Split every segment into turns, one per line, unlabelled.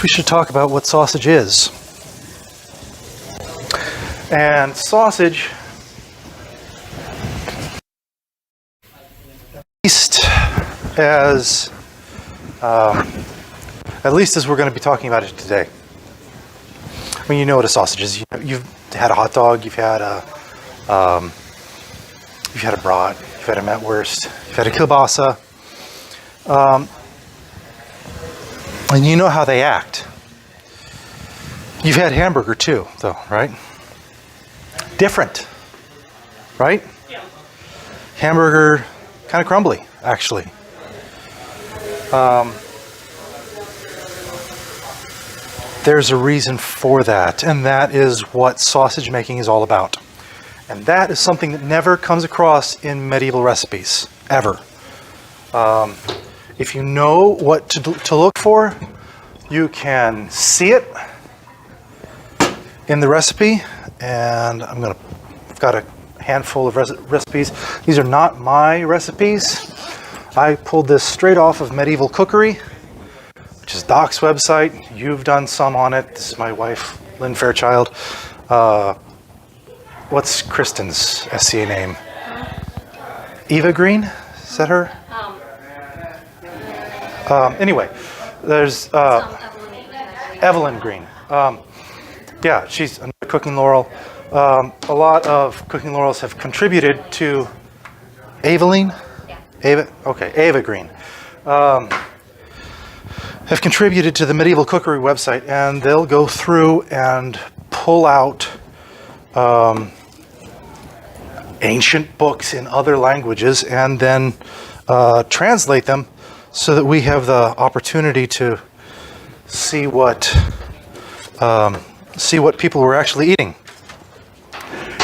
we should talk about what sausage is. And sausage, at least as we're going to be talking about it today. I mean, you know what a sausage is. You've had a hot dog, you've had a brat, you've had a metwurst, you've had a kielbasa, and you know how they act. You've had hamburger too, though, right? Different, right? Yeah. Hamburger, kind of crumbly, actually. There's a reason for that, and that is what sausage making is all about. And that is something that never comes across in medieval recipes, ever. If you know what to look for, you can see it in the recipe, and I've got a handful of recipes. These are not my recipes. I pulled this straight off of Medieval Cookery, which is Doc's website. You've done some on it. This is my wife, Lynn Fairchild. What's Kristen's SCA name? Eva Green? Is that her? Anyway, there's Evelyn Green. Yeah, she's another cooking laurel. A lot of cooking laurels have contributed to Ava Green. Have contributed to the Medieval Cookery website, and they'll go through and pull out ancient books in other languages and then translate them so that we have the opportunity to see what people were actually eating.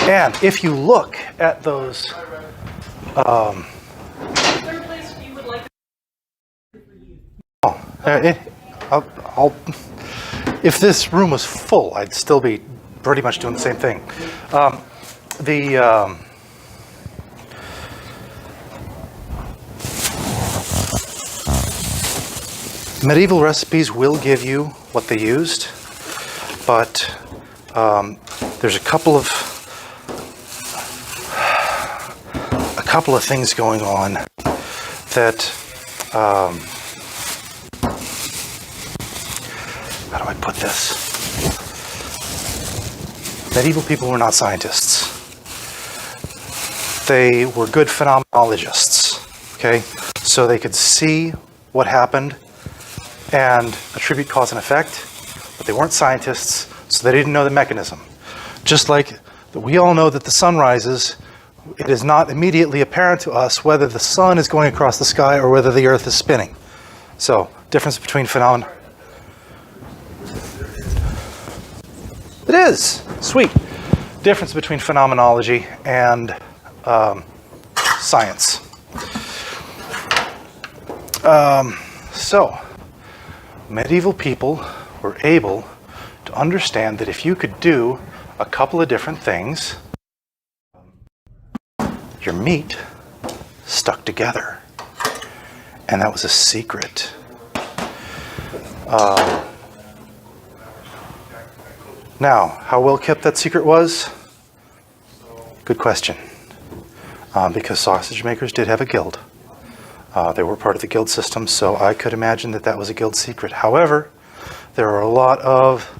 And if you look at those if this room was full, I'd still be pretty much doing the same thing. Medieval recipes will give you what they used, but there's a couple of things going on that how do I put this? Medieval people were not scientists. They were good phenomenologists, okay? So they could see what happened and attribute cause and effect, but they weren't scientists, so they didn't know the mechanism. Just like we all know that the sun rises, it is not immediately apparent to us whether the sun is going across the sky or whether the earth is spinning. So, difference between phenomena. It is! Sweet. Difference between phenomenology and science. So, medieval people were able to understand that if you could do a couple of different things, your meat stuck together. And that was a secret. Now, how well kept that secret was? Good question. Because sausage makers did have a guild. They were part of the guild system, so I could imagine that that was a guild secret. However, there are a lot of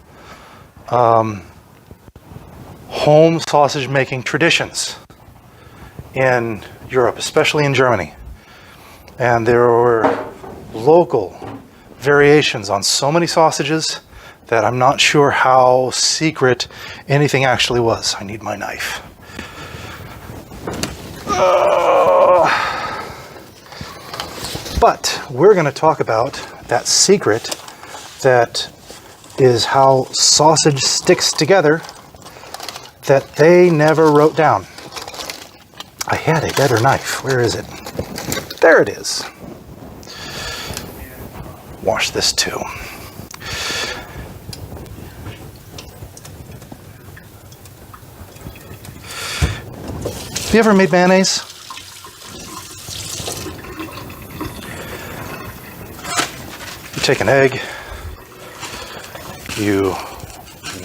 home sausage making traditions in Europe, especially in Germany. And there were local variations on so many sausages that I'm not sure how secret anything actually was. I need my knife. But we're going to talk about that secret that is how sausage sticks together that they never wrote down. I had a better knife. Where is it? There it is. Wash this too. Have you ever made mayonnaise? You take an egg, You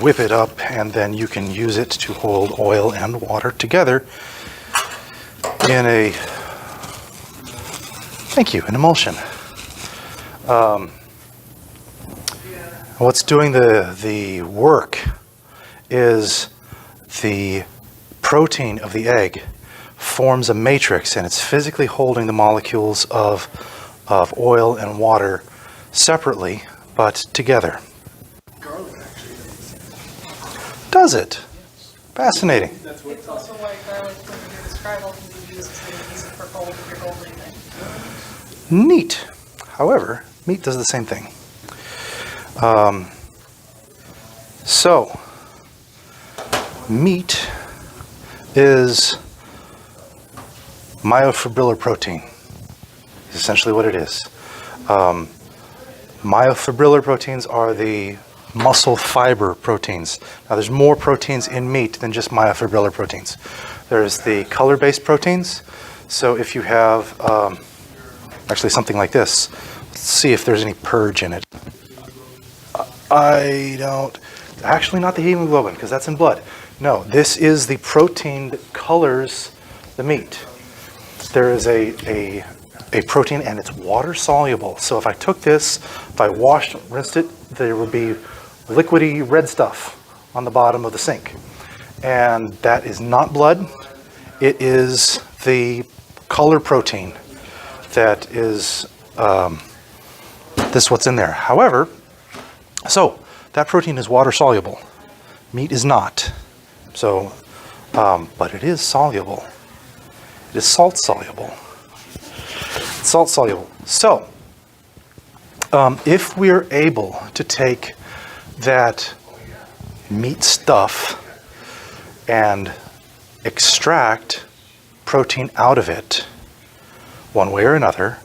whip it up, and then you can use it to hold oil and water together in a, thank you, an emulsion. What's doing the work is the protein of the egg forms a matrix, and it's physically holding the molecules of oil and water separately, but together.
Garlic actually does.
Does it? Fascinating.
It's also why garlic, when you do the scribble, can be used as a reason for gold if you're gold leafing.
Neat. However, meat does the same thing. So, meat is myofibrillar protein, is essentially what it is. Myofibrillar proteins are the muscle fiber proteins. Now, there's more proteins in meat than just myofibrillar proteins. There's the color-based proteins. So if you have actually something like this, let's see if there's any purge in it. I don't, actually not the hemoglobin, because that's in blood. No, this is the protein that colors the meat. There is a protein, and it's water soluble. So if I took this, if I washed, rinsed it, there would be liquidy red stuff on the bottom of the sink. And that is not blood. It is the color protein that is, this what's in there. However, so that protein is water soluble. Meat is not. So, but it is soluble. It is salt soluble. It's salt soluble. So, if we're able to take that meat stuff and extract protein out of it, one way or another,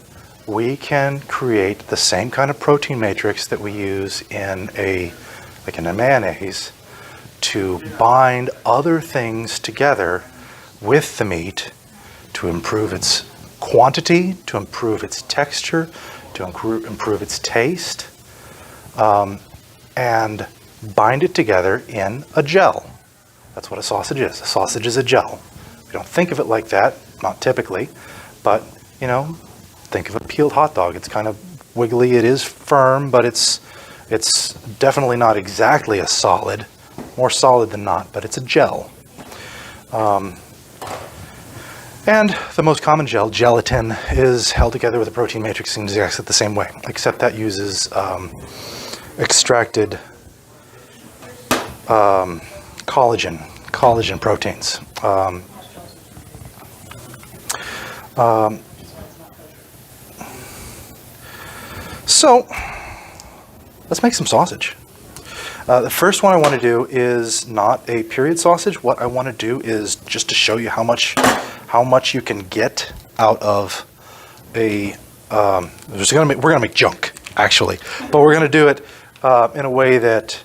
we can create the same kind of protein matrix that we use in a mayonnaise to bind other things together with the meat to improve its quantity, to improve its texture, to improve its taste, and bind it together in a gel. That's what a sausage is. A sausage is a gel. We don't think of it like that, not typically, but, you know, think of a peeled hot dog. It's kind of wiggly. It is firm, but it's definitely not exactly a solid. More solid than not, but it's a gel. And the most common gel, gelatin, is held together with a protein matrix in exactly the same way, except that uses extracted collagen proteins. So let's make some sausage. The first one I want to do is not a period sausage. What I want to do is just to show you how much you can get out of a. We're gonna make junk actually, but we're gonna do it in a way that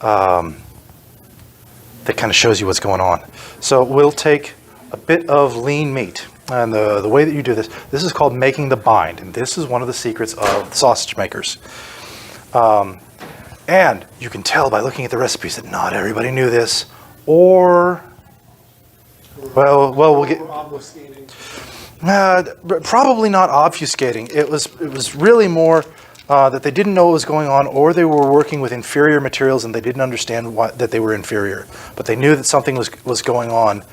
that kind of shows you what's going on. So we'll take a bit of lean meat, and the way that you do this is called making the bind, and this is one of the secrets of sausage makers. And you can tell by looking at the recipes that not everybody knew this, or we'll get probably not obfuscating. It was really more that they didn't know what was going on, or they were working with inferior materials and they didn't understand that they were inferior, but they knew that something was going on,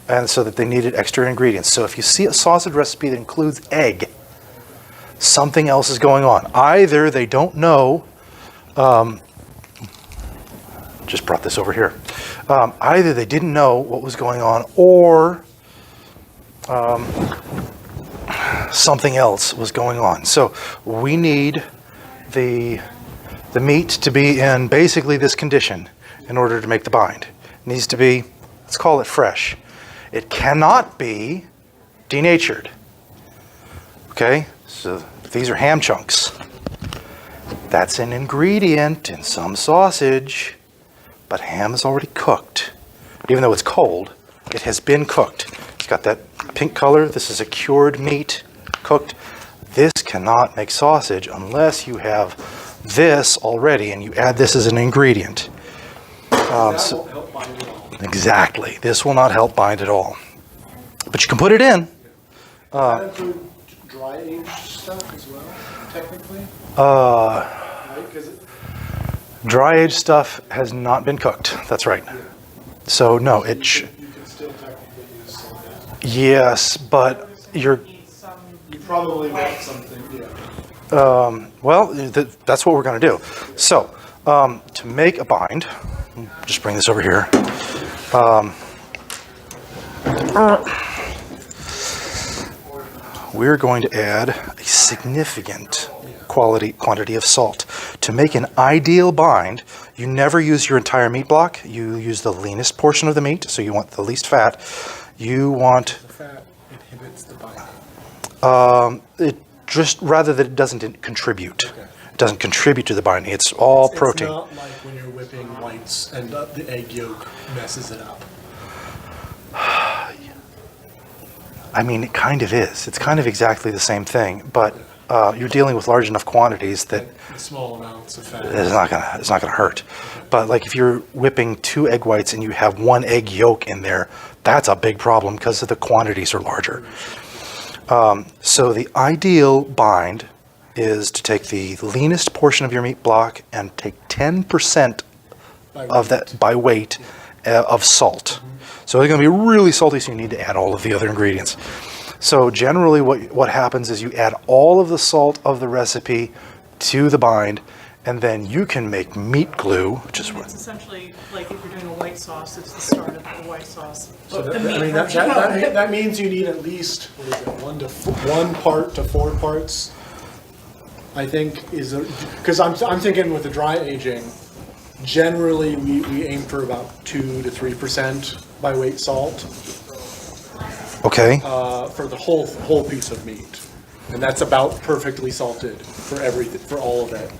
and so that they needed extra ingredients. So if you see a sausage recipe that includes egg, something else is going on. Either they don't know. Just brought this over here. Either they didn't know what was going on, or something else was going on. So we need the meat to be in basically this condition in order to make the bind. It needs to be, let's call it fresh. It cannot be denatured. Okay, so these are ham chunks. That's an ingredient in some sausage, but ham is already cooked. Even though it's cold, it has been cooked. It's got that pink color. This is a cured meat, cooked. This cannot make sausage unless you have this already, and you add this as an ingredient.
That won't help bind at all.
Exactly. This will not help bind at all. But you can put it in.
Does that include dry aged stuff as well, technically? Right? 'Cause
Dry aged stuff has not been cooked. That's right. So no,
you can still technically use some of that.
yes, but you're
You probably want something, yeah.
well. That's what we're going to do. So to make a bind, just bring this over here. We're going to add a significant quantity of salt. To make an ideal bind, you never use your entire meat block. You use the leanest portion of the meat, so you want the least fat. You want
The fat inhibits the binding.
it just rather that it doesn't contribute.
Okay.
It doesn't contribute to the binding. It's all protein.
It's not like when you're whipping whites and the egg yolk messes it up.
I mean, it kind of is. It's kind of exactly the same thing, but you're dealing with large enough quantities that
Small amounts of fat.
it's not gonna hurt. But like if you're whipping 2 egg whites and you have 1 egg yolk in there, that's a big problem because the quantities are larger. So the ideal bind is to take the leanest portion of your meat block and take 10% of that by weight of salt. So it's going to be really salty, so you need to add all of the other ingredients. So generally what happens is you add all of the salt of the recipe to the bind, and then you can make meat glue, which is
It's essentially like if you're doing a white sauce, it's the start of the white sauce.
So
But
that,
the
I
meat
mean,
version of it-
that means you need at least, what is it, 1 part to 4 parts, I think, because I'm thinking with the dry aging, generally we aim for about 2 to 3% by weight salt
okay.
for the whole piece of meat. And that's about perfectly salted for all of it.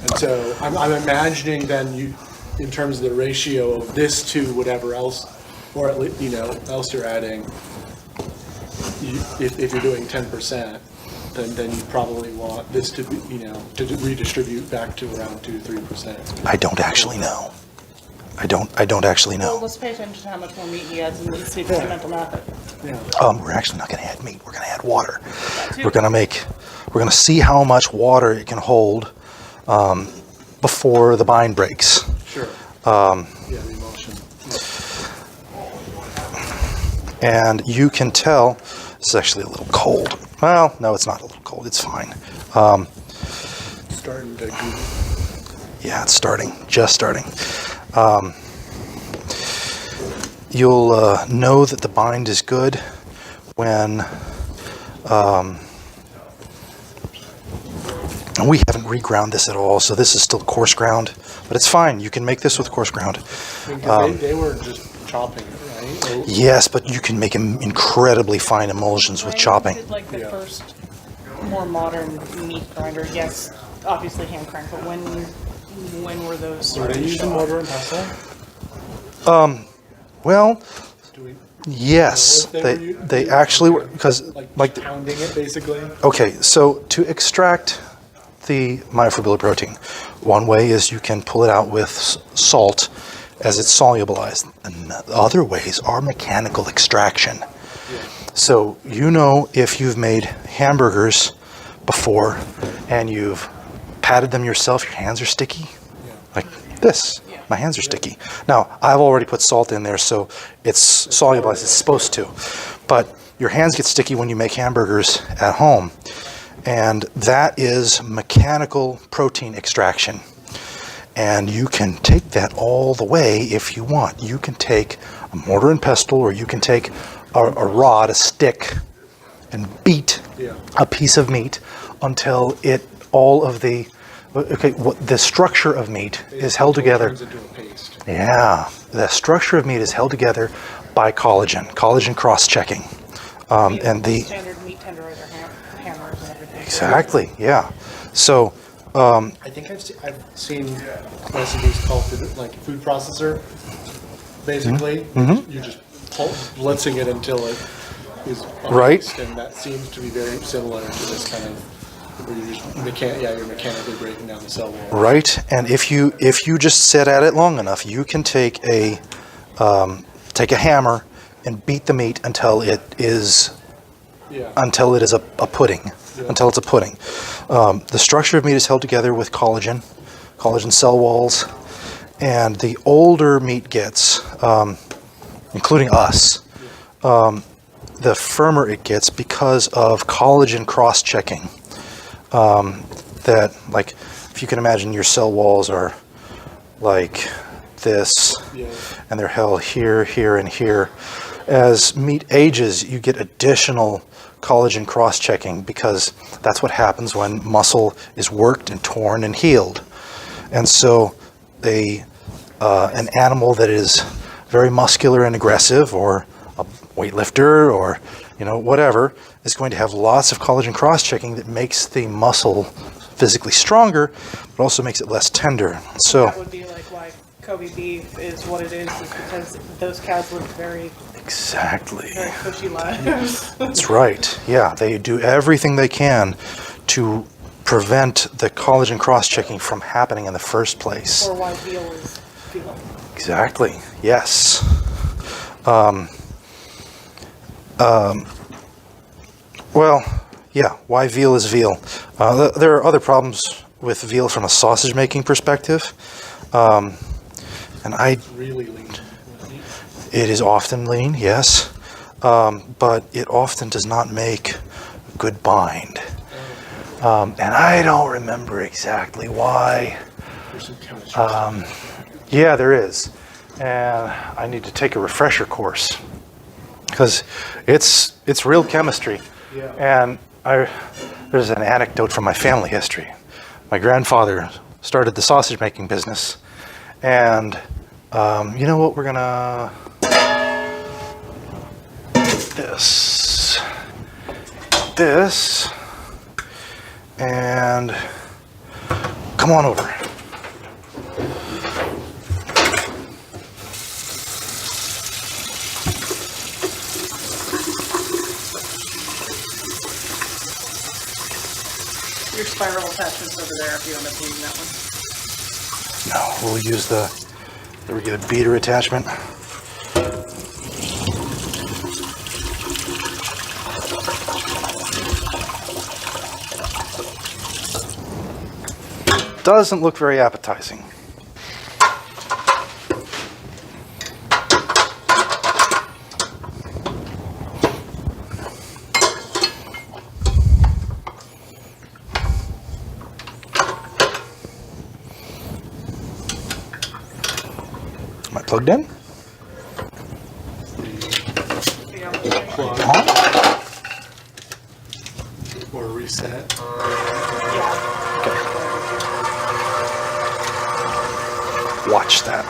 And so I'm imagining then in terms of the ratio of this to whatever else, or at least, else you're adding, if you're doing 10%, then you probably want this to be, to redistribute back to around 2-3%.
I don't actually know. I don't actually
Well,
know.
let's pay attention to how much more meat he adds and let's see if it's a mental method.
Yeah.
We're actually not going to add meat. We're going to add water.
too.
We're going to see how much water it can hold before the bind breaks.
Sure. Yeah, the emulsion.
And you can tell, it's actually a little cold. Well, no, it's not a little cold. It's fine.
Starting to
Yeah, it's starting, just starting. You'll know that the bind is good when and we haven't reground this at all, so this is still coarse ground, but it's fine. You can make this with coarse ground.
because they were just chopping, right? Or-
Yes, but you can make incredibly fine emulsions with
Right?
chopping.
Did like the
Yeah.
first more modern meat grinder, yes, obviously hand crank, but when were those
Were
started
they
to
using
show up?
mortar and pestle?
Well,
Do we
yes,
know if they were
they actually were, because
like pounding it basically?
okay, so to extract the myofibrillary protein, one way is you can pull it out with salt as it's solubilized, and the other ways are mechanical extraction. So if you've made hamburgers before and you've patted them yourself, your hands are sticky, like this. My hands are sticky. Now, I've already put salt in there, so it's solubilized. It's supposed to. But your hands get sticky when you make hamburgers at home. And that is mechanical protein extraction. And you can take that all the way if you want. You can take a mortar and pestle, or you can take a rod, a stick, and beat a piece of meat until the structure of meat is held together.
Turns into a paste.
Yeah, the structure of meat is held together by collagen cross-checking. And the
Standard meat tenderizer hammers and everything.
exactly, yeah. So
I think I've seen recipes called like food processor. Basically, you're just blitzing it until it is a
Right.
paste, and that seems to be very similar to this kind of Where you're just you're mechanically breaking down the cell wall.
Right, and if you just sit at it long enough, you can take a hammer and beat the meat until it is a pudding, until it's a pudding. The structure of meat is held together with collagen cell walls, and the older meat gets, including us, the firmer it gets because of collagen cross-checking. That, like, if you can imagine, your cell walls are like this, and they're held here, here, and here. As meat ages, you get additional collagen cross-checking because that's what happens when muscle is worked and torn and healed. And so an animal that is very muscular and aggressive, or a weightlifter, or whatever, is going to have lots of collagen cross-checking that makes the muscle physically stronger, but also makes it less tender. So
that would be like why Kobe beef is what it is because those cows live very cushy lives.
That's right. Yeah, they do everything they can to prevent the collagen cross-checking from happening in the first place.
Or why veal is veal.
Exactly. Yes. Well, yeah, why veal is veal. There are other problems with veal from a sausage making perspective. And
It's really lean.
it is often lean, yes, but it often does not make a good bind. And I don't remember exactly why.
There's some chemistry.
Yeah, there is. And I need to take a refresher course because it's real chemistry. And there's an anecdote from my family history. My grandfather started the sausage making business, and you know what? We're gonna this, and come on over.
Your spiral attachment's over there if you end up needing that one.
No, we'll use the regular beater attachment. Doesn't look very appetizing. Am I plugged in?
Plug
On?
or reset.
Watch that.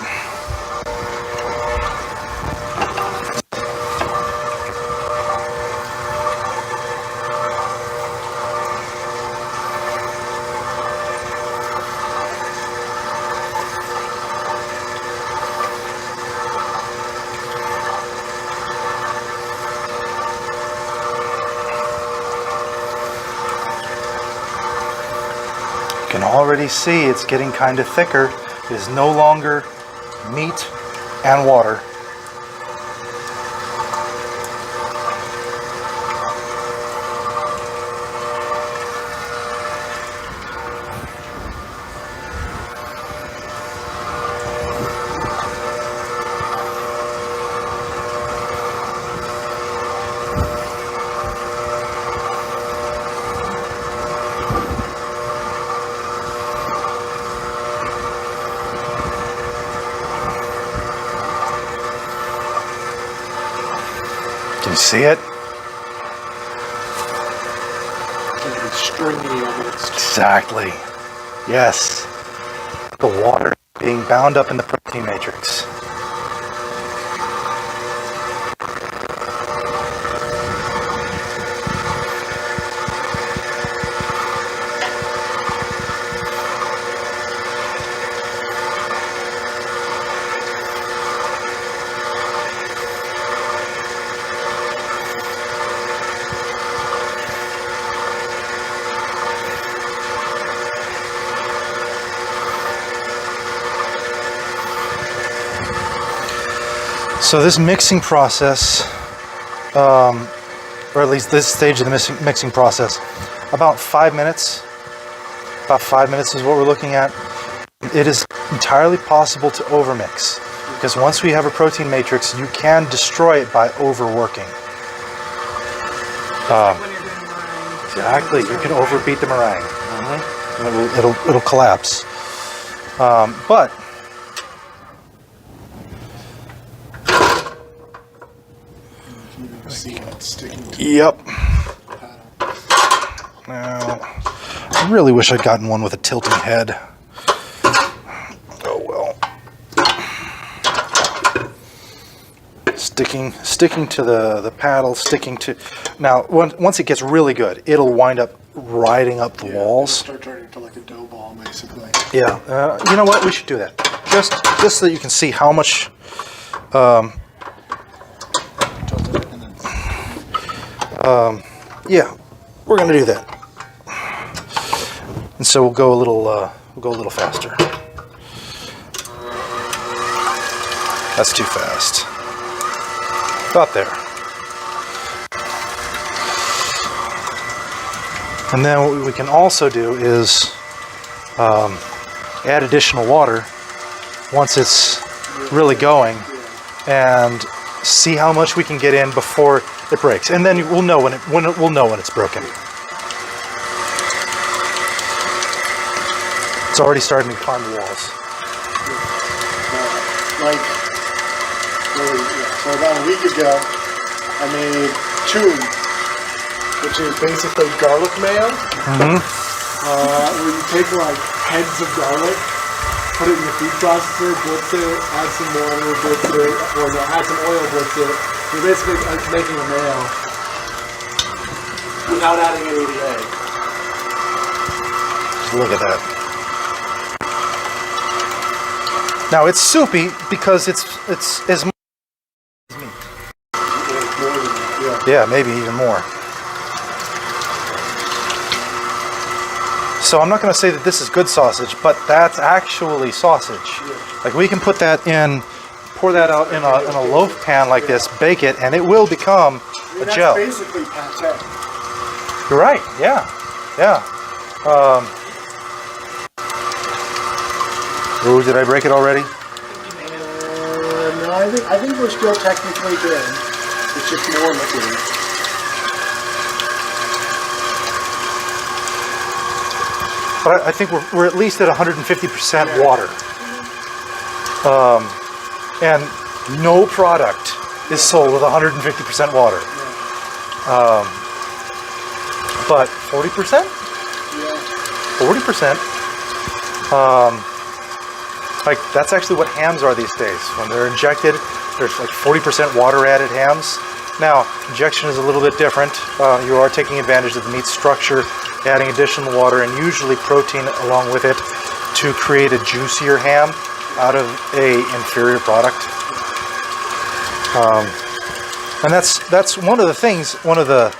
You can already see it's getting kind of thicker. It is no longer meat and water. Can you see it?
Very stringy almost.
Exactly. Yes. The water being bound up in the protein matrix. So this mixing process, or at least this stage of the mixing process, about 5 minutes. About 5 minutes is what we're looking at. It is entirely possible to overmix, because once we have a protein matrix, you can destroy it by overworking.
When you're doing meringue.
Exactly, you can overbeat the meringue. And it'll collapse. But
See it sticking to
yep.
the paddle.
Now, I really wish I'd gotten one with a tilting head. Oh well. Sticking to the paddle, sticking to. Now, once it gets really good, it'll wind up riding up the walls.
Start turning into like a dough ball, basically.
Yeah. You know what? We should do that. Just so that you can see how much. Yeah, we're gonna do that. And so we'll go a little faster. That's too fast. About there. And then what we can also do is add additional water once it's really going, and see how much we can get in before it breaks. And then we'll know when it's broken. It's already starting to climb the walls.
So about a week ago, I made tune, which is basically garlic mayo. Where you take like heads of garlic, put it in the food processor, blitz it, add some water, blitz it, or no, add some oil, blitz it. You're basically making a mayo without adding any of the egg.
Just look at that. Now it's soupy because it's as much as meat. Yeah, maybe even more. So I'm not going to say that this is good sausage, but that's actually sausage. Like we can put that in, pour that out in a loaf pan like this, bake it, and it will become a gel.
That's basically pate.
You're right. Yeah, yeah. Ooh, did I break it already?
No, I think we're still technically good. It's just more liquid.
But I think we're at least at 150% water. And no product is sold with 150% water. But 40%?
Yeah.
40%. Like that's actually what hams are these days. When they're injected, there's like 40% water added hams. Now, injection is a little bit different. You are taking advantage of the meat structure, adding additional water and usually protein along with it to create a juicier ham out of a inferior product. And that's one of the things, one of the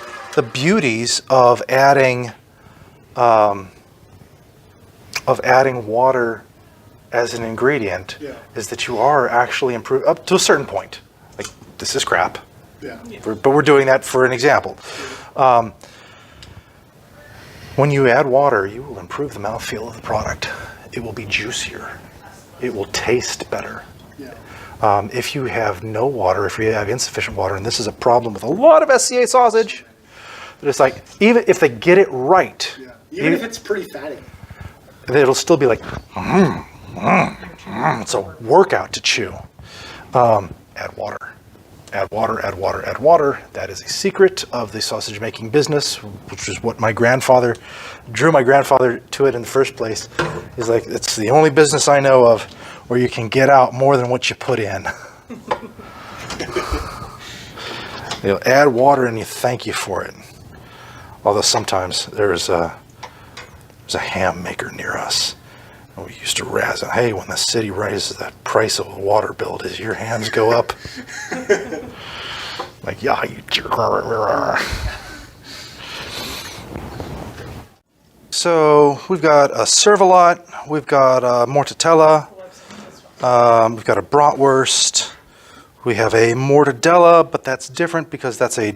beauties of adding water as an ingredient is that you are actually improving up to a certain point. Like this is crap.
Yeah.
But we're doing that for an example. When you add water, you will improve the mouthfeel of the product. It will be juicier. It will taste better.
Yeah.
If you have no water, if you have insufficient water, and this is a problem with a lot of SCA sausage, but it's like, even if they get it right,
Even if it's pretty fatty.
it'll still be like, it's a workout to chew. Add water. Add water, add water, add water. That is a secret of the sausage making business, which is what my grandfather drew my grandfather to it in the first place. He's like, it's the only business I know of where you can get out more than what you put in. You'll add water and you thank you for it. Although sometimes there's a ham maker near us. And we used to razz it. Hey, when the city raises the price of a water bill, does your hams go up? Like, yeah, you jerk. So we've got a Cervalat, we've got a Mortadella, we've got a bratwurst, We have a Mortadella, but that's different because that's a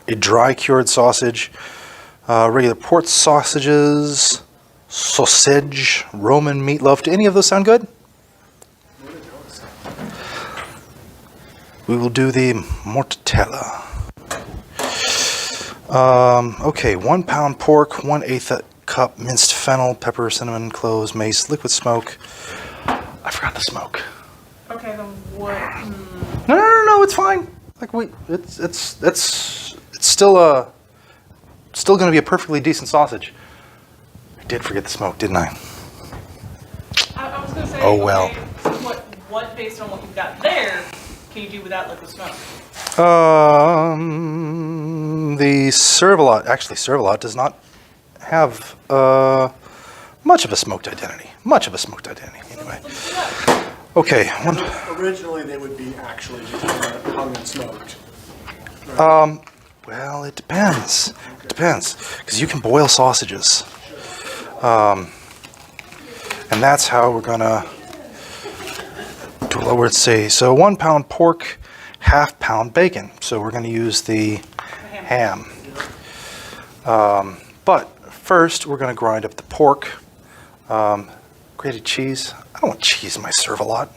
dry cured sausage. Regular port sausages, sausage, Roman meatloaf. Do any of those sound good? We will do the Mortadella. Okay, 1 pound pork, 1/8 cup minced fennel, pepper, cinnamon, cloves, mace, liquid smoke. I forgot the smoke.
Okay, then what?
No, it's fine. Like it's still going to be a perfectly decent sausage. I did forget the smoke, didn't I?
I was gonna say.
Oh, well.
Okay, so what based on what you've got there, can you do without liquid smoke?
The Cervalat, actually Cervalat does not have much of a smoked identity. Anyway.
Let's do that.
Okay.
Originally, they would be actually just hung and smoked.
Well, it depends. It depends, because you can boil sausages. And that's how we're gonna do what would say. So 1 pound pork, 1/2 pound bacon. So we're gonna use the ham. But first, we're gonna grind up the pork. Grated cheese. I don't want cheese in my Cervalat.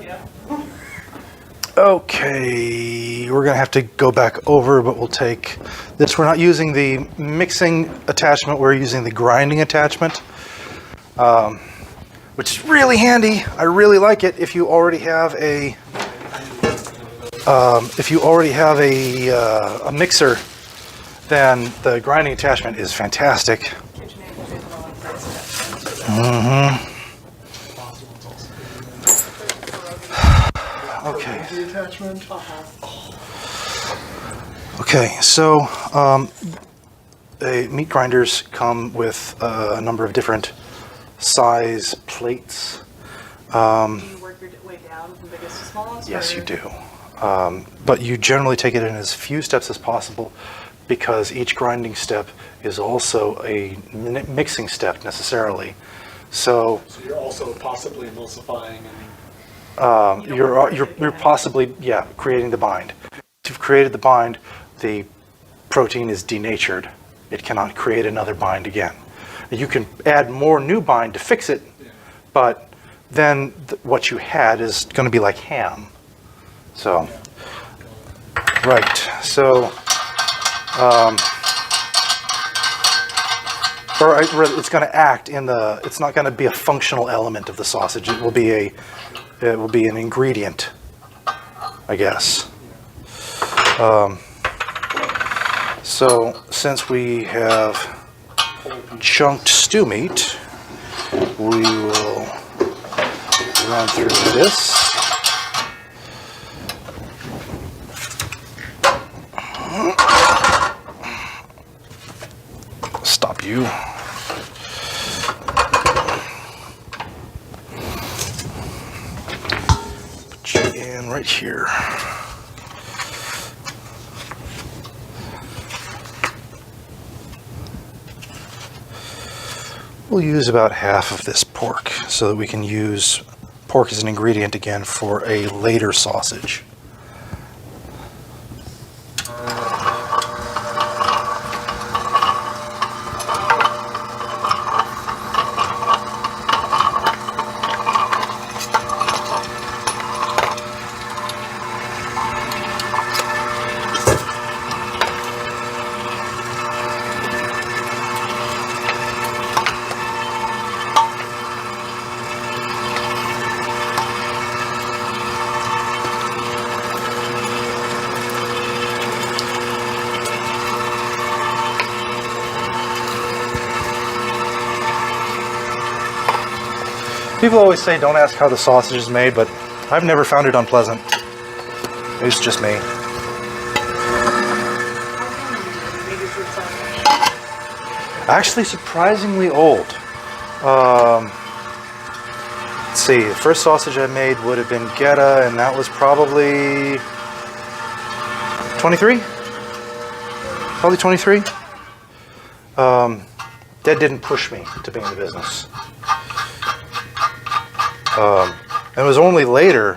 Yeah.
Okay, we're gonna have to go back over, but we'll take this. We're not using the mixing attachment, we're using the grinding attachment, which is really handy. I really like it if you already have a a mixer, then the grinding attachment is fantastic. Okay.
The attachment.
Okay, so meat grinders come with a number of different size plates.
Do you work your way down from biggest to smallest?
Yes,
or-
you do. But you generally take it in as few steps as possible, because each grinding step is also a mixing step necessarily. So
So you're also possibly emulsifying and
you're possibly creating the bind. If you've created the bind, the protein is denatured. It cannot create another bind again. You can add more new bind to fix it, but then what you had is going to be like ham. So, right. So, it's going to act in the. It's not going to be a functional element of the sausage. It will be an ingredient, I guess. So since we have chunked stew meat, we will run through this. Stop you. Put you in right here. We'll use about half of this pork so that we can use pork as an ingredient again for a later sausage. People always say don't ask how the sausage is made, but I've never found it unpleasant. It's just me. Actually, surprisingly old. Let's see, the first sausage I made would have been Geta, and that was probably 23? Probably 23? Dad didn't push me to be in the business. And it was only later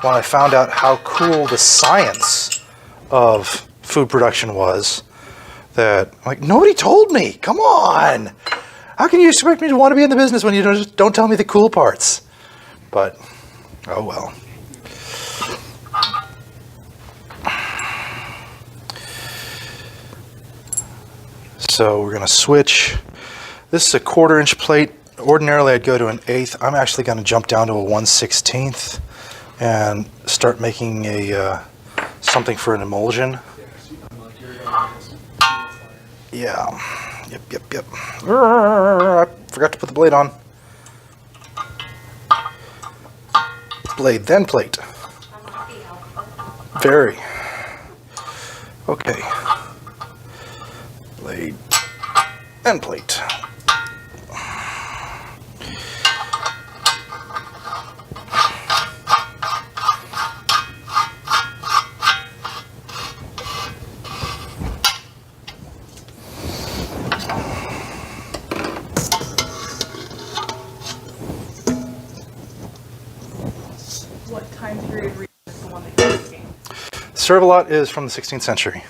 when I found out how cool the science of food production was that, like, nobody told me. Come on. How can you expect me to want to be in the business when you don't tell me the cool parts? But, oh well. So we're going to switch. This is a 1/4-inch plate. Ordinarily I'd go to an 1/8. I'm actually going to jump down to a 1/16 and start making a something for an emulsion. Yeah. Yep. I forgot to put the blade on. Blade, then plate. Very. Okay. Blade and plate.
What time period is the one that you're making?
Cervalat is from the 16th century.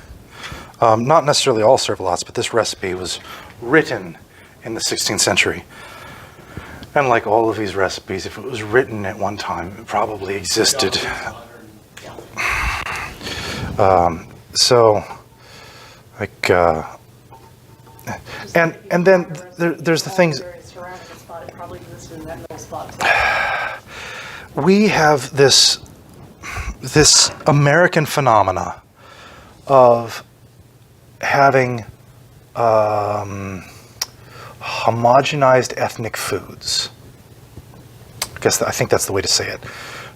Not necessarily all Cervalats, but this recipe was written in the 16th century. And like all of these recipes, if it was written at one time, it probably existed. So, like, and then there's the things. We have this American phenomena of having homogenized ethnic foods. I think that's the way to say it.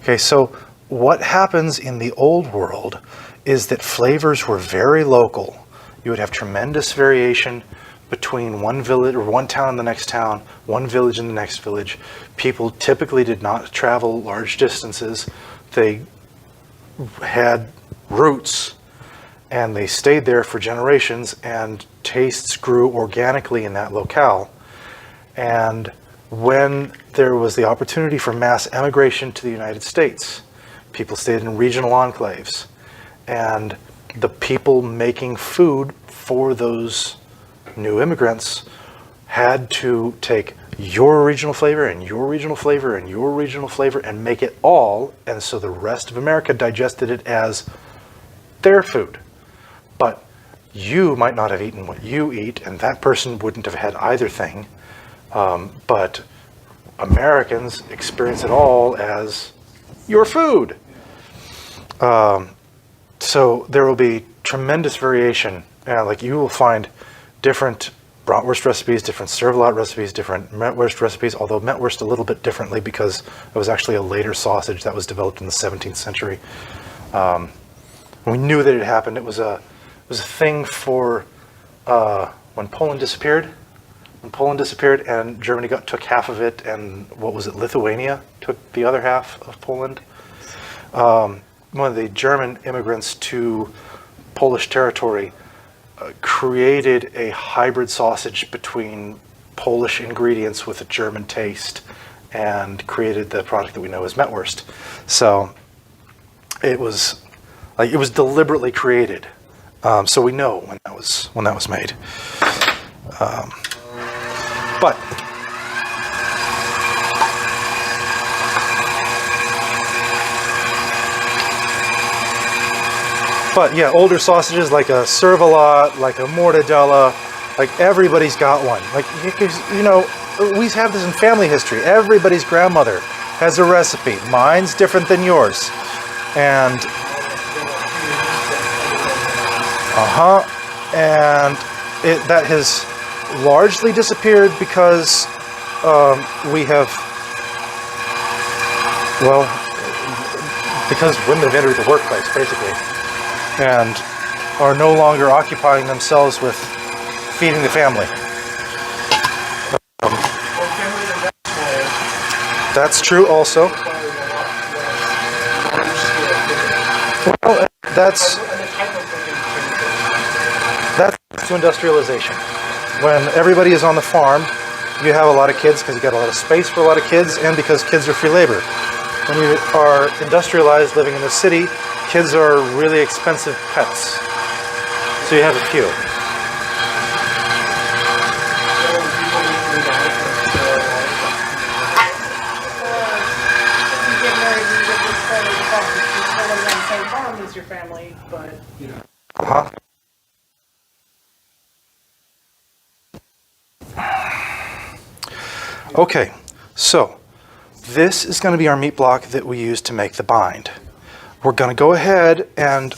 Okay, so what happens in the old world is that flavors were very local. You would have tremendous variation between one village or one town and the next town, one village and the next village. People typically did not travel large distances. They had roots and they stayed there for generations, and tastes grew organically in that locale. And when there was the opportunity for mass emigration to the United States, people stayed in regional enclaves, and the people making food for those new immigrants had to take your regional flavor and your regional flavor and your regional flavor and make it all, and so the rest of America digested it as their food. But you might not have eaten what you eat, and that person wouldn't have had either thing. But Americans experience it all as your food. So there will be tremendous variation. Like you will find different bratwurst recipes, different Zervalat recipes, different metwurst recipes, although metwurst a little bit differently because it was actually a later sausage that was developed in the 17th century. We knew that it happened. It was a thing for when Poland disappeared. When Poland disappeared and Germany took half of it, and what was it, Lithuania took the other half of Poland. One of the German immigrants to Polish territory created a hybrid sausage between Polish ingredients with a German taste and created the product that we know as metwurst. So it was deliberately created. So we know when that was made. But yeah, older sausages like a Cervalat, like a Mortadella, like everybody's got one. Like, you know, we have this in family history. Everybody's grandmother has a recipe. Mine's different than yours. And that has largely disappeared because we have, well, because women have entered the workplace, basically, and are no longer occupying themselves with feeding the family. That's true also. Well, that's to industrialization. when everybody is on the farm, you have a lot of kids because you got a lot of space for a lot of kids, and because kids are free labor. When you are industrialized living in the city, kids are really expensive pets. So you have a few.
Your family, but
Uh-huh. Okay, so this is going to be our meat block that we use to make the bind. We're going to go ahead and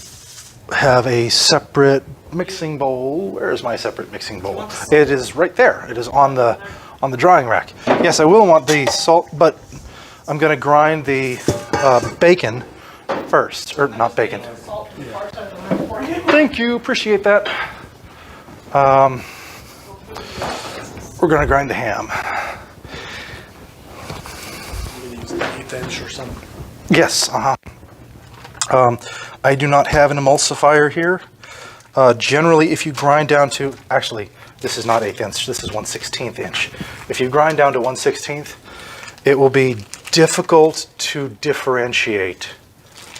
have a separate mixing bowl. Where is my separate mixing bowl? It is right there. It is on the drying rack. Yes, I will want the salt, but I'm going to grind the bacon first, or not bacon. Thank you, appreciate that. We're gonna grind the ham.
You're gonna use an 1/8 inch or something.
Yes, I do not have an emulsifier here. Generally, if you grind down to, actually, this is not 1/8 inch, this is 1/16 inch. If you grind down to 1/16, it will be difficult to differentiate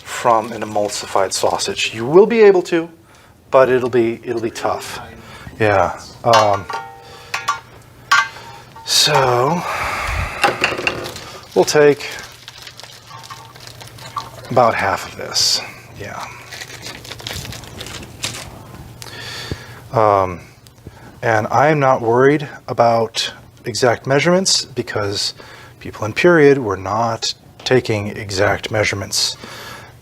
from an emulsified sausage. You will be able to, but it'll be tough. Yeah. So we'll take about half of this. Yeah. And I'm not worried about exact measurements because people in period were not taking exact measurements.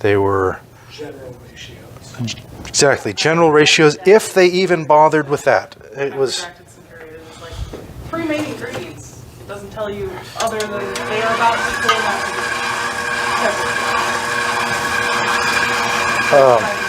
They were
General ratios.
exactly general ratios, if they even bothered with that. It was
extracted some period. It's like pre-made ingredients. It doesn't tell you other than they are about equal amounts of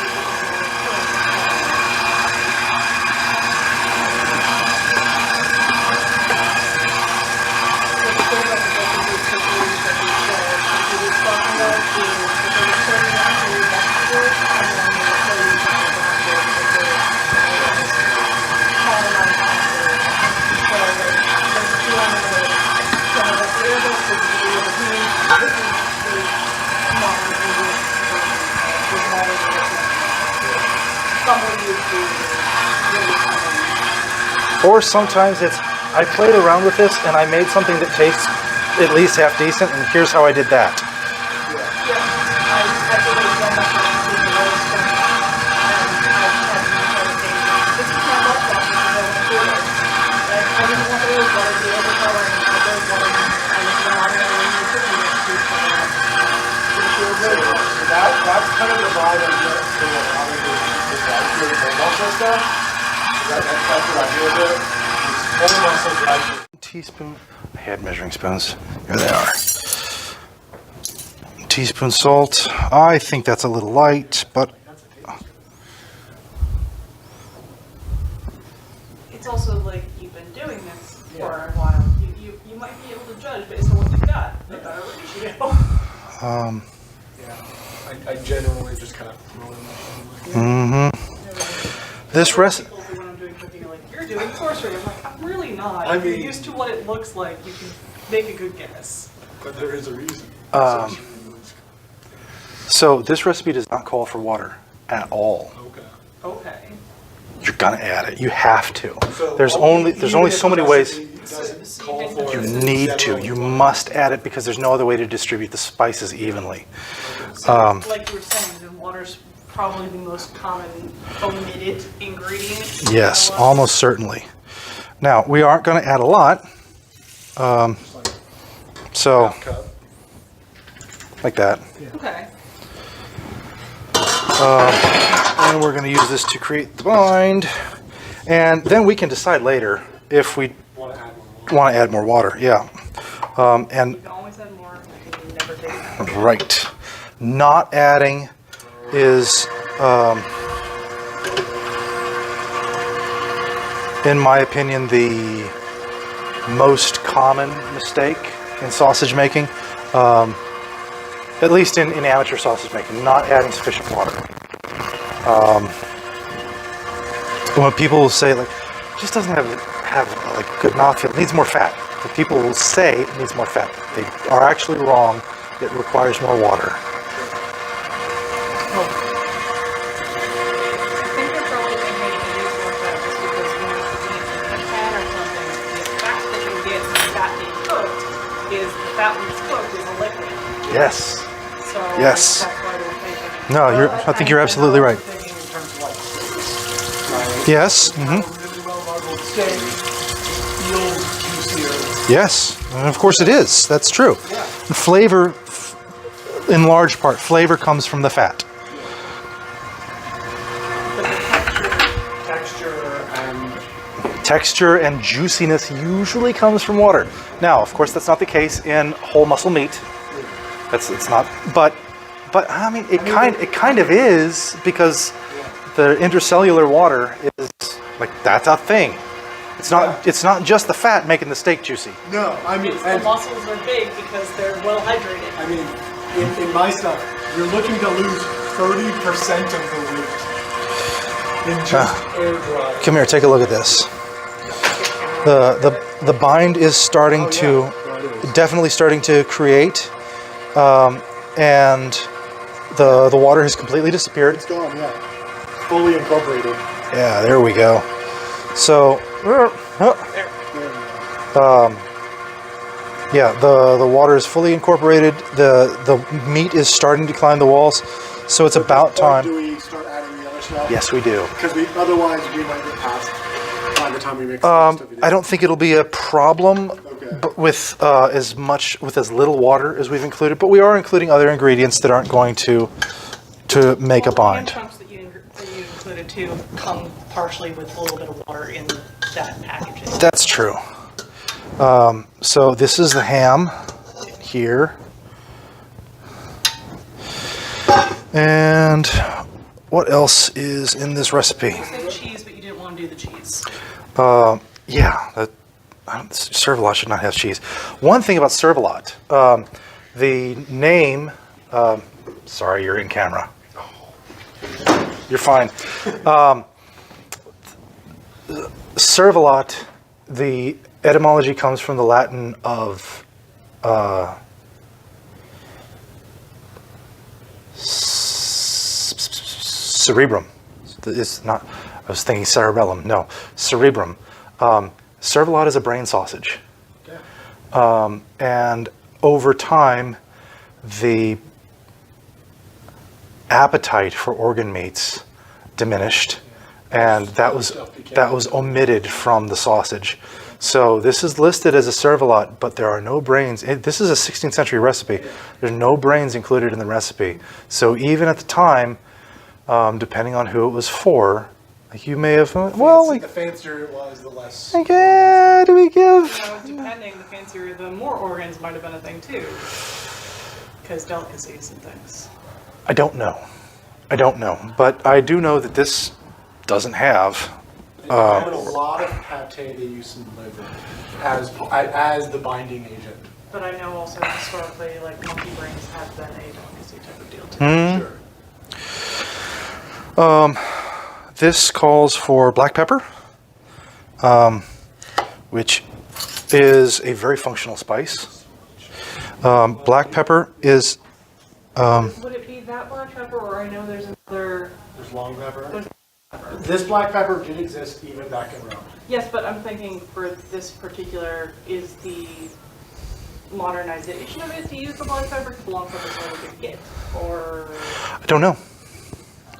or sometimes it's, I played around with this and I made something that tastes at least half decent, and here's how I did that.
That's kind of the vibe I get for what I'm doing with the muscle stuff. That's what I do with it. It's only muscle dry.
Teaspoon. I had measuring spoons. Here they are. Teaspoon salt. I think that's a little light, but
it's also like you've been doing this for a while. You might be able to judge based on what you've got. A better ratio.
I generally just kind of throw in my
this recipe.
When I'm doing cooking, you're like, you're doing sorcery. I'm like, I'm really not.
I
If you're
mean-
used to what it looks like, you can make a good guess.
but there is a reason.
So this recipe does not call for water at all.
Okay.
Okay.
You're gonna add it. You have to.
So
There's only so many ways.
Doesn't call for
You
it.
need to. You must add it because there's no other way to distribute the spices evenly.
So, like you were saying, then water's probably the most common omitted ingredient.
Yes, almost certainly. Now, we aren't going to add a lot. So,
Half cup.
like that.
Okay.
And we're going to use this to create the bind. And then we can decide later if we
Want to add more water.
want to add more water. And
You can always add more. You can never take it.
right, not adding is, in my opinion, the most common mistake in sausage making. At least in amateur sausage making, not adding sufficient water. When people will say, like, it just doesn't have have like good mouthfeel. It needs more fat. The people will say it needs more fat. They are actually wrong. It requires more water.
I think they're probably thinking it needs more fat just because when you're cooking it in a pan or something, the fat that you get from the fat being cooked is the fat when it's cooked is a liquid.
Yes.
So
Yes.
that's why they're thinking.
No, I think you're absolutely right.
Thinking in terms of like steaks, right?
Yes.
Have a really well marbled steak, feels juicier.
Yes. And of course it is. That's true.
Yeah.
Flavor, in large part, flavor comes from the fat.
But the
Texture and
Texture and juiciness usually comes from water. Now, of course, that's not the case in whole muscle meat. It's not, but I mean, it kind of is because the intercellular water is like that's a thing. It's not just the fat making the steak juicy.
no, I mean,
the muscles are big because they're well hydrated.
I mean, in my stuff, you're looking to lose 30% of the weight in just air dry.
Come here, take a look at this. The bind is starting to definitely starting to create, and the water has completely disappeared.
It's gone, yeah. Fully incorporated.
Yeah, there we go. So, yeah, the water is fully incorporated. The meat is starting to climb the walls. So it's about time.
Do we start adding the other stuff?
Yes, we do.
Because otherwise we might get past by the time we mix the rest of it.
I don't think it'll be a problem
Okay.
but with as little water as we've included, but we are including other ingredients that aren't going to make a
Well, the ham
bind.
chunks that you included too come partially with a little bit of water in that packaging.
That's true. So this is the ham here. And what else is in this recipe?
You said cheese, but you didn't want to do the cheese.
Yeah, Cervalat should not have cheese. One thing about Cervalat, the name, sorry, you're in camera. You're fine. Cervalat, the etymology comes from the Latin of cerebrum. It's not. I was thinking cerebellum. No, cerebrum. Cervalat is a brain sausage, and over time, the appetite for organ meats diminished, and that was omitted from the sausage. So this is listed as a Cervalat, but there are no brains. This is a 16th century recipe. There's no brains included in the recipe. So even at the time, depending on who it was for, like you may have,
The fancier it was, the less.
do we give?
Depending, the fancier, the more organs might have been a thing too. Because delicacies and things.
I don't know, but I do know that this doesn't have.
In a lot of pate, they use some liver as the binding agent.
But I know also historically, like monkey brains have been a delicacy type of deal too.
Sure.
This calls for black pepper, which is a very functional spice. Black pepper is.
Would it be that black pepper, or I know there's another?
There's long pepper. This black pepper did exist even back in Rome.
Yes, but I'm thinking for this particular, is the modernization of it to use the black pepper because the long pepper is really good to get, or?
I don't know.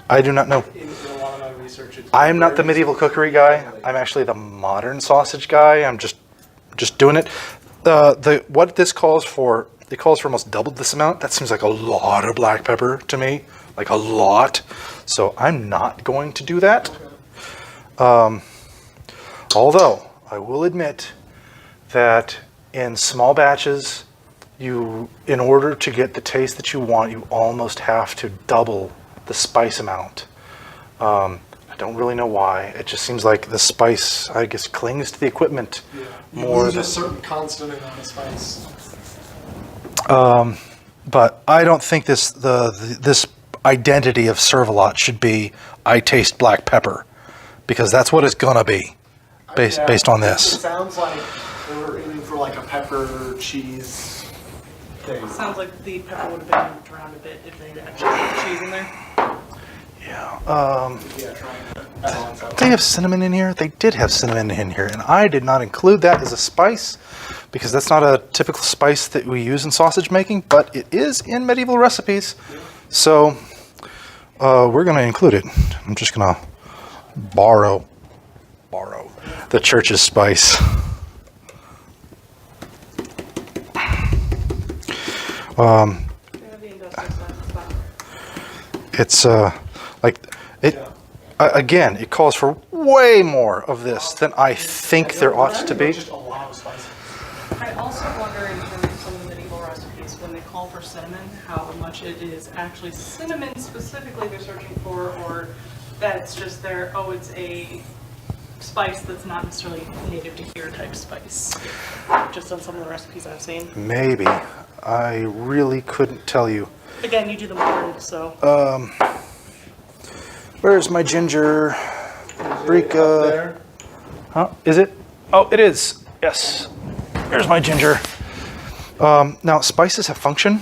I do not know.
In a lot of my research,
I'm not the medieval cookery guy. I'm actually the modern sausage guy. I'm just doing it. What this calls for, it calls for almost double this amount. That seems like a lot of black pepper to me, like a lot. So I'm not going to do that. Although I will admit that in small batches, in order to get the taste that you want, you almost have to double the spice amount. I don't really know why. It just seems like the spice, I guess, clings to the equipment more
lose
than.
a certain constant amount of spice.
But I don't think this identity of Cervalat should be I taste black pepper, because that's what it's gonna be. based on
It
this.
sounds like they were aiming for like a pepper cheese thing.
Sounds like the pepper would have been drowned a bit if they had actually put cheese in there.
Yeah.
Yeah, trying to balance out.
They have cinnamon in here. They did have cinnamon in here, and I did not include that as a spice because that's not a typical spice that we use in sausage making, but it is in medieval recipes. So we're going to include it. I'm just going to borrow the church's spice.
They have the industrial spice.
It's like it again. It calls for way more of this than I think there ought to be.
Just a lot of spices.
I also wonder in terms of some of the medieval recipes, when they call for cinnamon, how much it is actually cinnamon specifically they're searching for, or that it's just their, oh, it's a spice that's not necessarily native to here type spice. Just on some of the recipes I've seen.
Maybe. I really couldn't tell you.
Again, you do the modern, so.
Where's my ginger? Paprika.
There.
Huh? Is it? Oh, it is. Yes. Here's my ginger. Now, spices have function.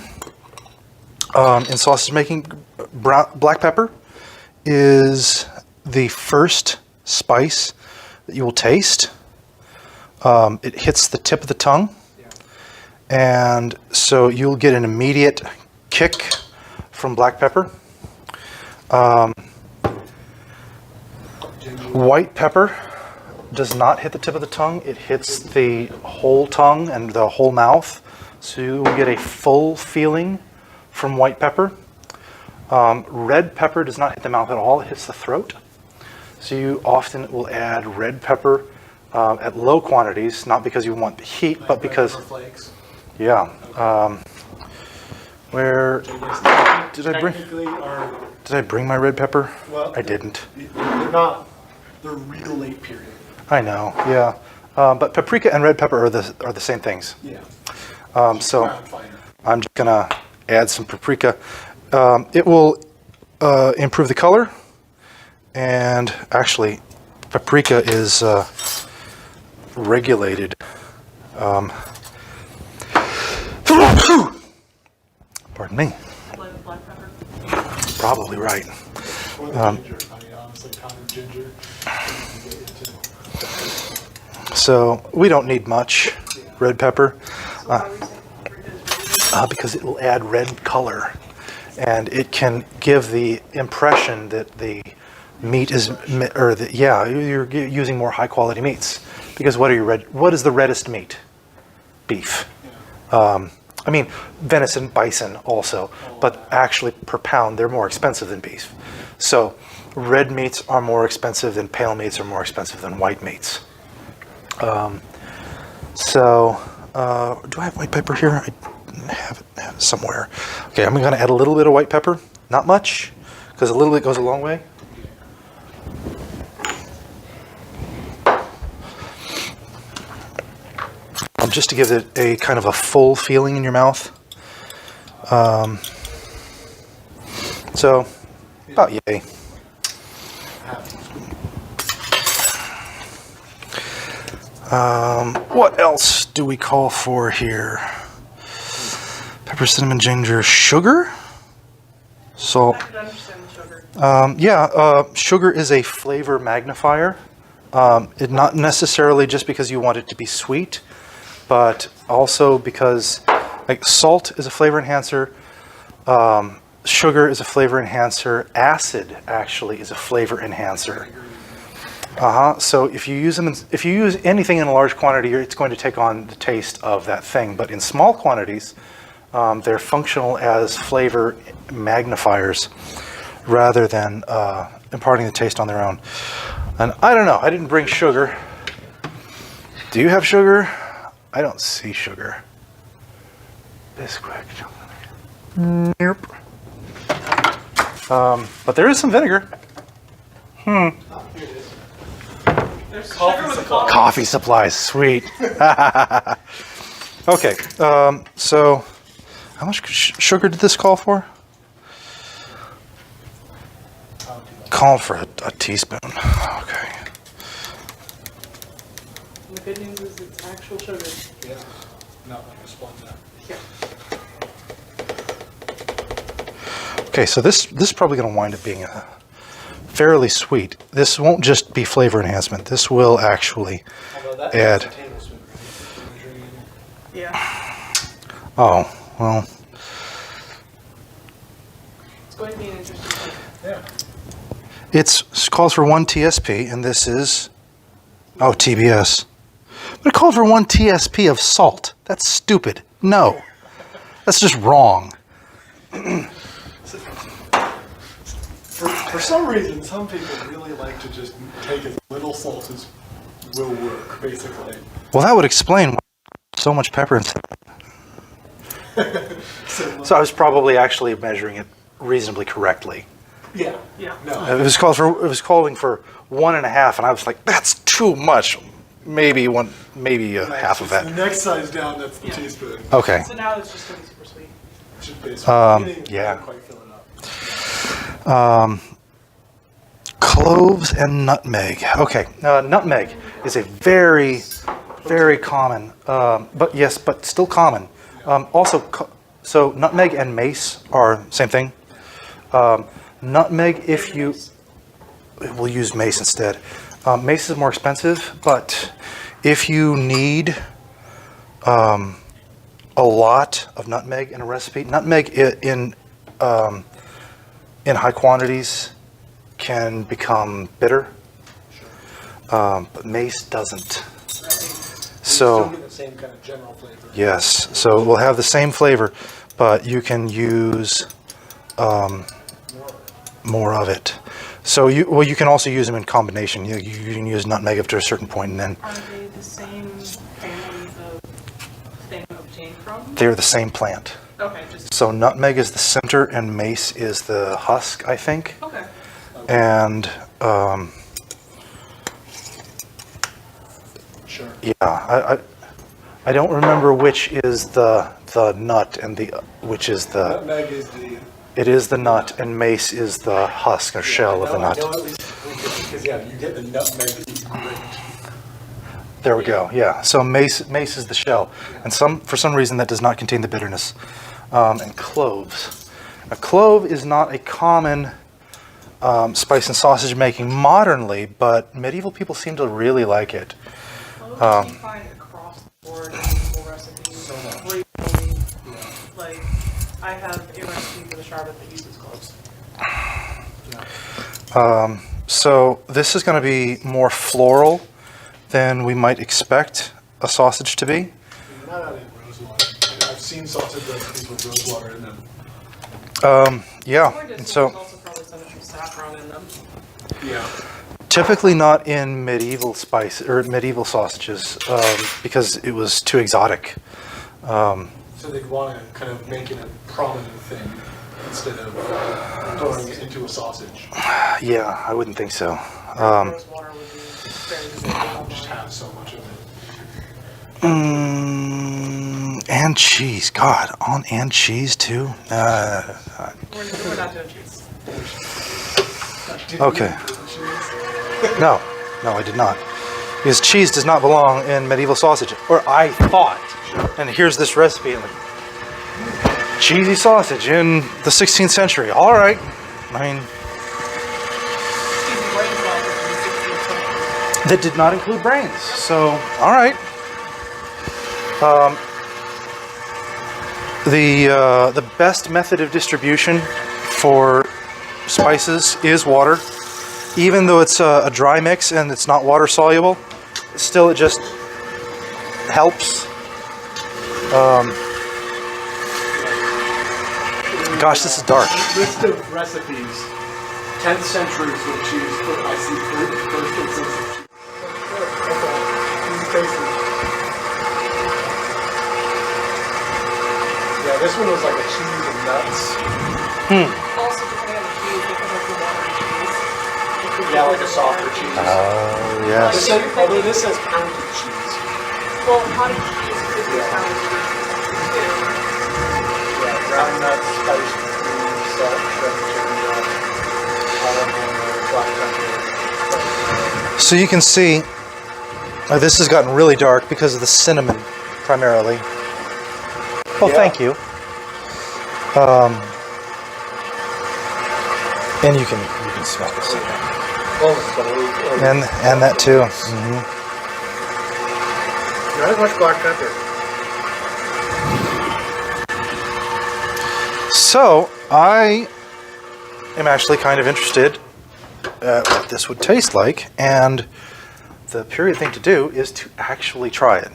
In sausage making, black pepper is the first spice that you will taste. It hits the tip of the tongue. And so you'll get an immediate kick from black pepper. White pepper does not hit the tip of the tongue. It hits the whole tongue and the whole mouth. So you will get a full feeling from white pepper. Red pepper does not hit the mouth at all. It hits the throat. So you often will add red pepper at low quantities, not because you want the heat, but because...
Pepper flakes.
Yeah. Where did I bring?
Technically are,
Did I bring my red pepper?
well,
I didn't.
They're not. They're real late period.
I know. Yeah. But paprika and red pepper are the same things.
Yeah.
So
Ground finer.
I'm just gonna add some paprika. It will improve the color, and actually, paprika is regulated. Pardon me.
Like black pepper.
Probably right.
Or the ginger. I mean, honestly, common ginger.
So we don't need much red pepper
So why are we saying paprika is really
because it will add red color, and it can give the impression that the meat is, you're using more high quality meats. Because what is the reddest meat? Beef. I mean, venison, bison also, but actually per pound, they're more expensive than beef. So red meats are more expensive than pale meats are more expensive than white meats. Do I have white pepper here? I have it somewhere. Okay, I'm going to add a little bit of white pepper. Not much, because a little bit goes a long way. Just to give it a kind of a full feeling in your mouth. So, about yay. What else do we call for here? Pepper, cinnamon, ginger, sugar? Salt.
I could understand the sugar.
Sugar is a flavor magnifier. It not necessarily just because you want it to be sweet, but also because like salt is a flavor enhancer, sugar is a flavor enhancer, acid actually is a flavor enhancer. So if you use anything in a large quantity, it's going to take on the taste of that thing. But in small quantities, they're functional as flavor magnifiers rather than imparting the taste on their own. And I don't know, I didn't bring sugar. Do you have sugar? I don't see sugar. This quick. Nope. But there is some vinegar.
There's sugar with a coffee.
Coffee supplies, sweet. Okay, so how much sugar did this call for? Call for a teaspoon. Okay.
good news is it's actual sugar.
Yeah, not like a sponge.
Yeah.
Okay, so this is probably going to wind up being fairly sweet. This won't just be flavor enhancement. This will actually
Although that
add.
is a tablespoon, right?
Yeah.
Oh, well,
It's going to be an interesting thing.
Yeah.
it calls for 1 TSP, and this is, oh, TBS. But it called for 1 TSP of salt. That's stupid. No, that's just wrong.
For some reason, some people really like to just take as little salt as will work, basically.
Well, that would explain why so much pepper and. So I was probably actually measuring it reasonably correctly.
Yeah.
Yeah.
No.
It was calling for 1.5, and I was like, that's too much. Maybe half of
The
that.
next size down, that's the
Yeah.
teaspoon.
Okay.
So now it's just going to be super sweet.
Just basically,
yeah.
Not quite fill it up.
Cloves and nutmeg. Okay, nutmeg is a very, very common, but still common. So nutmeg and mace are same thing. Nutmeg, if you, we'll use mace instead. Mace is more expensive, but if you need a lot of nutmeg in a recipe, nutmeg in high quantities can become bitter, but mace doesn't.
Still
So
get the same kind of general flavor.
yes, so we'll have the same flavor, but you can use more of it. So you can also use them in combination. You can use nutmeg up to a certain point, and then
Are they the same family of thing obtained from?
they're the same plant.
Okay, just,
So nutmeg is the center, and mace is the husk, I think.
okay.
And
Sure.
yeah, I don't remember which is the nut and which is the.
Nutmeg is the.
It is the nut, and mace is the husk or shell of the
I
nut.
know at least because yeah, you get the nutmeg that you grate.
There we go. Yeah. So mace is the shell, and for some reason that does not contain the bitterness. And cloves. A clove is not a common spice and sausage making modernly, but medieval people seem to really like it.
Cloves you find across the board in multiple recipes. Frequently, like, I have a recipe for the Charlotte that uses cloves.
So this is going to be more floral than we might expect a sausage to be.
Not adding rosewater. I've seen sausage recipes with rosewater in them.
Yeah.
More
And
distant,
so
there's also probably some saffron in them.
Yeah.
typically not in medieval medieval sausages because it was too exotic.
So they'd want to kind of make it a prominent thing instead of throwing it into a sausage.
Yeah, I wouldn't think so.
Rosewater would be very distinctive.
Just have so much of it.
And cheese. God, and cheese too?
We're not doing cheese.
Okay. No, I did not. Because cheese does not belong in medieval sausage. Or I thought. And here's this recipe. And like, cheesy sausage in the 16th century. All right. I mean,
Cheesy brain sausage in the 16th century.
that did not include brains. So, all right. The best method of distribution for spices is water. Even though it's a dry mix and it's not water soluble, still it just helps. Gosh, this is dark.
List of recipes. 10th century for cheese. I see first instance of cheese. Okay. Yeah, this one was like a cheese and nuts.
Also, depending on the cheese, they can have the water and cheese.
Yeah, like a softer cheese.
Yes.
Although this says pounded cheese.
Well, cottage cheese could be
Yeah.
pounded cheese too.
Yeah, ground nuts, spiced cream, salt, shredded chicken nuts, olive oil, black pepper.
So you can see This has gotten really dark because of the cinnamon, primarily. Well, thank you. And you can smell the cinnamon. And that too. Mm-hmm.
Not as much black pepper.
So, I am actually kind of interested at what this would taste like, and the period thing to do is to actually try it.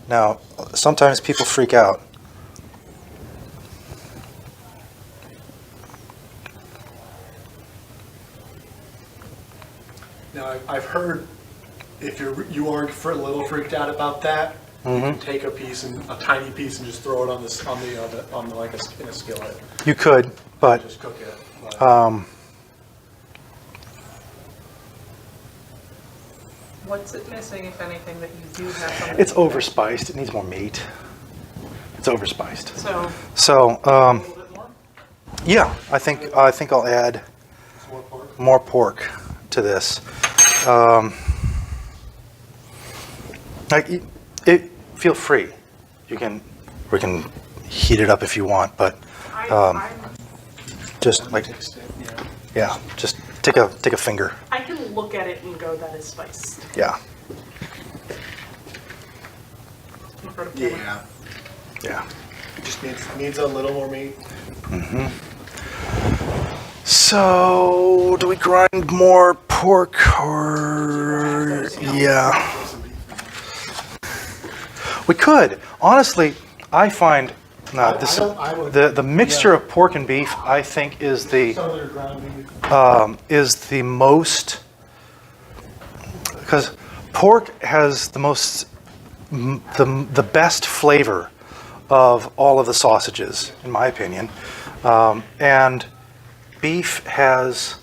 Now, sometimes people freak out.
Now, I've heard if you are a little freaked out about that, you can take a tiny piece, and just throw it in a skillet.
You could, but
Just cook it.
What's it missing, if anything, that you do have something?
it's overspiced. It needs more meat. It's overspiced.
So,
So,
a little bit more?
yeah, I think I'll add
Some more pork.
more pork to this. Feel free. We can heat it up if you want, but
I'm
just like, yeah, just take a finger.
I can look at it and go, that is spiced.
Yeah,
In front of camera.
Yeah.
yeah.
It just needs a little more meat.
So, do we grind more pork or yeah? We could. Honestly, I find the mixture of pork and beef, I think, is the
Southern ground beef.
most, because pork has the best flavor of all of the sausages, in my opinion, and beef has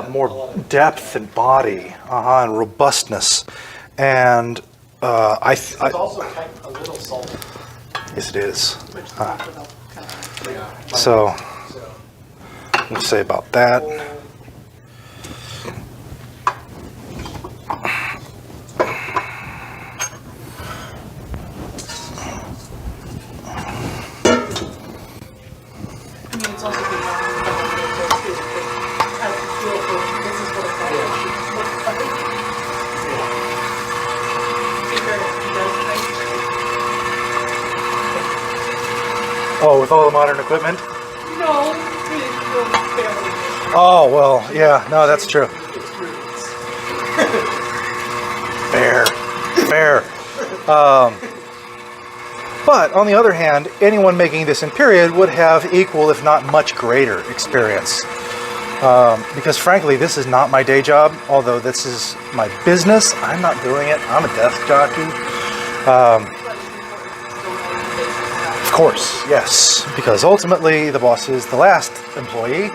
more depth and body and robustness, and
It's also a little salty.
yes, it is.
Which the beef would help kind of.
Yeah.
So we'll say about that.
I mean, it's also good to have a feel for this is what it's like. I think he does things.
Oh, with all the modern equipment?
No, it's barely.
Oh, well, yeah, no, that's true. Fair. Fair. But on the other hand, anyone making this in period would have equal, if not much greater, experience. Because frankly, this is not my day job, although this is my business. I'm not doing it. I'm a desk jockey. Of course, yes, because ultimately the boss is the last employee.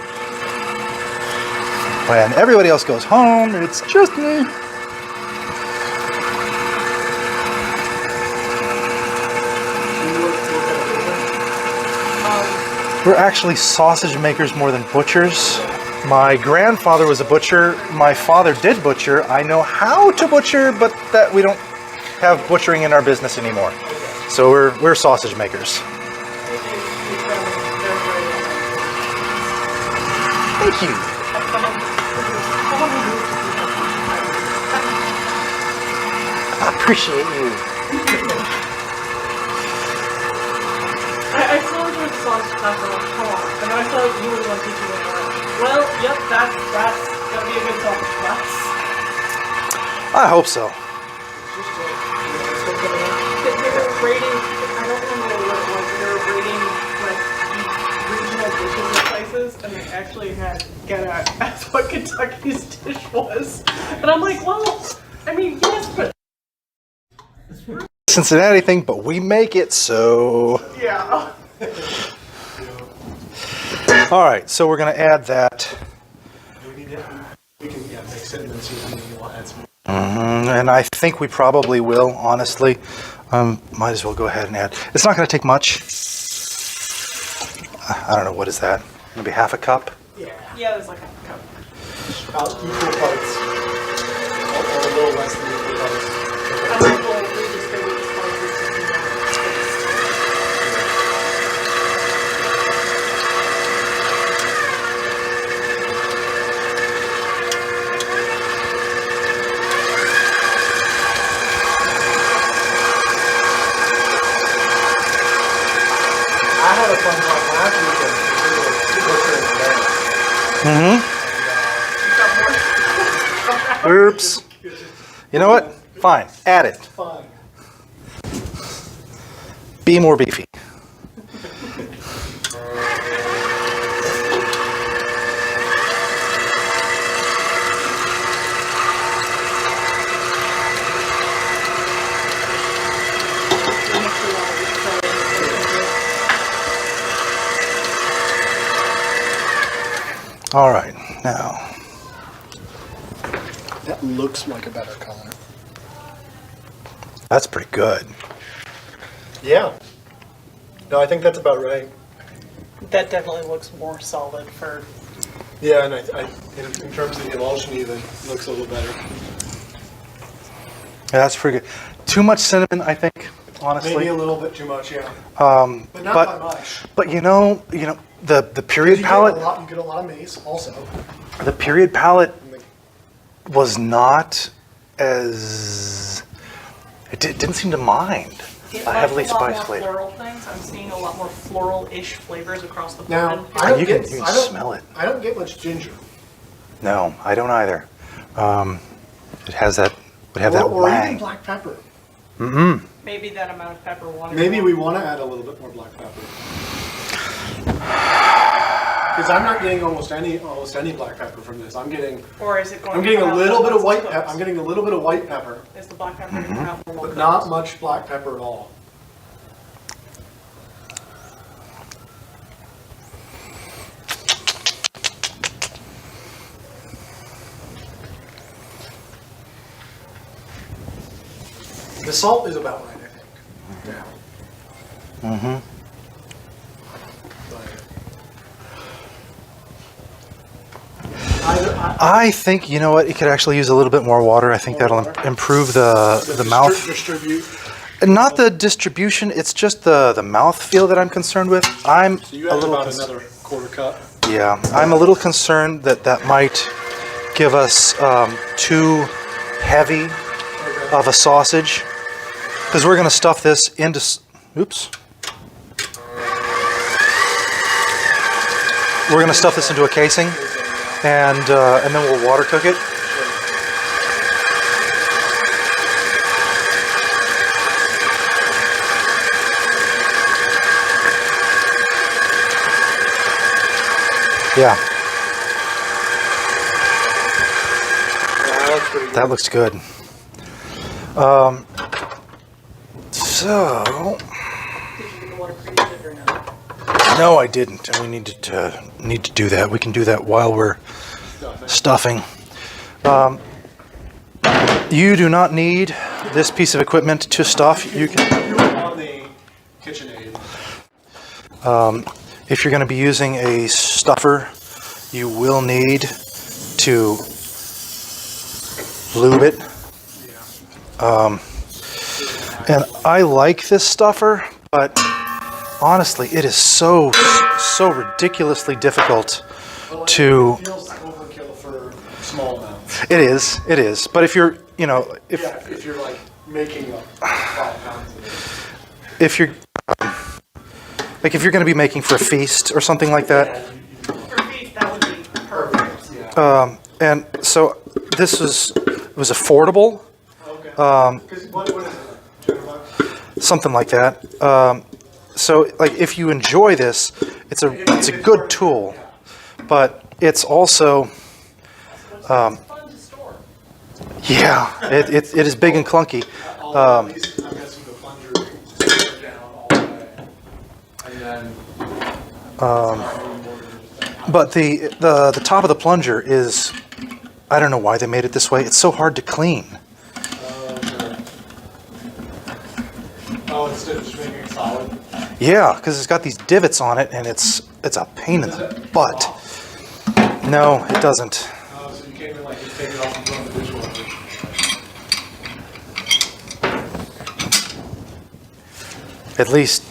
When everybody else goes home, it's just me. We're actually sausage makers more than butchers. My grandfather was a butcher. My father did butcher. I know how to butcher, but that we don't have butchering in our business anymore. So we're sausage makers. Thank you. I appreciate you.
I still enjoy the sausage class. I'm like, come on. And I thought you were the one teaching me that. Well, yep, that's gonna be a good sausage class.
I hope so.
They were rating, I don't remember what it was, but they were rating like regional dishes and places, and they actually had get at that's what Kentucky's dish was. And I'm like, well, I mean, yes, but
Cincinnati thing, but we make it, so.
yeah.
All right, so we're going to add that.
We can mix it and then see if you want to add some.
And I think we probably will, honestly. Might as well go ahead and add. It's not going to take much. I don't know, what is that? Maybe half a cup?
Yeah, there's like a cup.
About equal parts. Or a little less than equal parts. had a fun time last weekend.
Oops. You know what? Fine. Add it.
Fine.
Be more beefy. All right, now.
That looks like a better color.
That's pretty good.
Yeah. No, I think that's about right.
That definitely looks more solid for,
Yeah, and in terms of the emulsion even, looks a little better.
Yeah, that's pretty good. Too much cinnamon, I think, honestly.
Maybe a little bit too much, yeah. But not by much.
But you know, the period palette.
You get a lot of mace also.
The period palette was not as. It didn't seem to mind
it
a heavily
likes a lot
spiced
more
flavor.
floral things. I'm seeing a lot more floral-ish flavors across the board.
Now,
in
I don't
You
here.
can
I don't-
smell it.
I don't get much ginger.
No, I don't either. It has that. Would have that
Or even
wang.
black pepper.
Maybe that amount of pepper wanted.
Maybe we want to add a little bit more black pepper. Because I'm not getting almost any black pepper from this. I'm getting
Or is it going?
a
to come out
little bit
once
of white
it's
pepper.
cooked?
I'm getting a little bit of white pepper,
Is the black pepper going to come out more?
but not much black pepper at all. The salt is about right, I think. Yeah.
Mm-hmm. I think, you know what, it could actually use a little bit more water. I think that'll improve the mouth.
Distribute.
Not the distribution, it's just the mouth feel that I'm concerned with. I'm
So you
a
add
little
about another quarter cup.
Yeah, I'm a little concerned that might give us too heavy of a sausage, because we're going to stuff this into. Oops. We're going to stuff this into a casing, and then we'll water cook it. Yeah. That looks good. So,
Did you get the water preheated or no?
no, I didn't, and we need to do that. We can do that while we're stuffing. You do not need this piece of equipment to stuff. You can,
You were on the KitchenAid.
if you're going to be using a stuffer, you will need to lube it. And I like this stuffer, but honestly, it is so ridiculously difficult to.
It feels overkill for small amounts.
It is. But if you're, if
If you're like making up 5 pounds of it.
if you're like if you're going to be making for a feast or something like that,
For beef, that would be perfect.
Yeah.
and so this was affordable,
Okay. 'Cause what is it? $200?
something like that. So like if you enjoy this, it's a good tool, but it's also
It's fun to store.
it is big and clunky.
At least I'm guessing the plunger goes down all the way. And then.
But the top of the plunger is, I don't know why they made it this way. It's so hard to clean.
Oh, instead of just making it solid.
Yeah, because it's got these divots on it, and it's a pain in the butt. No, it doesn't.
Oh, so you can't even like just take it off and throw it in the dishwasher.
At least,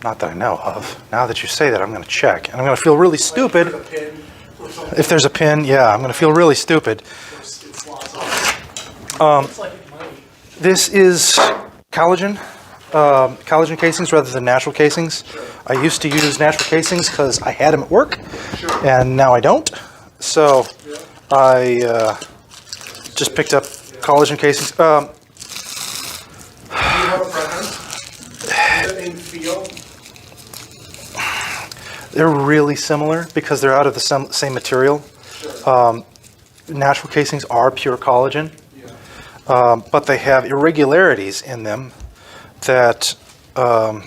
not that I know of. Now that you say that, I'm going to check, and I'm going to feel really stupid.
Like, put a pin or something.
If there's a pin, yeah, I'm going to feel really stupid.
It slots off. It's like money.
This is collagen. collagen casings rather than natural casings. I used to use natural casings because I had them at work, and now I don't. So I just picked up collagen casings.
Do you have a preference? Is it in feel?
They're really similar because they're out of the same material.
Sure.
Natural casings are pure collagen, but they have irregularities in them that.
So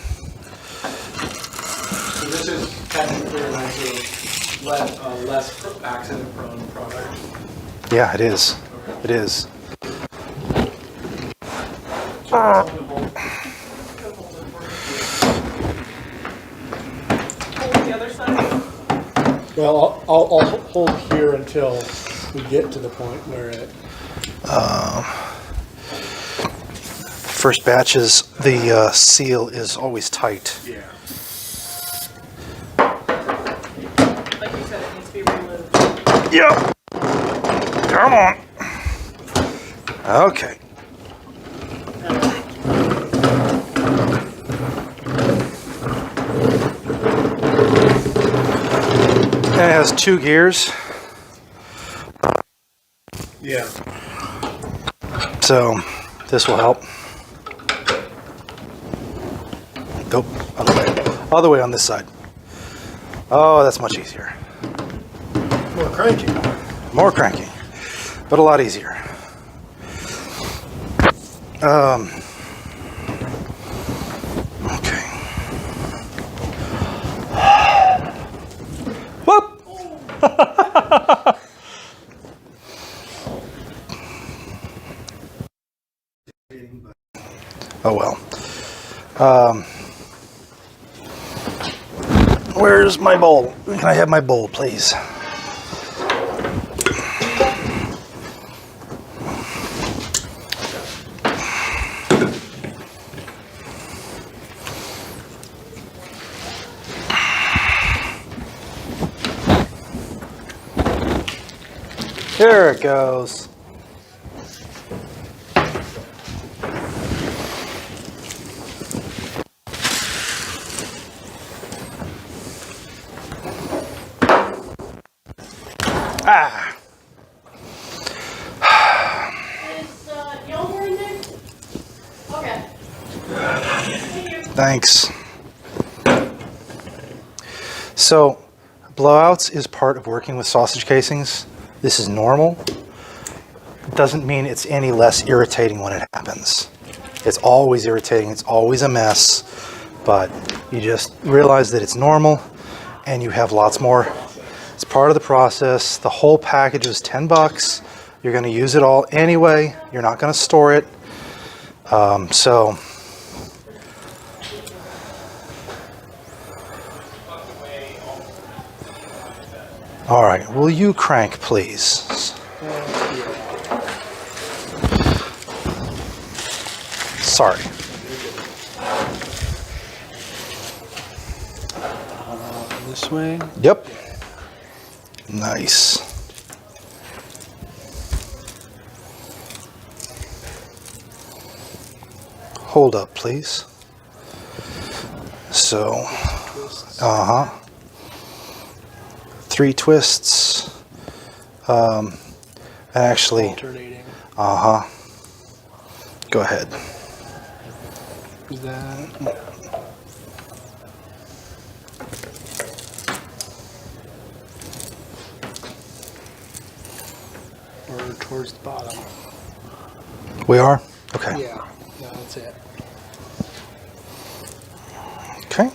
this is technically a nicer, less accident-prone product.
Yeah, it is. It is.
Hold the other side.
Well, I'll hold here until we get to the point where it.
First batches, the seal is always tight.
Yeah.
Like you said, it needs to be removed.
Yep. Come on. Okay. And it has 2 gears,
Yeah.
so this will help. Nope, other way on this side. Oh, that's much easier.
More cranky.
More cranky, but a lot easier. Okay. Whoop! Oh well. Where's my bowl? Can I have my bowl, please? There it goes. Ah.
Is yogurt in there? Okay. Thank you.
Thanks. So, blowouts is part of working with sausage casings. This is normal. Doesn't mean it's any less irritating when it happens. It's always irritating, it's always a mess, but you just realize that it's normal and you have lots more. It's part of the process. The whole package is $10. You're going to use it all anyway. You're not going to store it. So all right, will you crank, please? Sorry.
This way.
Yep. Nice. Hold up, please. So, 3 twists. Actually,
Alternating.
go ahead.
Is that? Or towards the bottom.
We are? Okay.
Yeah, that's it.
Okay.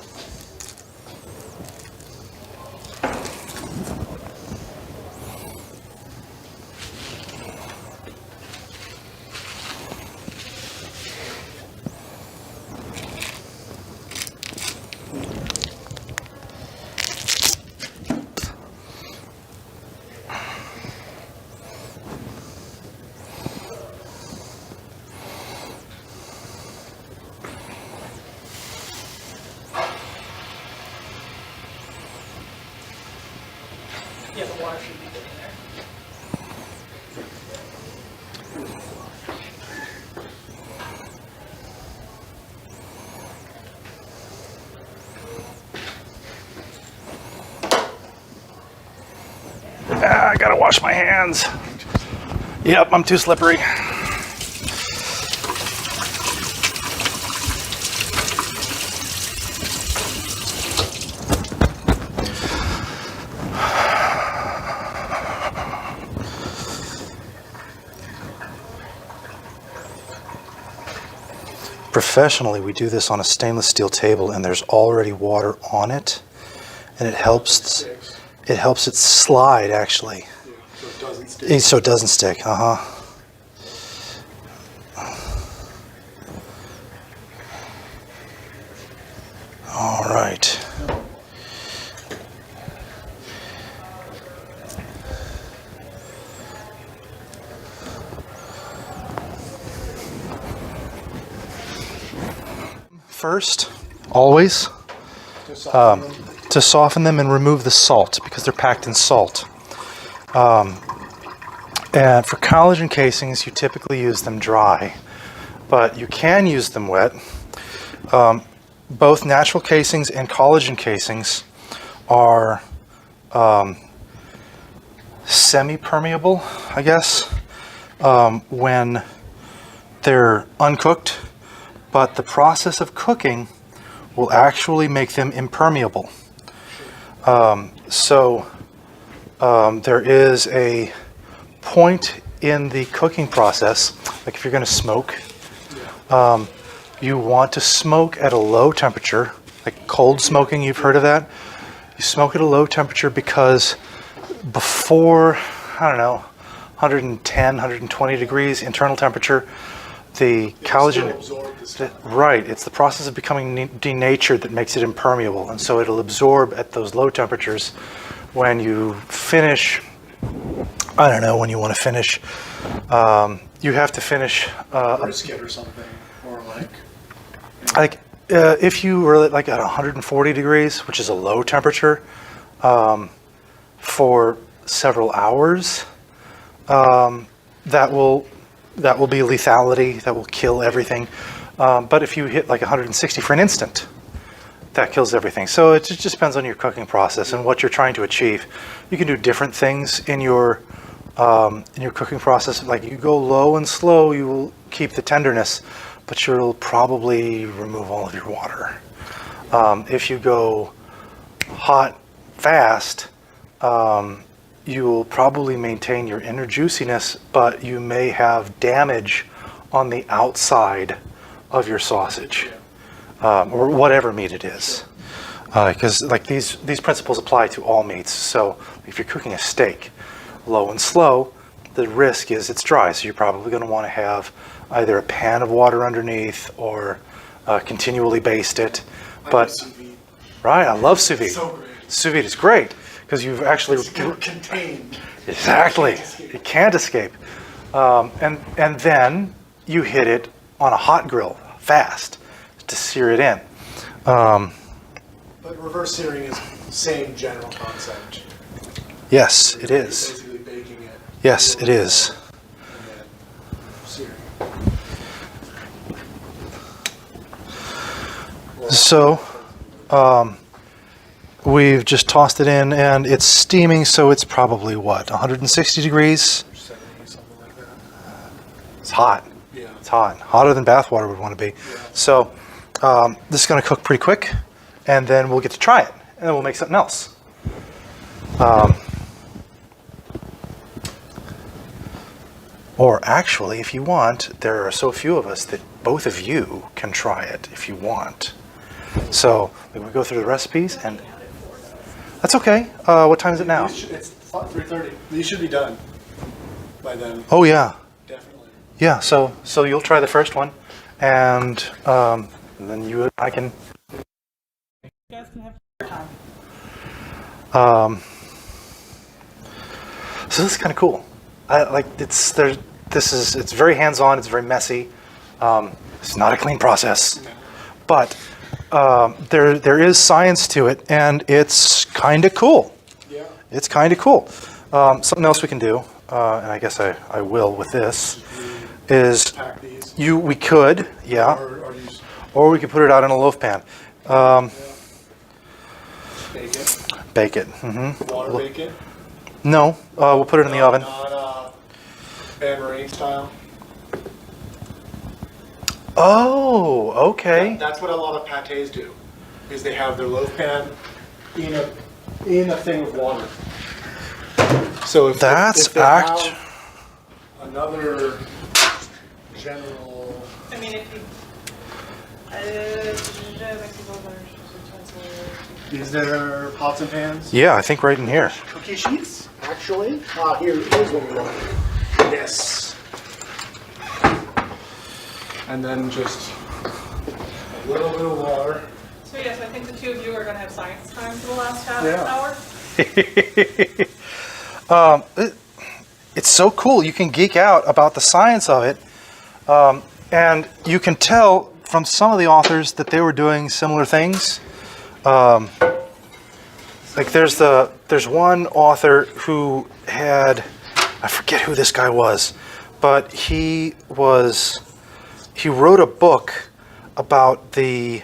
Yeah, the water should be good in there.
wash my hands. Yep, I'm too slippery. Professionally, we do this on a stainless steel table, and there's already water on it, and it helps it slide actually.
Yeah, so
So
it doesn't stick.
it doesn't stick. All right. First, always, to soften them and remove the salt because they're packed in salt. And for collagen casings, you typically use them dry, but you can use them wet. Both natural casings and collagen casings are semi-permeable, I guess, when they're uncooked, but the process of cooking will actually make them impermeable. There is a point in the cooking process, like if you're going to smoke, you want to smoke at a low temperature, like cold smoking, you've heard of that? You smoke at a low temperature because before, I don't know, 110, 120 degrees internal temperature, the collagen, right, it's the process of becoming denatured that makes it impermeable, and so it'll absorb at those low temperatures. When you finish, I don't know, when you want to finish, you have to finish
Brisket or something, or like
if you were like at 140 degrees, which is a low temperature, for several hours, that will be lethality, that will kill everything. But if you hit like 160 for an instant, that kills everything. So it just depends on your cooking process and what you're trying to achieve. You can do different things in your cooking process. Like you go low and slow, you will keep the tenderness, but you'll probably remove all of your water. If you go hot, fast, you will probably maintain your inner juiciness, but you may have damage on the outside of your sausage, or whatever meat it is. Because like these principles apply to all meats. So if you're cooking a steak, low and slow, the risk is it's dry. So you're probably going to want to have either a pan of water underneath or continually baste it. But right, I love sous vide.
So great.
Sous vide is great because you've actually
It's contained.
exactly it can't escape. And then you hit it on a hot grill fast to sear it in.
But reverse searing is same general concept.
Yes, it is.
Basically baking it.
Yes, it is.
And then searing.
So we've just tossed it in and it's steaming, so it's probably what, 160 degrees?
70, something like that.
It's hot.
Yeah.
It's hot. Hotter than bath water would want to be. So this is going to cook pretty quick, and then we'll get to try it, and then we'll make something else. Or actually, if you want, there are so few of us that both of you can try it if you want. So we go through the recipes, and that's okay. What time is it now?
It's 3:30. These should be done by then.
Oh yeah,
Definitely.
yeah. So you'll try the first one, and then you and I can.
You guys can have your time.
So this is kind of cool. It's very hands-on. It's very messy. It's not a clean process, but there is science to it, and it's kind of cool.
Yeah.
It's kind of cool. Something else we can do, and I guess I will with this, is
Pack these.
we could, yeah,
Or use
or we could put it out in a loaf pan.
bake it.
Bake it. Hmm.
Water bake it.
No, we'll put it in the oven.
Not Bain Marie style.
Oh, okay.
That's what a lot of pâtés do, is they have their loaf pan in a thing of water. So if
That's
if they have another general.
I mean, if you,
Is there pots and pans?
Yeah, I think right in here.
Cookie sheets, actually. Here's what we want. This. And then just a little bit of water.
So yes, I think the two of you are going to have science time for the last half
Yeah.
hour.
It's so cool. You can geek out about the science of it. And you can tell from some of the authors that they were doing similar things. Like there's one author who had, I forget who this guy was, but he wrote a book about the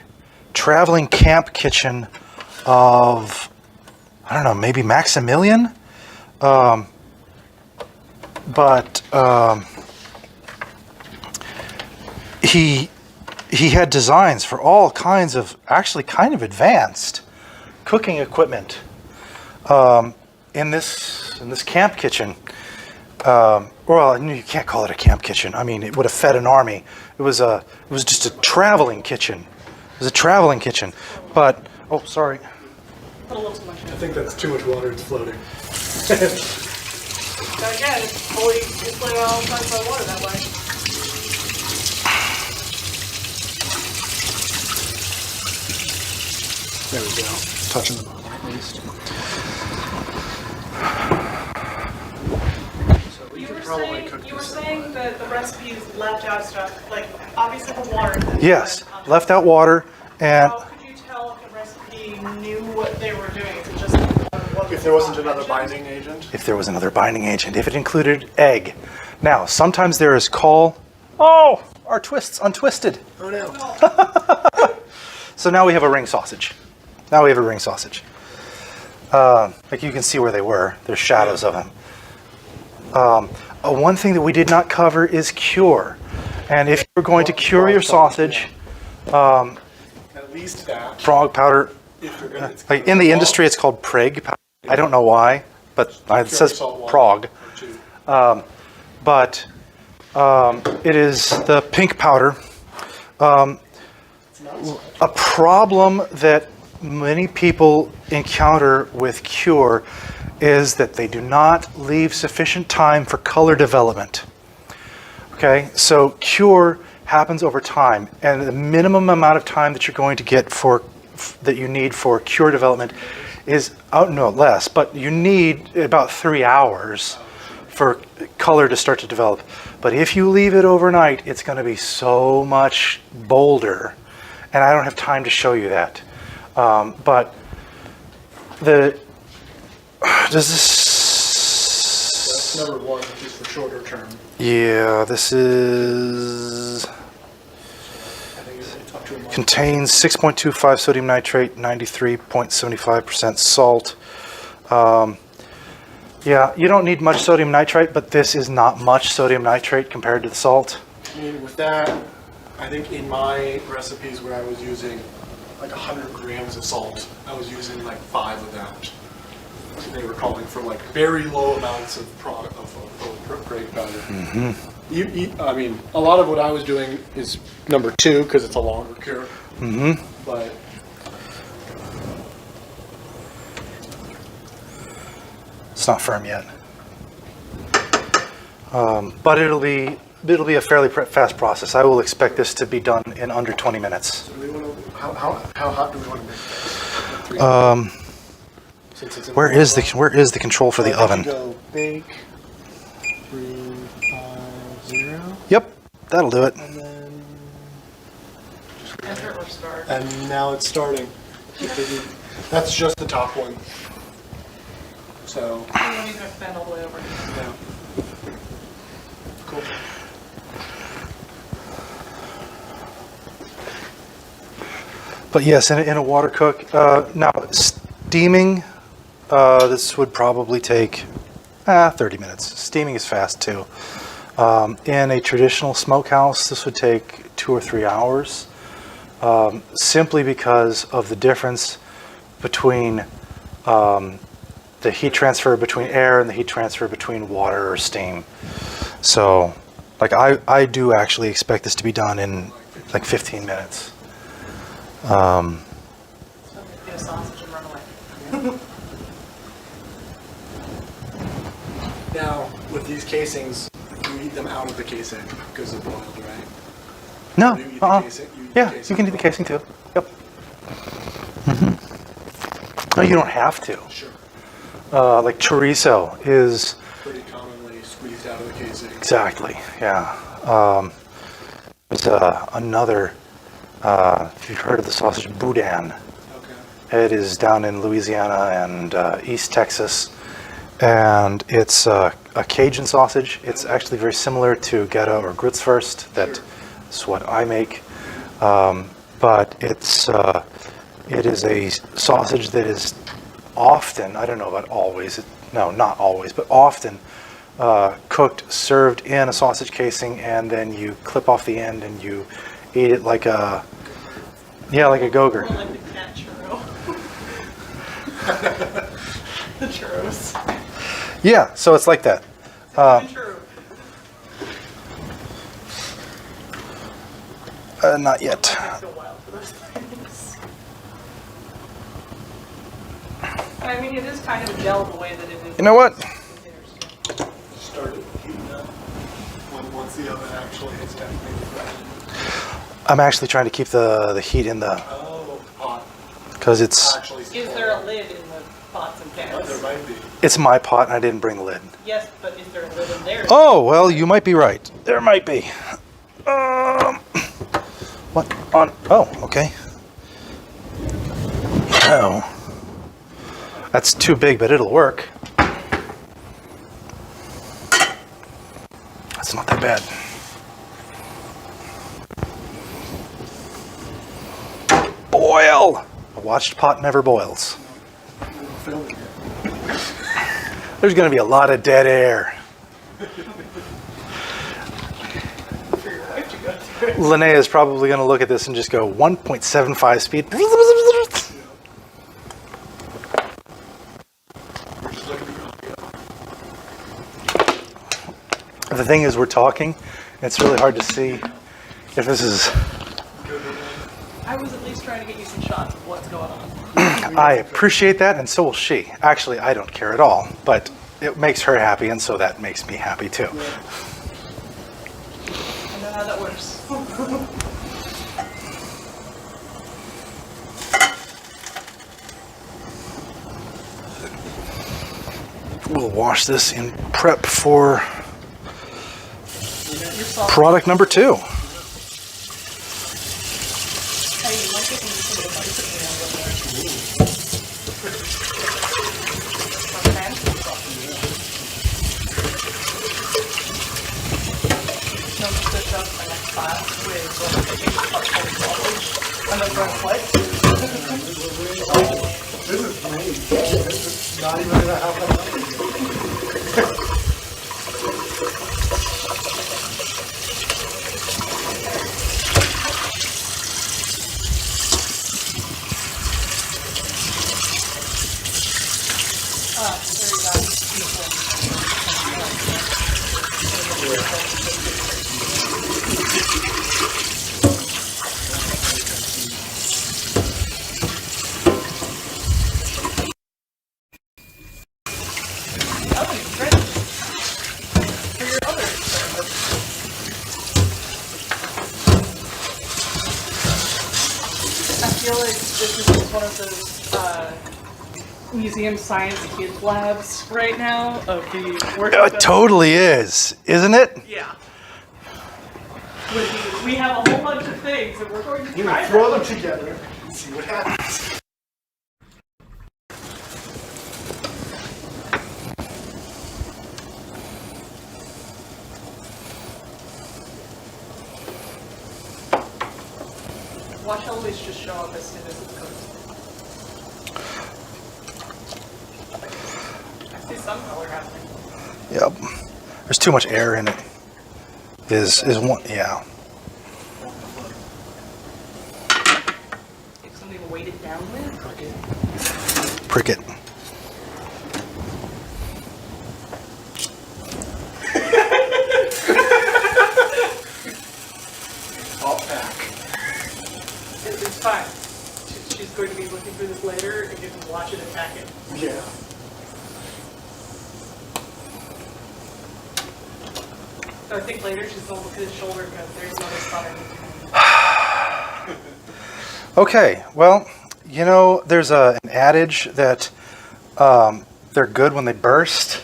traveling camp kitchen of, I don't know, maybe Maximilian? He had designs for all kinds of actually kind of advanced cooking equipment in this camp kitchen. Well, you can't call it a camp kitchen. I mean, it would have fed an army. It was just a traveling kitchen. It was a traveling kitchen. But oh, sorry.
Put a little too much in.
I think that's too much water. It's floating.
So again, it's fully insulated all the time by water that way.
There we go. Touching the bottom at least. So we
You
could
were
probably
saying,
cook
you were
this.
saying that the recipes left out stuff, like obviously the water.
Yes, left out water and
How could you tell if the recipe knew what they were doing? Is it just what
If there wasn't another binding agent.
if there was another binding agent, if it included egg. Now, sometimes there is oh, our twists untwisted.
Oh no.
So now we have a ring sausage. Like you can see where they were. There's shadows of them. One thing that we did not cover is cure. And if you're going to cure your sausage,
At least that.
frog powder,
If you're gonna, it's
like in the industry, it's called Prague powder. I don't know why, but it says Prague. But it is the pink powder. A problem that many people encounter with cure is that they do not leave sufficient time for color development. Okay, so cure happens over time, and the minimum amount of time that you're going to get that you need for cure development is less, but you need about 3 hours for color to start to develop. But if you leave it overnight, it's going to be so much bolder, and I don't have time to show you that. But does this?
That's number one, which is for shorter term.
Yeah, this is.
I think it's up to a month.
Contains 6.25 sodium nitrate, 93.75% salt. Yeah, you don't need much sodium nitrate, but this is not much sodium nitrate compared to the salt.
I mean, with that, I think in my recipes where I was using like 100 grams of salt, I was using like 5 of that. They were calling for like very low amounts of Prague powder. I mean, a lot of what I was doing is number 2 because it's a longer cure. But
It's not firm yet. But it'll be a fairly fast process. I will expect this to be done in under 20 minutes.
do we want to, how hot do we want to make this? Since it's in
Where is the control for the oven?
Go bake 350.
Yep, that'll do it.
And then,
Enter or start.
and now it's starting. That's just the top one. So,
You don't even have to bend all the way over.
yeah. Cool.
But yes, in a water cook. Now, steaming, this would probably take 30 minutes. Steaming is fast too. In a traditional smokehouse, this would take 2 or 3 hours, simply because of the difference between the heat transfer between air and the heat transfer between water or steam. So, like, I do actually expect this to be done in like 15 minutes.
So I'm gonna get a sausage and run away.
Now, with these casings, you eat them out of the casing because they're boiled, right?
No,
You eat the casing? You eat the
yeah,
casing
you can eat the
raw?
casing too. Yep. No, you don't have to.
Sure.
Like chorizo is
Pretty commonly squeezed out of the casing.
exactly, yeah. There's another. If you've heard of the sausage boudin,
Okay.
it is down in Louisiana and East Texas, and it's a Cajun sausage. It's actually very similar to Gouda or Grützwurst. That's what I make, but it is a sausage that is often, I don't know about always, no, not always, but often cooked, served in a sausage casing, and then you clip off the end and you eat it like a, like a gogurt.
More like the cat churro. The churros.
Yeah, so it's like that.
Churro.
Not yet.
It takes a while for those things. I mean, it is kind of a gel the way that it is.
You know what?
Started heating up once the oven actually is technically ready.
I'm actually trying to keep the heat in the,
Oh, hot.
because it's
Actually,
Is there a lid in the pots and
there
pans?
might be.
it's my pot and I didn't bring the lid.
Yes, but is there a lid in there?
Oh, well, you might be right. There might be. What on? Oh, okay. No. That's too big, but it'll work. That's not that bad. Boil! A watched pot never boils. There's going to be a lot of dead air.
For your wife to go through.
Linnea is probably going to look at this and just go 1.75 speed.
We're just looking at the audio.
The thing is, we're talking. It's really hard to see if this is.
I was at least trying to get you some shots of what's going on.
I appreciate that, and so will she. Actually, I don't care at all, but it makes her happy, and so that makes me happy too.
I know how that works.
We'll wash this in prep for
Your salt.
product number 2.
Hey, you might get me some of the bicycle ones up there. Okay. No, just to show my next class with taking part for college. And then going what?
This is great. This is not even gonna happen.
There you oven is ready for your other experiment. I feel like this is just one of those museum science kids labs right now of the work.
It totally is, isn't it?
Yeah. We have a whole bunch of things and we're going to try
Throw
them.
them together and see what happens.
Watch always just show up as soon as it's cooked. I see some color happening.
Yep. There's too much air in it. Is one, yeah.
If something to weight it down with.
Prick it.
Top pack.
It's fine. She's going to be looking through this later, and you can watch it and pack it.
Yeah.
So I think later she's going to look at his shoulder and go, there's another spot I need to move.
Okay, well, you know, there's an adage that they're good when they burst.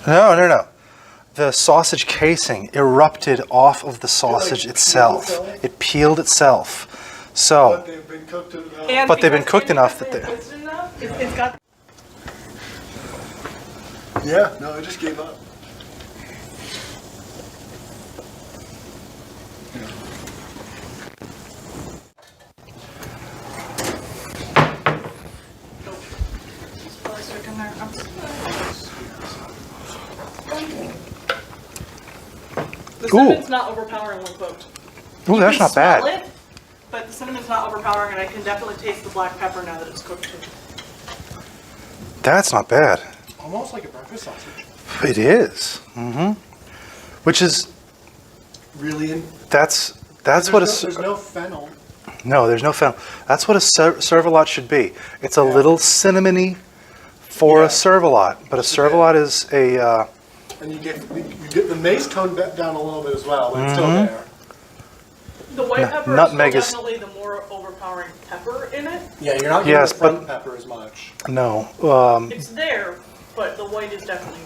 No. The sausage casing erupted off of the sausage itself. It peeled itself. So,
They've been cooked enough.
And
But they've been
because
cooked enough
it's
that
been twisted enough, it's got
Yeah, no, I just gave up.
probably stuck in there. The cinnamon's not overpowering when cooked.
ooh,
You
that's
can
not bad.
smell it, but the cinnamon's not overpowering, and I can definitely taste the black pepper now that it's cooked too.
That's not bad.
Almost like a breakfast sausage.
It is. Mm-hmm. Which is,
Really?
that's
There's
what
there's no fennel.
no, there's no fennel. That's what a Cervalat should be. It's a little cinnamony for
Yeah.
a Cervalat, but a Cervalat is a,
And you get the mace toned down a little bit as well, but it's still
Mm-hmm.
there.
The white pepper
nutmeg
is
is-
definitely the more overpowering pepper in it.
Yeah, you're not getting
Yes,
the front
but-
pepper as much.
no.
It's there, but the white is definitely.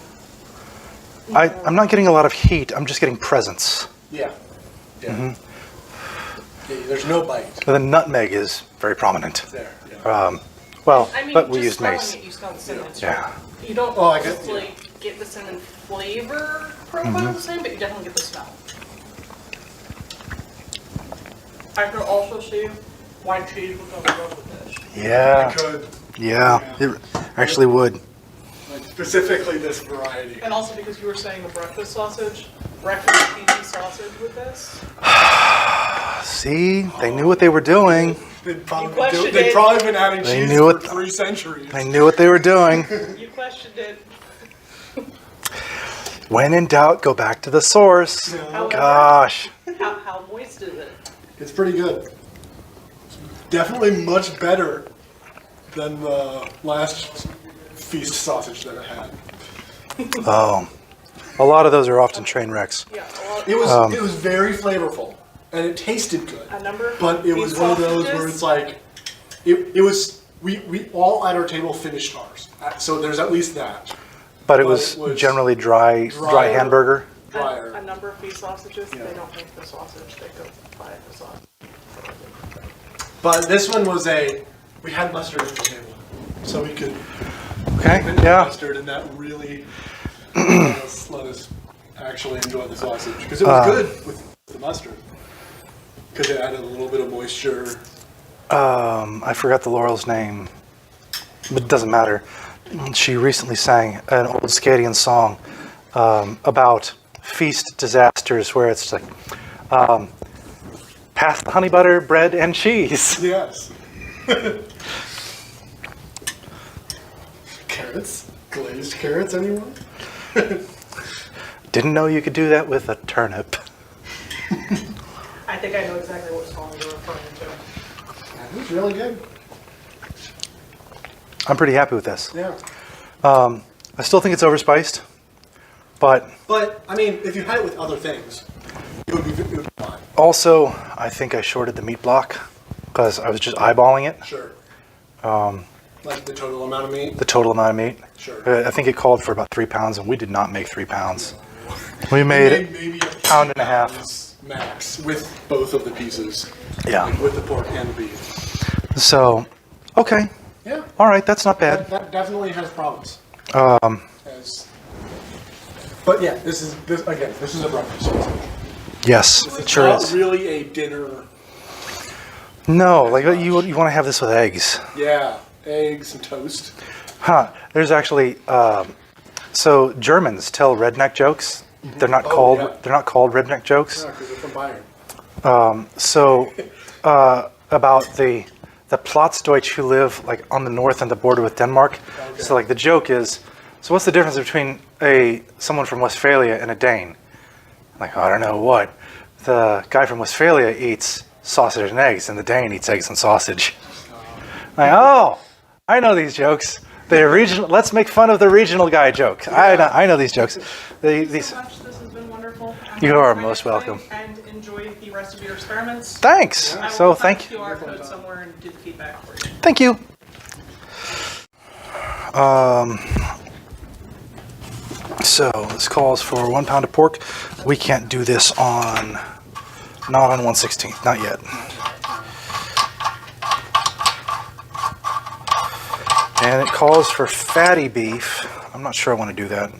I'm not getting a lot of heat. I'm just getting presence.
Yeah. Yeah.
Mm-hmm.
Yeah, there's no bite
But the nutmeg is very prominent.
there. Yeah.
Well,
I mean,
but we
just
used
smelling
mace.
it, you smell the cinnamon.
Yeah.
You don't
Oh, I get-
necessarily get the cinnamon flavor profile the same, but you definitely get the smell. I can also see why cheese would go well with this.
Yeah.
Could,
Yeah. It actually would.
like, specifically this variety.
And also because you were saying the breakfast sausage, breakfast PG sausage with this.
See, they knew what they were doing.
They'd probably,
questioned
they'd
it.
probably been adding
They
cheese
knew
for
it.
3 centuries.
They knew what they were doing.
You questioned it.
When in doubt, go back to the source.
However,
Gosh.
how moist is it?
It's pretty good. Definitely much better than the last feast sausage that I had.
Oh. A lot of those are often train wrecks.
Yeah, well,
It was very flavorful and it tasted good.
a number of
But it
these
was one of those where
sausages-
it's like, it was, we all at our table finished ours. So there's at least that.
But it
But
was
it was
generally dry
drier.
hamburger.
Drier.
A number of beef sausages,
Yeah.
they don't make the sausage, they go buy the sausage.
But this one was we had mustard at the table. So we could
Okay,
dip into
yeah.
mustard and that really let us actually enjoy the sausage. Because it was good with the mustard. Because it added a little bit of moisture.
I forgot the Laurel's name, but it doesn't matter. She recently sang an old Scadian song about feast disasters where it's like, pass the honey butter, bread, and cheese.
Yes. Carrots? Glazed carrots, anyone?
Didn't know you could do that with a turnip.
I think I know exactly what song you're referring to.
It was really good.
I'm pretty happy with this.
Yeah.
I still think it's overspiced, but
But, I mean, if you had it with other things, it would be fine.
also I think I shorted the meat block because I was just eyeballing it,
Sure. Like the total amount of meat?
the total amount of meat.
Sure.
I think it called for about 3 pounds, and we did not make 3 pounds. We made
Maybe
pound and a half.
max with both of the pieces.
Yeah.
Like with the pork and the beef.
So, okay,
Yeah.
all right, that's not bad.
That definitely has problems. But yeah, this is a breakfast sausage.
Yes, it
It's
sure
not
is.
really a dinner.
No, like you want to have this with eggs.
Yeah, eggs and toast.
There's actually so Germans tell redneck jokes. They're not called redneck jokes.
Yeah, because they're from Bayern.
So about the Platzdeutsch who live like on the north and the border with Denmark.
Okay.
So like the joke is, so what's the difference between someone from Westphalia and a Dane? Like, I don't know what. The guy from Westphalia eats sausage and eggs, and the Dane eats eggs and sausage. Like, oh, I know these jokes. The regional. Let's make fun of the regional guy joke. I know these jokes.
Thank you so much. This has been wonderful.
You are most welcome.
And enjoy the rest of your experiments.
Thanks.
I will
So
find
thank
a QR code somewhere and do the feedback for you.
Thank you. So this calls for 1 pound of pork. We can't do this not on 1/16, not yet. And it calls for fatty beef. I'm not sure I want to do that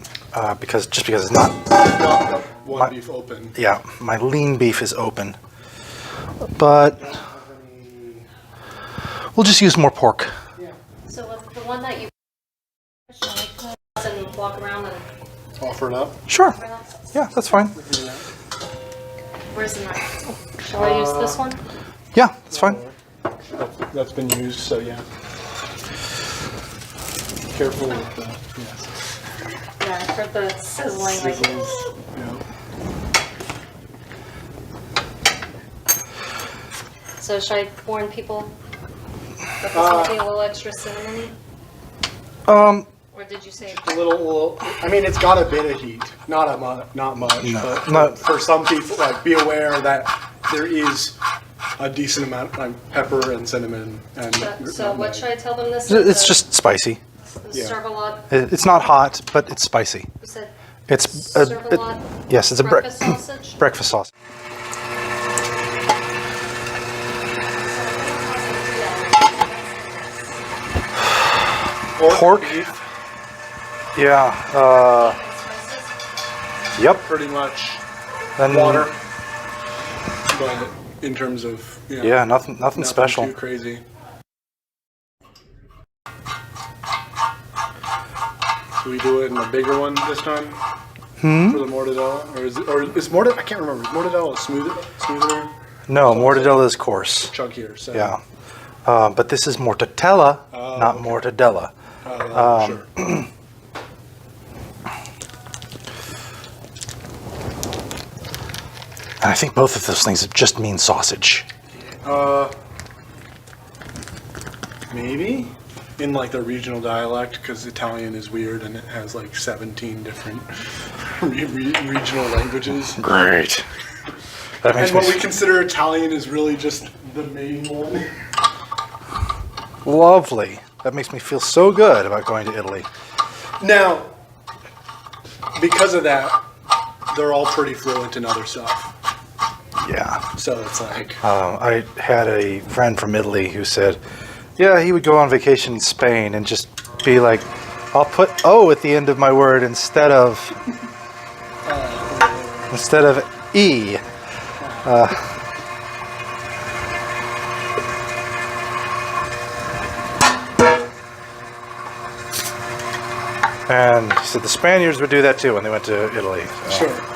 because it's not.
Got one beef open.
Yeah, my lean beef is open, but we'll just use more pork.
So the one that you and walk around and
Offer it up.
Sure. Yeah, that's fine.
where's the knife? Shall I use this one?
Yeah, that's fine.
That's been used, so yeah. Careful with the, yes.
Yeah, I've heard the sizzling like
Sizzles, yeah.
So should I warn people that this might be a little extra cinnamony? Or did you say?
A little, I mean, it's got a bit of heat, not much,
No,
but
not-
for some people, like, be aware that there is a decent amount of like, pepper and cinnamon and.
So what should I tell them this is?
It's just spicy.
The Cervalat,
It's not hot, but it's spicy.
you said
It's
Cervalat
yes, it's a
breakfast sausage?
breakfast sauce. Pork?
Beef,
Yeah. Yep.
pretty much
Then
water, but in terms of, you know,
Yeah, nothing special.
too crazy. Should we do it in a bigger one this time? For the mortadella? Or is mortadella, I can't remember, is mortadella smoother?
No, mortadella is coarse.
Chunkier, so.
Yeah. But this is mortadella, not mortadella.
Sure.
And I think both of those things just mean sausage.
Maybe in like the regional dialect, because Italian is weird and it has like 17 different regional languages.
Great. That makes
And what
me
we consider Italian is really just the main one.
lovely. That makes me feel so good about going to Italy.
Now, because of that, they're all pretty fluent in other stuff.
Yeah.
So it's like,
I had a friend from Italy who said, yeah, he would go on vacation in Spain and just be like, I'll put O at the end of my word instead of E. And he said the Spaniards would do that too when they went to Italy. So.
sure.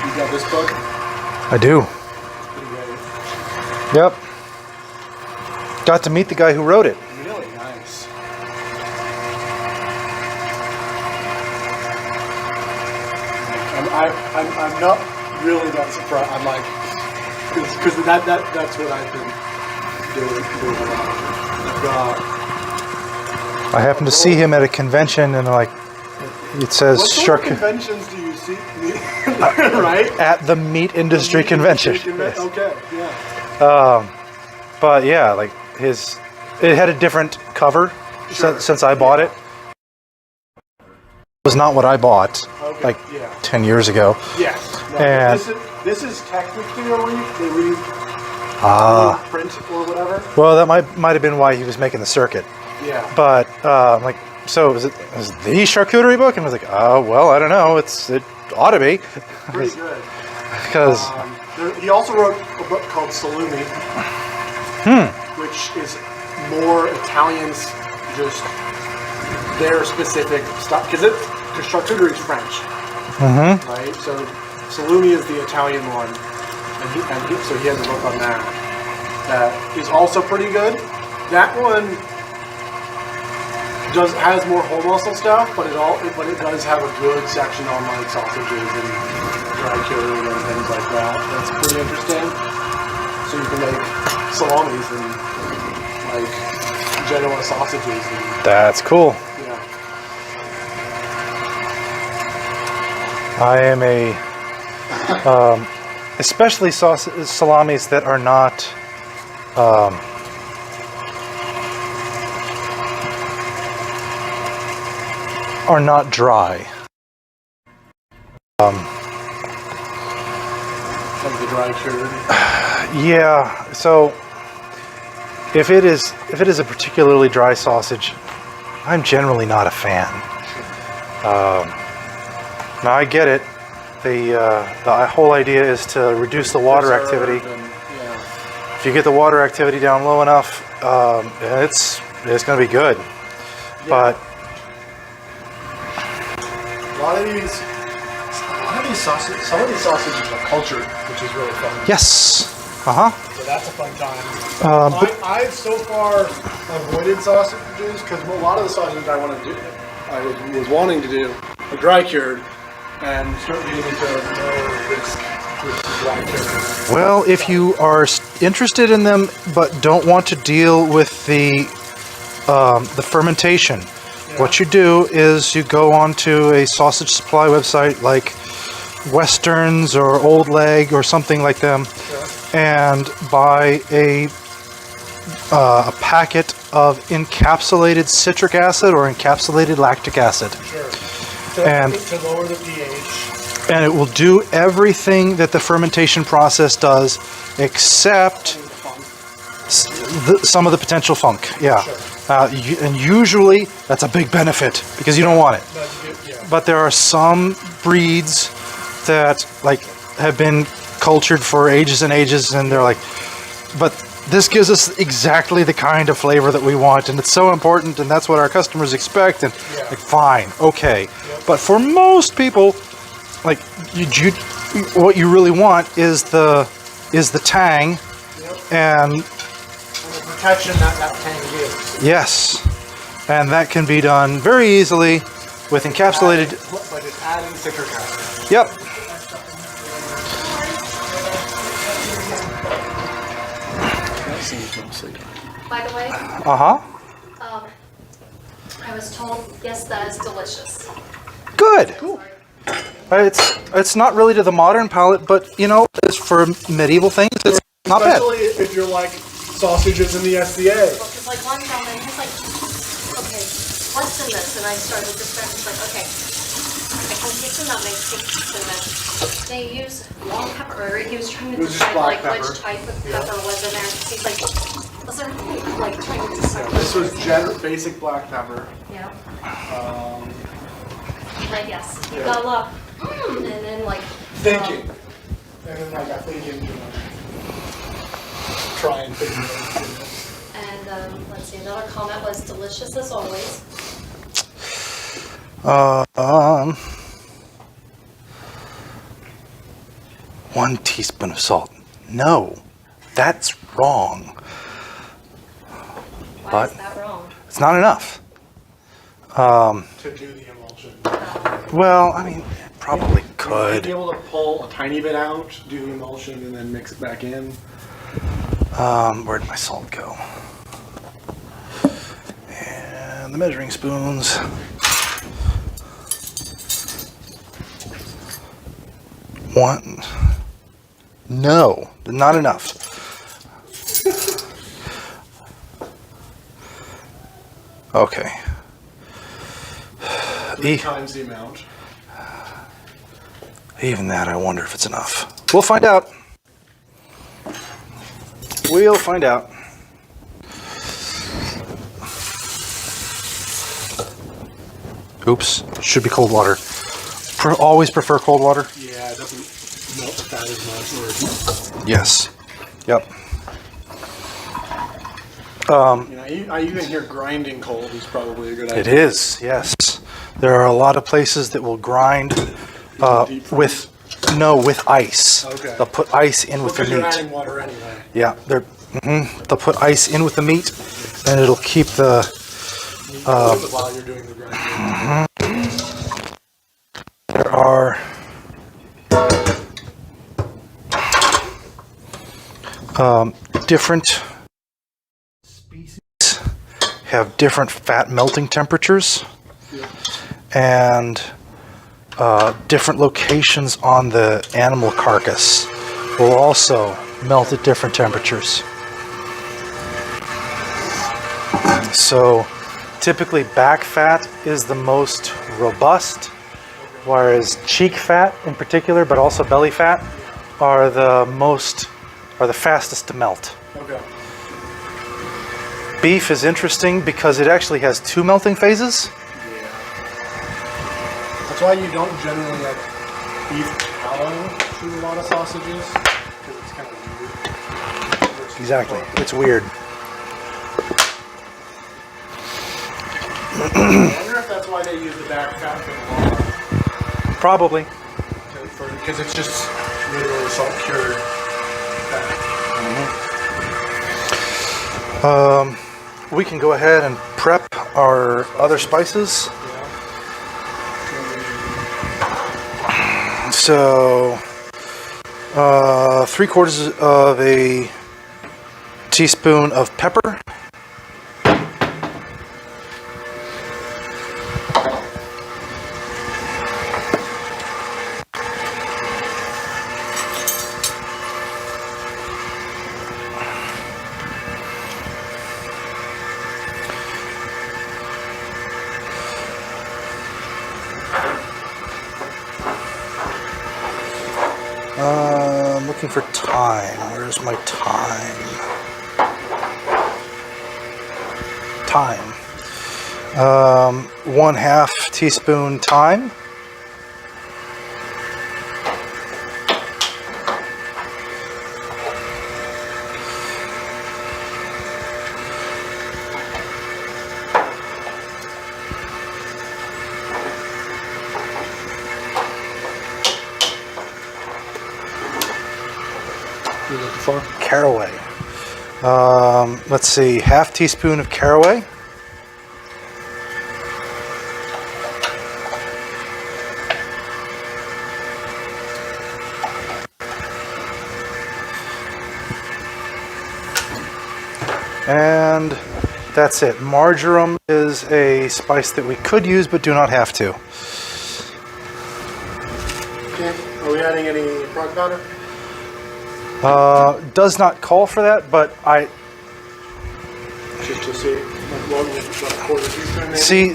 You got this book?
I do.
Pretty great.
Yep. Got to meet the guy who wrote it.
Really nice. I'm not really that surprised. I'm like, because that's what I've been doing a lot. I've got
I happened to see him at a convention and I'm like, It says
What sort of
charcuterie
conventions do you see? Right?
at the meat industry convention. Yes.
Okay, yeah.
But yeah, like it had a different cover since I bought it. It was not what I bought
Okay,
like
yeah.
10 years ago.
Yes. No,
And-
this is technically a reprint or whatever.
Well, that might have been why he was making the circuit.
Yeah.
But I'm like, so is it the charcuterie book? And I was like, well, I don't know. It ought to be.
Pretty good.
Because
He also wrote a book called Salumi, which is more Italians, just their specific stuff. Because charcuterie is French, right? So Salumi is the Italian one, so he has a book on that. That is also pretty good. That one has more whole muscle stuff, but it does have a good section on like sausages and dry cured and things like that. That's pretty interesting. So you can make salamis and like Genoa sausages. And,
that's cool.
yeah.
I am especially salamis that are not dry.
Like the dry cured.
Yeah. So if it is a particularly dry sausage, I'm generally not a fan. Now I get it. The whole idea is to reduce the water activity. If you get the water activity down low enough, it's going to be good.
Yeah.
But
A lot of these sausages, some of these sausages are cultured, which is really fun.
yes,
So that's a fun time. I've so far avoided sausages because a lot of the sausages I was wanting to do are dry cured and start getting into more risk with dry cured.
well, if you are interested in them but don't want to deal with the fermentation, what you do is you go onto a sausage supply website like Westerns or Old Leg or something like them, and buy a packet of encapsulated citric acid or encapsulated lactic acid.
Sure.
And-
To lower the pH.
And it will do everything that the fermentation process does, except some of the potential funk. Yeah. And usually that's a big benefit because you don't want it. But there are some breeds that like have been cultured for ages and ages, and they're like, but this gives us exactly the kind of flavor that we want, and it's so important, and that's what our customers expect, and like, fine, okay. But for most people, like what you really want is the tang, and
the protection that tang gives.
yes, and that can be done very easily with encapsulated.
By just adding citric acid.
Yep.
By the way, I was told, yes, that is delicious.
Good. It's not really to the modern palate, but you know, it's for medieval things. It's not bad.
Especially if you're like sausages in the SDA.
Because like one gentleman, he's like, okay, what's in this? And I started with this he's like, okay, I can taste the nutmeg, taste cinnamon. They use long pepper, or he was trying to
It was just
decide
black
like
pepper.
which type of pepper was in there. He's like, was there like trying to decide?
This was basic black pepper.
Yeah.
Um,
Like yes, you
Yeah.
got a lot. And then like
thinking. And then I got thinking, try and figure it out.
And let's see, another comment was delicious as always.
1 teaspoon of salt. No, that's wrong.
Why
But-
is that wrong?
It's not enough.
To do the emulsion.
Well, I mean, probably
I'd
could.
be able to pull a tiny bit out, do the emulsion, and then mix it back in.
Where'd my salt go? And the measuring spoons. One. No, not enough. Okay.
3 times the amount.
Even that, I wonder if it's enough. We'll find out. We'll find out. Oops, should be cold water. Always prefer cold water?
Yeah, it doesn't melt the fat as much.
Yes. Yep.
I even hear grinding cold is probably a good idea.
It is, yes. There are a lot of places that will grind with ice.
Okay.
They'll put ice in with the
Because you're
meat.
adding water anyway.
Yeah, they'll put ice in with the meat, and it'll keep the
While you're doing the grinding.
There are different species have different fat melting temperatures and different locations on the animal carcass will also melt at different temperatures. So typically back fat is the most robust, whereas cheek fat in particular, but also belly fat, are the fastest to melt.
Okay.
Beef is interesting because it actually has 2 melting phases.
Yeah. That's why you don't generally like beef tallow through a lot of sausages, because it's kind of weird.
Exactly, it's weird.
I wonder if that's why they use the back fat for the long run.
Probably.
Because it's just literally salt cured fat.
We can go ahead and prep our other spices. So, 3/4 of a teaspoon of pepper. I'm looking for thyme. Where's my thyme? Thyme. 1/2 teaspoon thyme. Caraway. Let's see, 1/2 teaspoon of caraway. And that's it. Marjoram is a spice that we could use but do not have to.
Okay. Are we adding any frog powder?
Does not call for that, but
Just to see, what 1/4 teaspoon maybe?
see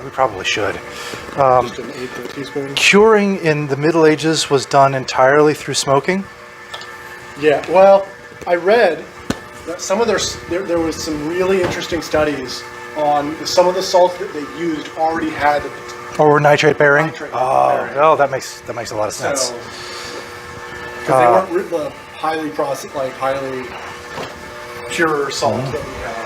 we probably should.
Just an 1/8 teaspoon?
Curing in the Middle Ages was done entirely through smoking.
Yeah, well, I read that there was some really interesting studies on some of the salts that they used already had
Or nitrate bearing.
Nitrate bearing.
Oh, that makes a lot of sense.
Because they weren't the highly processed, like highly pure salt that we have.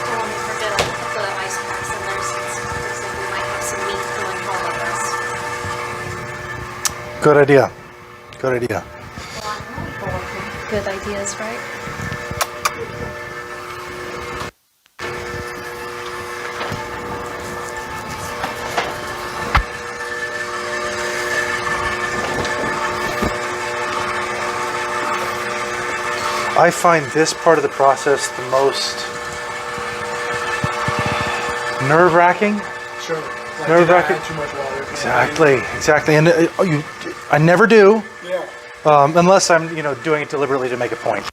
Don't forget, I'll put the ice packs in there since it looks like we might have some meat going home with us.
Good idea. Good idea.
Well, I'm really full of good ideas, right?
I find this part of the process the most nerve-wracking.
Sure. Like,
Nerve-wracking.
did I add too much water?
Exactly. And I never do,
Yeah.
unless I'm, doing it deliberately to make a point.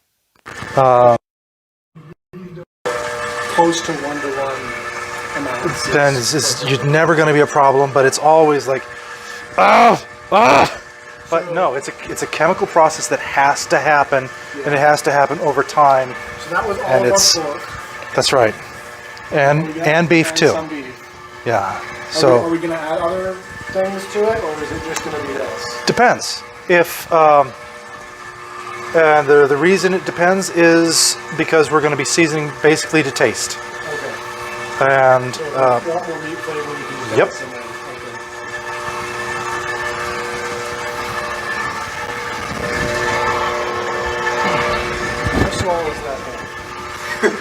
Close to 1-to-1 amounts.
Then you're never going to be a problem, but it's always like, ah. But no, it's a chemical process that has to happen, and it has to happen over time.
So that was all
And
of
it's-
our pork.
That's right. And beef too.
Some beef.
Yeah.
Are
So
we going to add other things to it, or is it just going to be this?
depends. If and the reason it depends is because we're going to be seasoning basically to taste.
Okay.
And
So if you want more meat flavor, you can use
Yep.
that. Okay. How small is that thing?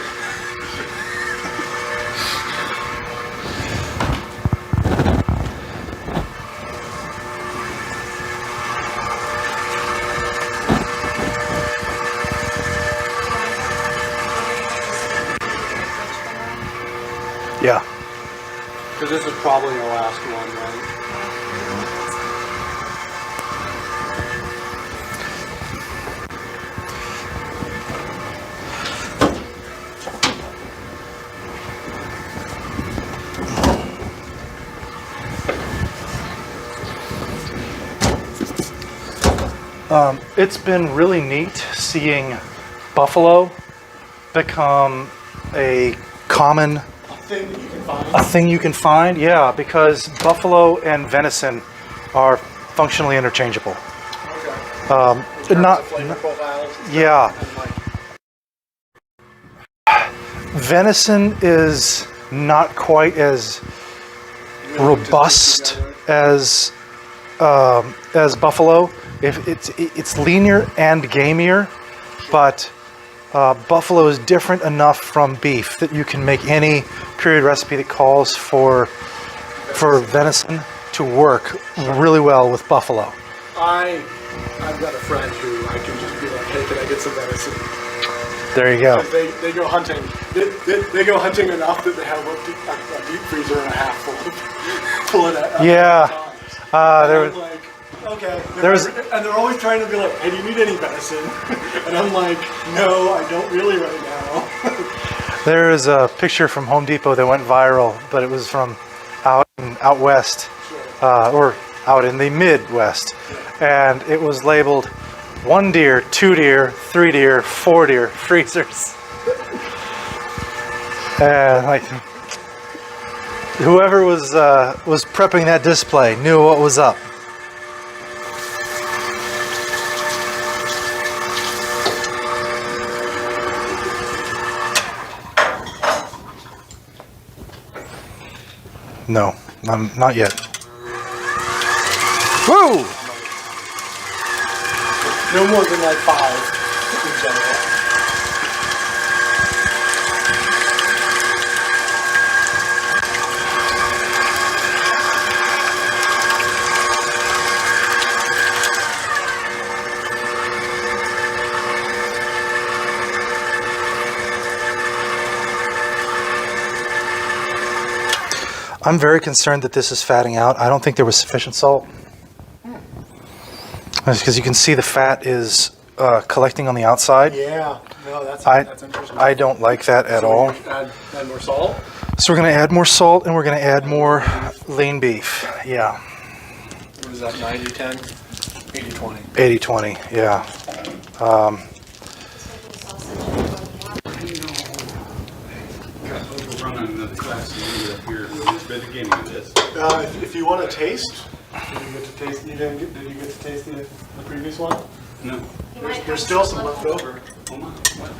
yeah.
Because this is probably the last one, right?
It's been really neat seeing buffalo become a common
Thing that you can find.
a thing you can find. Yeah, because buffalo and venison are functionally interchangeable.
Okay. In terms
Not
of flavor profiles.
yeah.
And like,
Venison is not quite as
willing to stick
robust
together.
as buffalo. If it's leaner and gamier, but buffalo is different enough from beef that you can make any period recipe that calls for venison to work really well with buffalo.
I've got a friend who I can just be like, hey, can I get some venison?
There you go.
Because they go hunting. They go hunting enough that they have a deep freezer and a half full of that.
Yeah. There
And
was.
I'm like, okay.
There's-
And they're always trying to be like, hey, do you need any venison? And I'm like, no, I don't really right now.
There is a picture from Home Depot that went viral, but it was from out west, or out in the Midwest, and it was labeled 1 deer, 2 deer, 3 deer, 4 deer freezers. And like, whoever was prepping that display knew what was up. No, not yet. Woo!
No more than like 5 in general.
I'm very concerned that this is fatting out. I don't think there was sufficient salt. Because you can see the fat is collecting on the outside.
Yeah, no, that's interesting.
I don't like that at
So
all.
we add more salt.
So we're going to add more salt and we're going to add more lean beef. Yeah,
What is that, 90-10? 80-20.
80-20, yeah.
Got overrun on another class and ended up here. It's been the game of this.
If you want to taste, did you get to taste? Did you get to taste the previous one?
No.
There's still some left over.
Oh my. What?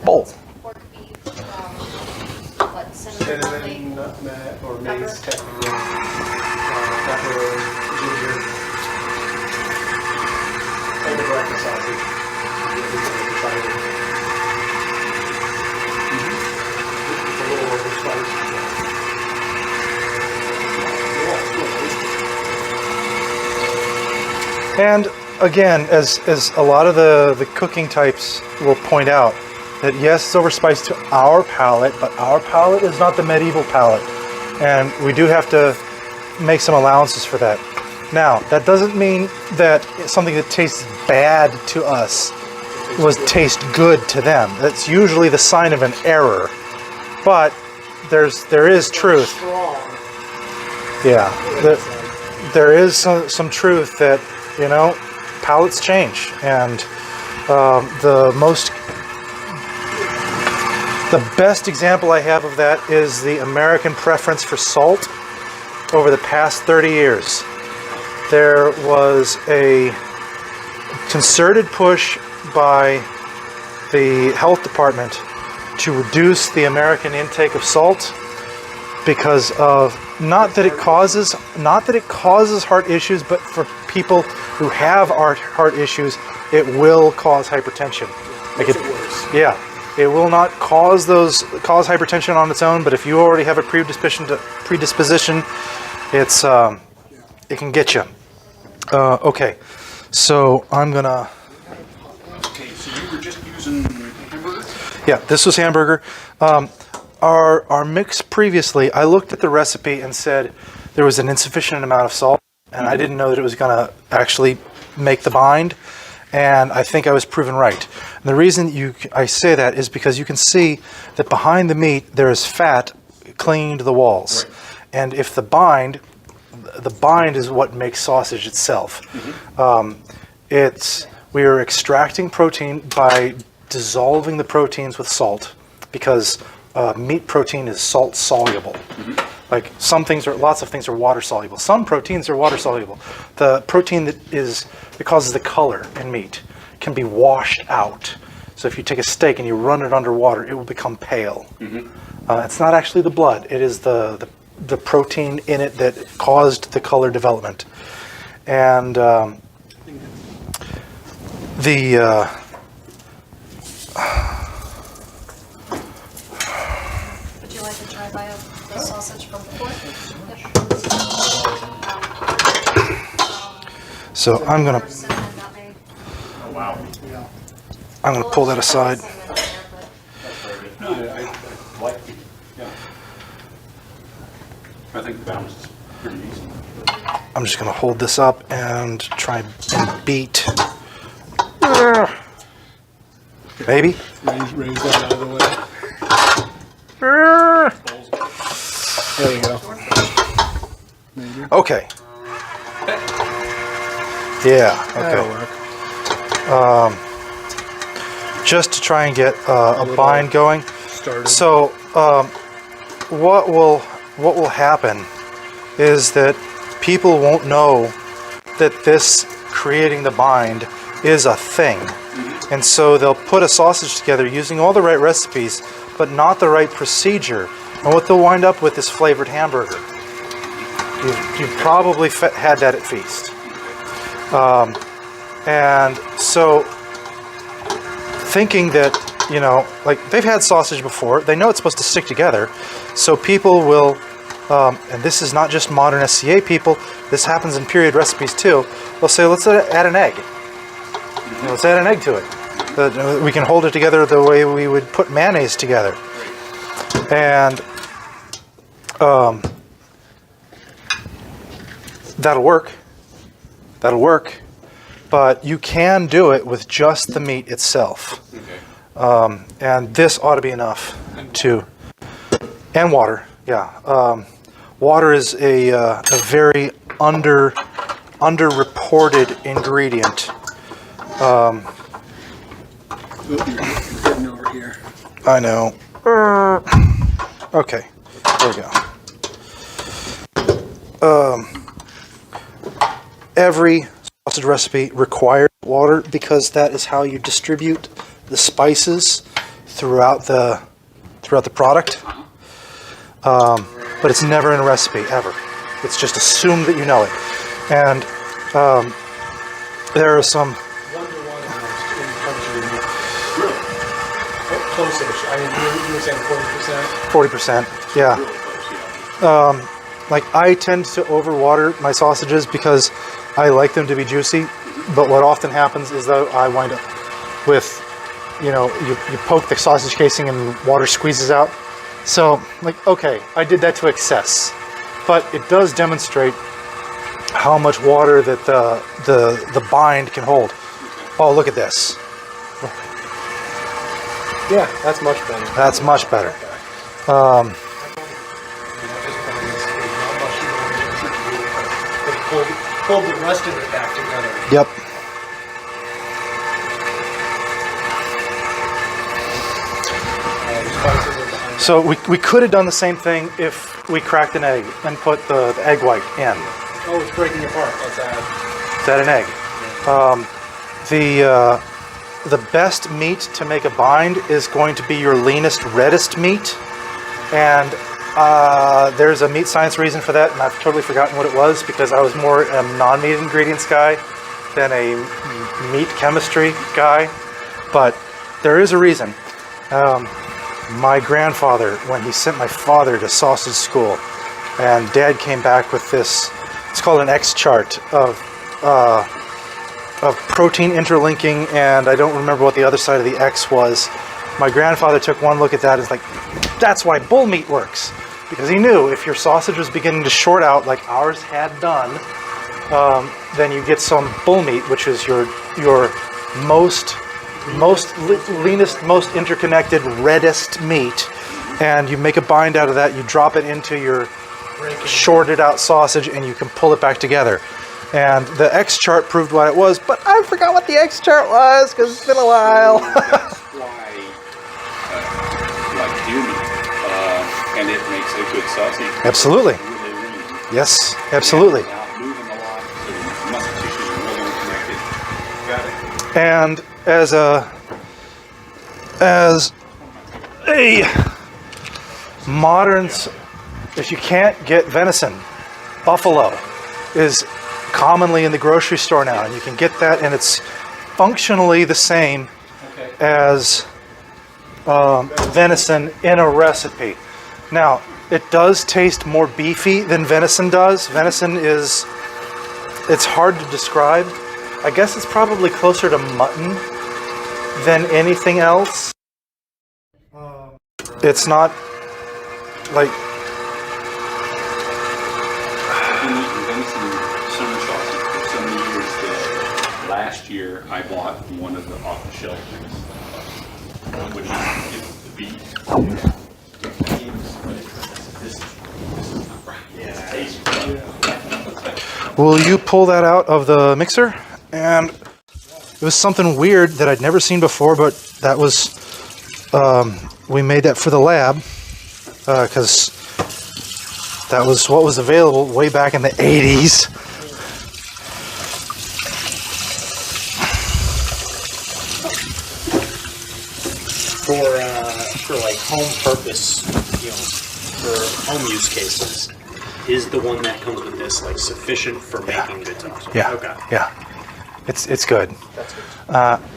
Bowl.
Pork beef, what, cinnamon,
Cinnamon, nutmeg, or mace,
Pepper.
technically. Pepper, ginger. And the breakfast sausage. It's a little overspiced. Yeah, it's good.
And again, as a lot of the cooking types will point out, that yes, it's overspiced to our palate, but our palate is not the medieval palate. And we do have to make some allowances for that. Now, that doesn't mean that something that tastes bad to us taste good to them. That's usually the sign of an error. But there is truth.
Strong.
Yeah, there is some truth that, you know, palates change, and the best example I have of that is the American preference for salt over the past 30 years. There was a concerted push by the health department to reduce the American intake of salt because of not that it causes heart issues, but for people who have heart issues, it will cause hypertension. Yeah, it will not cause hypertension on its own, but if you already have a predisposition, it can get you. Okay, so I'm gonna.
Okay, so you were just using hamburger?
Yeah, this was hamburger. Our mix previously, I looked at the recipe and said there was an insufficient amount of salt, and I didn't know that it was going to actually make the bind, and I think I was proven right. And the reason I say that is because you can see that behind the meat there is fat clinging to the walls,
Right.
and if the bind is what makes sausage itself. We are extracting protein by dissolving the proteins with salt, because meat protein is salt soluble. Like lots of things are water soluble. Some proteins are water soluble. The protein that causes the color in meat can be washed out. So if you take a steak and you run it underwater, it will become pale. It's not actually the blood. It is the protein in it that caused the color development. And
Would you like to try the sausage from before?
so I'm gonna
Cinnamon, nutmeg.
Oh, wow.
pull that aside.
Cinnamon in there, but
No, I like it, yeah. I think the balance is pretty easy.
I'm just gonna hold this up and try and beat. Maybe.
Raise that out of the way. There you go.
Okay. Yeah.
That'll
Okay.
work.
Just to try and get a bind going.
Started.
So what will happen is that people won't know that this creating the bind is a thing. And so they'll put a sausage together using all the right recipes, but not the right procedure. And what they'll wind up with is flavored hamburger. You've probably had that at Feast. And so thinking that, you know, like they've had sausage before, they know it's supposed to stick together. So people will, and this is not just modern SCA people, this happens in period recipes too, they'll say, let's add an egg. You know, let's add an egg to it. We can hold it together the way we would put mayonnaise together. And that'll work. But you can do it with just the meat itself.
Okay.
And this ought to be enough to, and water, yeah. Water is a very underreported ingredient.
You're getting over here.
I know. Okay, there we go. Every sausage recipe requires water because that is how you distribute the spices throughout the product. But it's never in a recipe, ever. It's just assumed that you know it. And there are some...
1-to-1 almost in terms of your meat. Close-ish. I mean, you were saying 40%?
40%, yeah.
Really close, yeah.
Like I tend to overwater my sausages because I like them to be juicy, But what often happens is that I wind up with, you poke the sausage casing and water squeezes out. So, like, okay, I did that to excess, but it does demonstrate how much water that the bind can hold. Oh, look at this.
Yeah, that's much better.
That's much better.
Pulled the rest of it back together.
Yep. So we could have done the same thing if we cracked an egg and put the egg white in.
Oh, it's breaking apart. Let's add.
Is that an egg? The best meat to make a bind is going to be your leanest, reddest meat. And there's a meat science reason for that, and I've totally forgotten what it was because I was more a non-meat ingredients guy than a meat chemistry guy. But there is a reason. My grandfather, when he sent my father to sausage school, and Dad came back with this, it's called an X chart of protein interlinking, and I don't remember what the other side of the X was. My grandfather took one look at that and was like, that's why bull meat works. Because he knew if your sausage was beginning to short out like ours had done, then you get some bull meat, which is your leanest, most interconnected, reddest meat, and you make a bind out of that. You drop it into your shorted out sausage, and you can pull it back together. And the X chart proved what it was, but I forgot what the X chart was because it's been a while.
That's why, like deer meat, and it makes a good sausage.
Absolutely.
Really lean.
Yes, absolutely.
Without moving a lot, so the muscle tissues are really connected. Got it.
And as a modern, if you can't get venison, buffalo is commonly in the grocery store now, and you can get that, and it's functionally the same as venison in a recipe. Now, it does taste more beefy than venison does. Venison is, it's hard to describe. I guess it's probably closer to mutton than anything else. It's not like,
I've been eating venison summer sausage for so many years that last year I bought one of the off-the-shelf things. What do you get the beef? This is not right. Yeah. It tastes right.
will you pull that out of the mixer? And it was something weird that I'd never seen before, but that was, we made that for the lab, because that was what was available way back in the 80s.
For like home purpose, for home use cases, is the one that comes with this like sufficient for making good sausage?
Yeah,
Okay.
yeah, it's good.
That's good.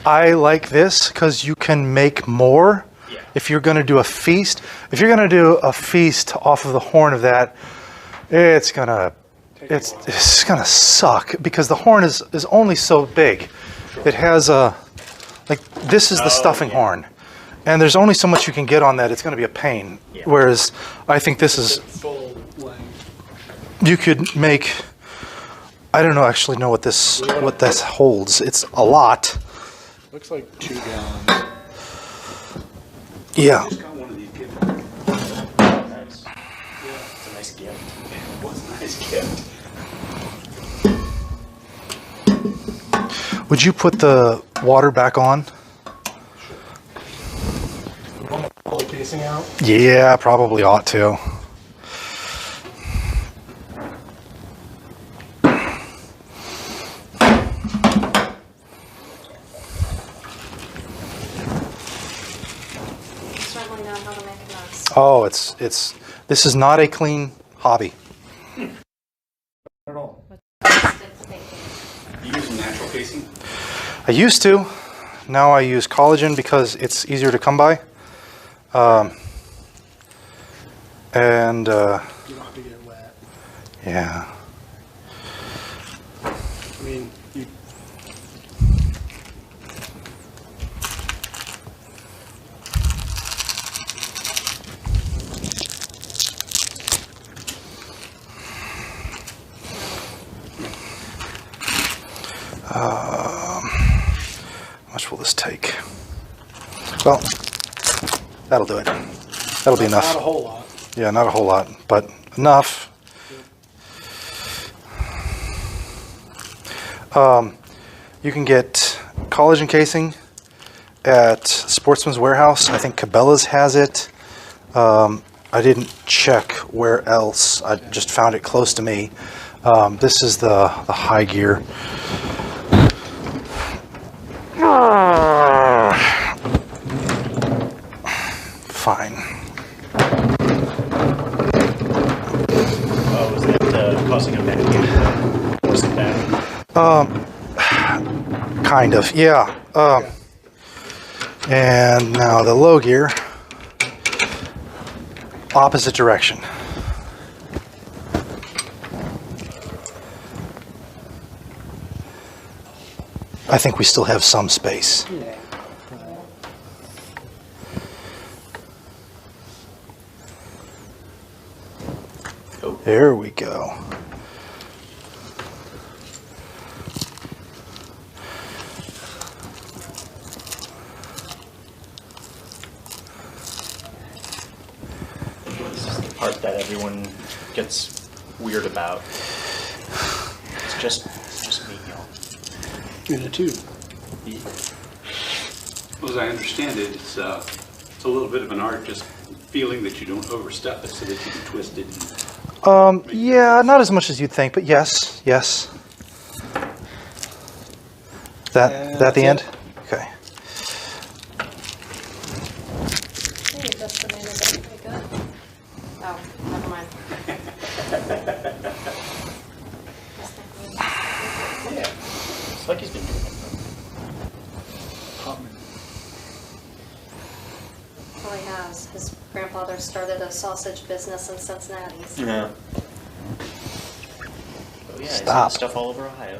I like this because you can make more.
Yeah.
If you're going to do a feast, if you're going to do a feast off of the horn of that, it's gonna suck because the horn is only so big. It has this is the stuffing horn, and there's only so much you can get on that. It's going to be a pain.
Yeah.
Whereas I think this is,
Full length.
you could make, I don't know actually know what this holds. It's a lot.
Looks like 2 gallons.
Yeah.
I just got one of these given.
Nice. It's a nice gift.
It was a nice gift.
Would you put the water back on?
Pull the casing out.
Yeah, probably ought to.
Certainly know how to make a mess.
Oh, this is not a clean hobby.
At all.
You use natural casing?
I used to. Now I use collagen because it's easier to come by. And
You don't have to get wet.
yeah.
I mean,
this take? Well, that'll do it. That'll be enough.
Not a whole lot.
Yeah, not a whole lot, but enough. You can get collagen casing at Sportsman's Warehouse. I think Cabela's has it. I didn't check where else. I just found it close to me. This is the high gear. Fine.
Oh, is that causing a bad force it back?
Kind of, yeah. And now the low gear, opposite direction. I think we still have some space. There we go.
This is the part that everyone gets weird about. It's just me, y'all.
In a tube.
Well, as I understand it, it's a little bit of an art, just feeling that you don't overstep it so that you can twist it.
Yeah, not as much as you'd think, but yes, yes. That the end? Okay.
Hey, that's the name of it. Pretty good. Oh, never mind.
It's like he's been doing it.
Well, he has. His grandfather started a sausage business in Cincinnati. So.
Yeah. Oh, yeah,
Stop.
he's doing stuff all over Ohio.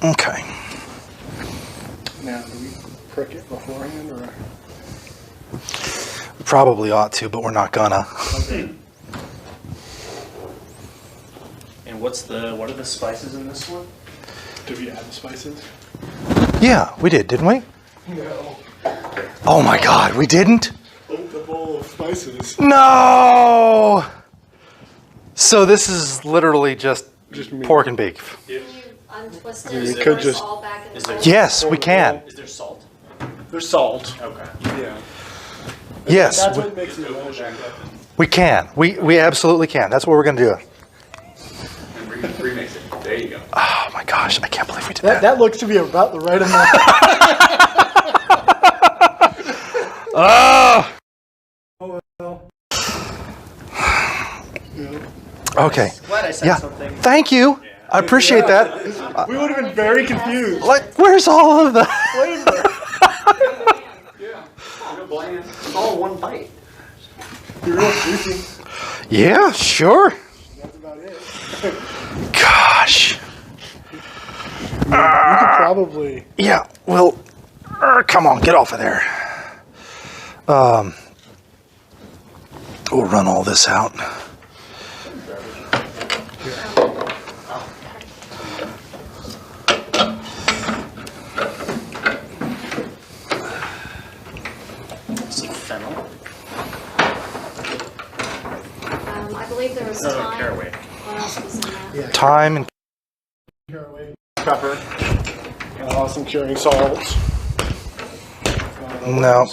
Okay.
Now, do we prick it beforehand, or?
We probably ought to, but we're not gonna.
And what are the spices in this one?
Did we add the spices?
Yeah, we did, didn't we?
No.
Oh my God, we didn't?
Open the bowl of spices.
No! So this is literally just
Just meat.
pork and beef.
Can you untwist
We
it?
could
It's
just-
all back in the
Is there-
bowl?
Yes, we can.
Is there salt?
There's salt.
Okay.
Yeah.
Yes,
That's what makes it illusion.
we can. We absolutely can. That's what we're gonna do.
And remix it. There you go.
Oh my gosh, I can't believe we did
That,
that.
that looks to be about the right amount.
Oh!
Yeah.
Okay.
Glad I said
Yeah.
something.
Thank you. I appreciate that.
We would have been very confused.
Like, where's all of the?
Wait a minute.
Yeah. Real bland.
It's all one bite.
You're real juicy.
Yeah, sure.
That's about it.
Gosh.
You could probably.
Yeah. Well, come on, get off of there. We'll run all this out.
Some fennel.
I believe there was
No,
thyme.
caraway.
What else was in that?
Yeah.
Time and
Caraway, pepper, some curing salt.
no.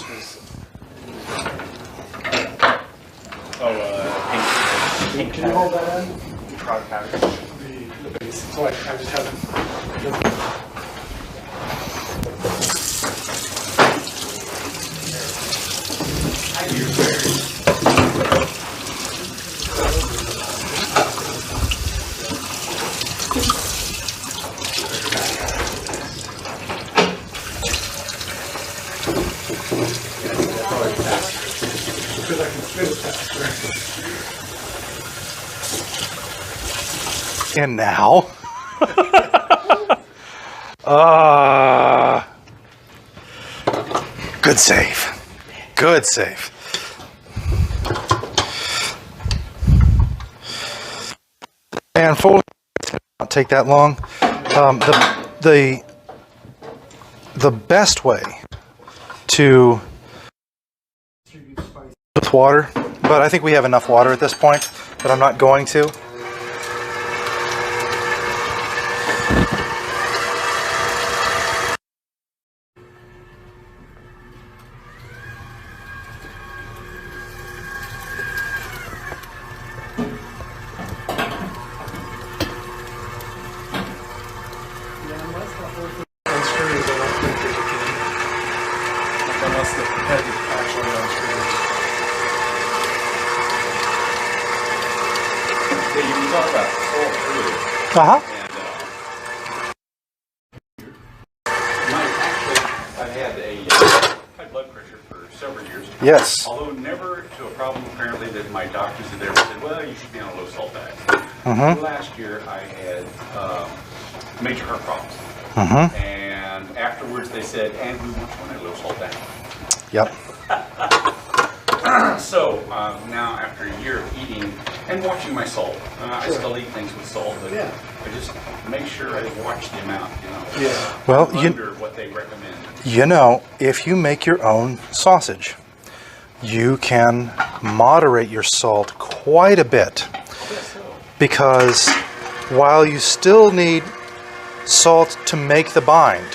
Pink
Can you hold that in?
powder powder.
The base. So I just have. Because I can spin it faster.
And now. Good save. Good save. And folding not take that long. The best way to with water, but I think we have enough water at this point that I'm not going to.
Unscrews, I don't think that you can, like, unless the head actually unscrews.
Yeah, you talk about salt earlier.
Uh-huh.
I've had high blood pressure for several years.
Yes.
Although never to a problem apparently that my doctors had ever said, well, you should be on a low salt diet. Last year I had major heart problems. And afterwards they said, and we want you on a low salt diet.
Yep.
So now after a year of eating and watching my salt, I still eat things with salt, but I just make sure I watch the amount,
Well,
under what they recommend.
you know, if you make your own sausage, you can moderate your salt quite a bit, because while you still need salt to make the bind,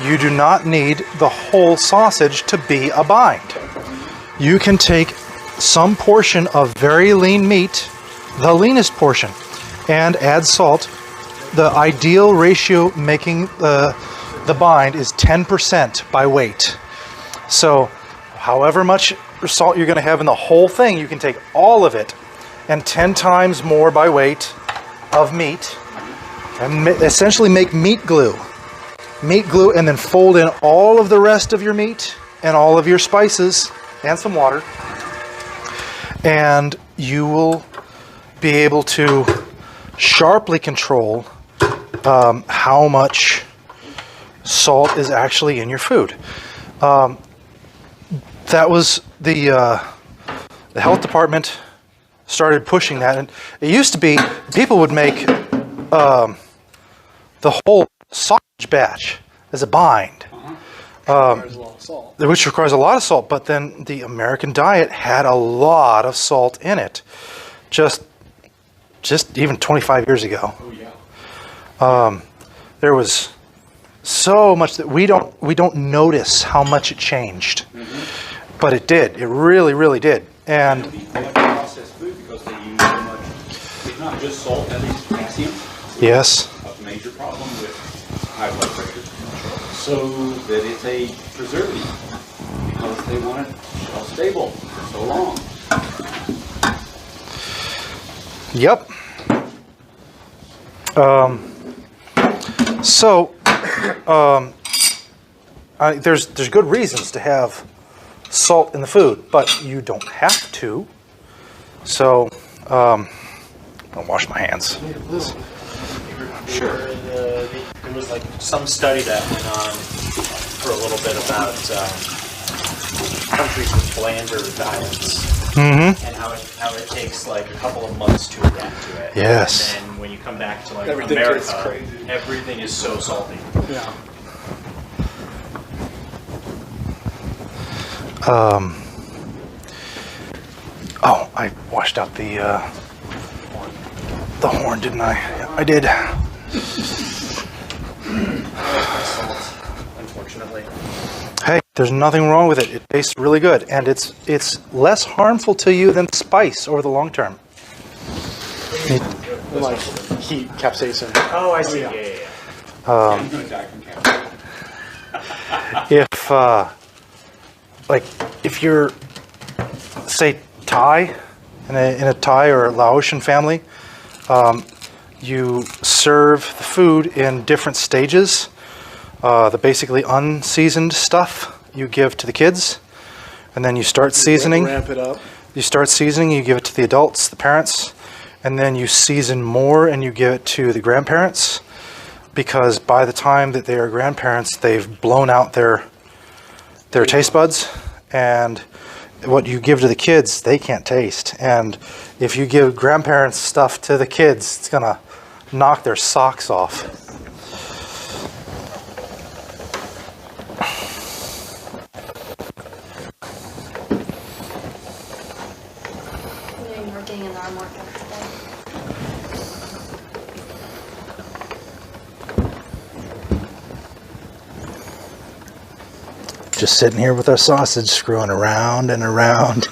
you do not need the whole sausage to be a bind. You can take some portion of very lean meat, the leanest portion, and add salt. The ideal ratio making the bind is 10% by weight. So however much salt you're going to have in the whole thing, you can take all of it and 10 times more by weight of meat and essentially make meat glue. Meat glue, and then fold in all of the rest of your meat and all of your spices and some water, and you will be able to sharply control how much salt is actually in your food. That was the health department started pushing that, and it used to be people would make the whole sausage batch as a bind,
Requires a lot of salt.
which requires a lot of salt, but then the American diet had a lot of salt in it, just even 25 years ago.
Oh yeah.
There was so much that we don't notice how much it changed, but it did. It really, really did. And
Eat so much processed food because they use so much. It's not just salt, that is potassium.
yes,
A major problem with high blood pressure. So that it's a preservative because they want it shelf stable for so long.
yep. There's good reasons to have salt in the food, but you don't have to. So, I'll wash my hands.
Sure. There was like some study that went on for a little bit about countries with blander diets and how it takes like a couple of months to adapt to it.
Yes.
And then when you come back to like
Everything tastes
America,
crazy.
everything is so salty.
Yeah.
Oh, I washed out the horn, didn't I? I did.
Unfortunately.
Hey, there's nothing wrong with it. It tastes really good, and it's less harmful to you than spice over the long term.
Like heat, capsaicin.
Oh, I see. Yeah.
I'm going to die from cancer.
If you're, say, Thai, in a Thai or Laotian family, you serve the food in different stages. The basically unseasoned stuff you give to the kids, and then you start seasoning.
Ramp it up.
You start seasoning, you give it to the adults, the parents, and then you season more and you give it to the grandparents, because by the time that they are grandparents, they've blown out their taste buds, and what you give to the kids, they can't taste. And if you give grandparents stuff to the kids, it's gonna knock their socks off.
We're getting an arm workout today.
Just sitting here with our sausage, screwing around and around.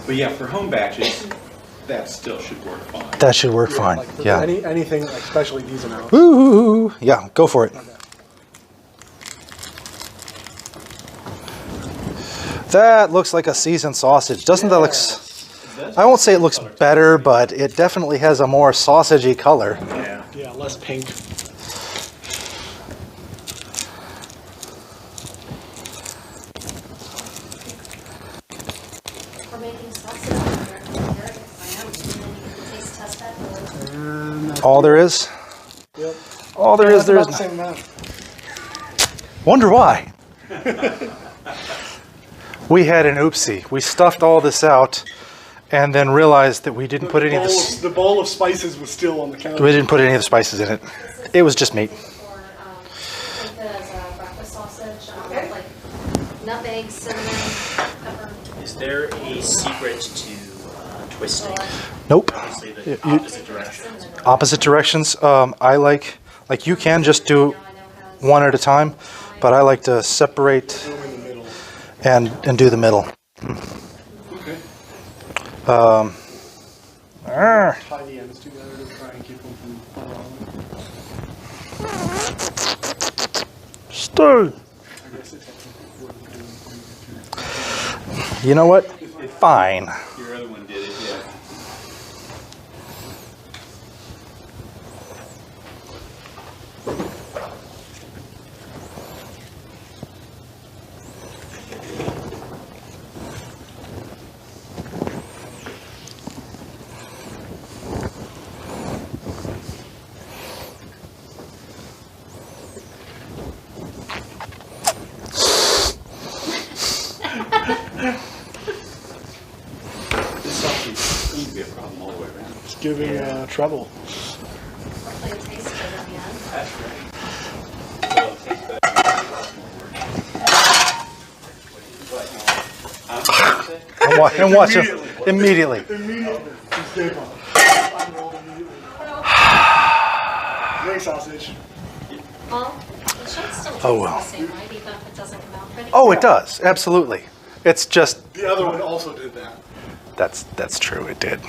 But yeah, for home batches, that still should work fine.
That should work fine.
Like for
Yeah.
anything, like especially these amounts.
Woo! Yeah, go for it. That looks like a seasoned sausage. Doesn't that look... I won't say it looks better, but it definitely has a more sausagey color.
Yeah.
Yeah, less pink.
We're making sausage here. I am. And then you can taste test that.
All there is?
Yep.
All there is, there is
About the same amount.
Wonder why? We had an oopsie. We stuffed all this out and then realized that we didn't put any of this.
The bowl of spices was still on the counter.
We didn't put any of the spices in it. It was just meat.
Or think of it as a breakfast sausage, like nutmeg, cinnamon, pepper.
Is there a secret to twisting?
Nope.
Obviously, the opposite direction.
Opposite directions. I like you can just do one at a time, but I like to separate
In the middle.
and do the middle.
Okay.
Arr.
Tie the ends together to try and keep them from unraveling.
Stew.
I guess it technically wouldn't do.
You know what? Fine.
Your other one did it, yeah. This sausage seems to be a problem all the way around.
It's giving trouble.
Hopefully it tastes good at the end.
That's right. Well, it tastes better.
And watch it immediately.
Immediately. Just gave up. Unrolled immediately. Great sausage.
Well, it should still taste
Oh, well.
the same, right? Even if it doesn't come out pretty.
Oh, it does. Absolutely. It's just
The other one also did that.
that's true. It did.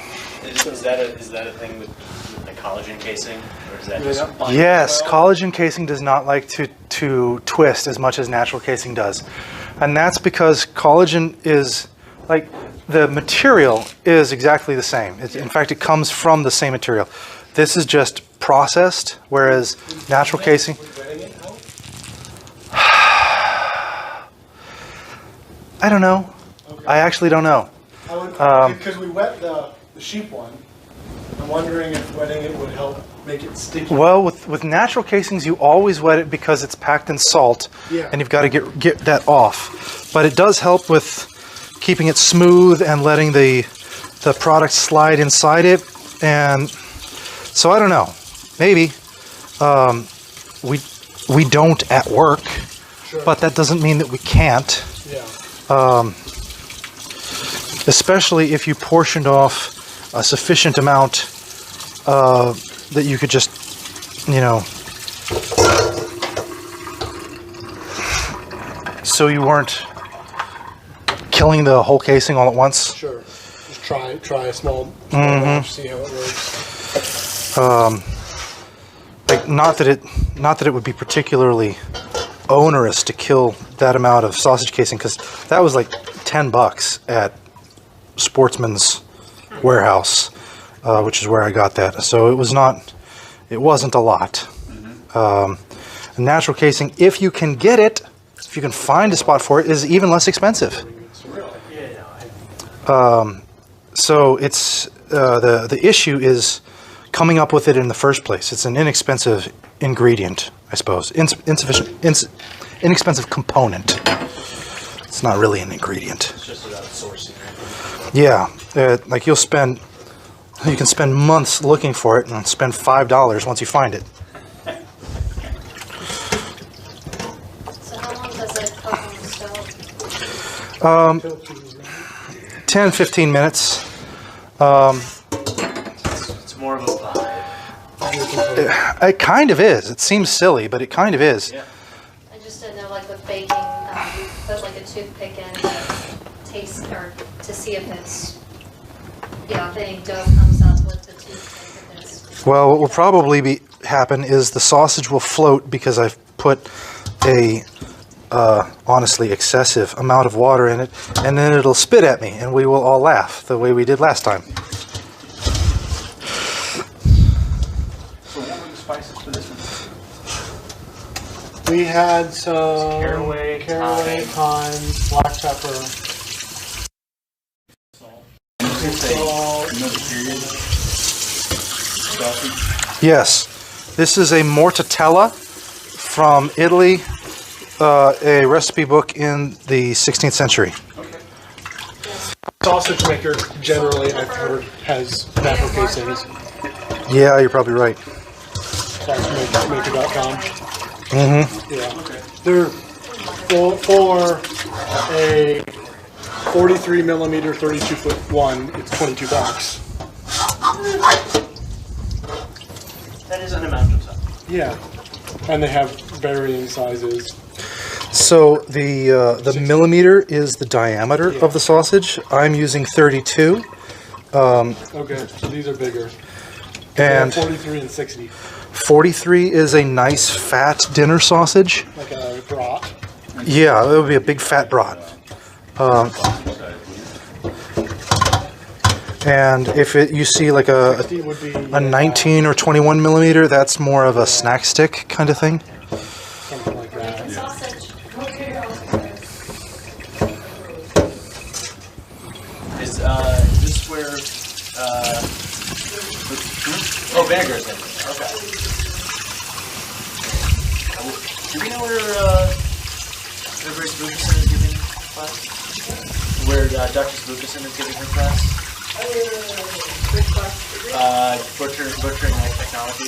Is that a thing with the collagen casing, or is that just?
Yes, collagen casing does not like to twist as much as natural casing does. And that's because collagen is, like, the material is exactly the same. In fact, it comes from the same material. This is just processed, whereas natural casing... I don't know.
Okay.
I actually don't know.
Because we wet the sheep one. I'm wondering if wetting it would help make it sticky.
Well, with natural casings, you always wet it because it's packed in salt,
Yeah.
and you've got to get that off. But it does help with keeping it smooth and letting the product slide inside it. And so I don't know. Maybe we don't at work,
Sure.
but that doesn't mean that we can't.
Yeah.
Especially if you portioned off a sufficient amount that you could just, so you weren't killing the whole casing all at once.
Sure. Just try a small batch, see how it works.
Like, not that it would be particularly onerous to kill that amount of sausage casing, because that was like $10 at Sportsman's Warehouse, which is where I got that. So it wasn't a lot. Natural casing, if you can get it, if you can find a spot for it, is even less expensive. So it's the issue is coming up with it in the first place. It's an inexpensive ingredient, I suppose. Inexpensive component. It's not really an ingredient.
It's just about sourcing, right?
Yeah, like you can spend months looking for it and spend $5 once you find it.
So how long does it cook on the stove?
10, 15 minutes.
It's more of a vibe.
It kind of is. It seems silly, but it kind of is.
Yeah.
I just didn't know, like with baking, you put like a toothpick in to taste or to see if it's, if any dough comes up with the toothpick. If it's,
Well, what will probably happen is the sausage will float because I've put a honestly excessive amount of water in it, and then it'll spit at me, and we will all laugh the way we did last time.
So what were the spices for this one?
We had some
Caraway,
caraway, thyme, black pepper.
Another period sausage.
Yes, this is a Mortadella from Italy, a recipe book in the 16th century.
Sausage maker generally, I've heard, has pepper casings.
Yeah, you're probably right.
Sausagemaker.com.
Mm-hmm.
Yeah. They're for a 43 millimeter, 32 foot one. It's $22.
That is an amount of time.
Yeah, and they have varying sizes.
So the millimeter is the diameter of the sausage. I'm using 32,
Okay, so these are bigger. They have
and
43 and 60,
43 is a nice fat dinner sausage.
like a brat.
Yeah, it would be a big fat brat. And if you see like a
60 would be
19 or 21 millimeter, that's more of a snack stick kind of thing.
something like that.
sausage.
Is this where, oh, vinegar is in it, okay. Do we know where, Bruce Lucasson is giving class? Where, Dr. Lucasson is giving her class? Butchering like technology?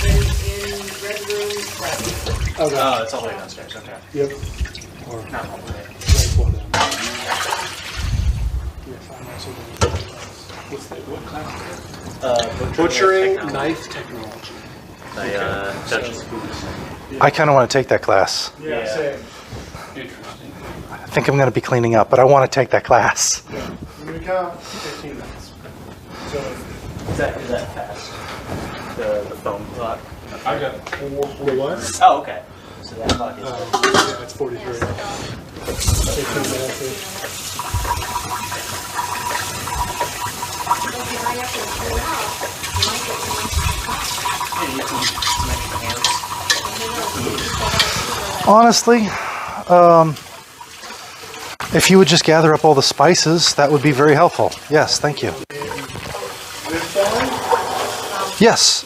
In red room,
Okay.
Oh, it's all the way downstairs, okay.
Yep. Or
Not all the way.
right for them. Yes, I'm also doing that class. What's that? What class? Butchering
technology.
knife technology.
By, Dr. Lucasson.
I kind of want to take that class.
Yeah, same.
Interesting.
I think I'm going to be cleaning up, but I want to take that class.
I'm gonna count 15 minutes. So
Is that fast? The phone clock?
I got
the what?
Oh, okay. So that clock is.
Yeah, it's 43.
Yeah, so
15 minutes.
if you hurry up and turn it off, you might get too much.
Honestly, if you would just gather up all the spices, that would be very helpful. Yes, thank you. Yes.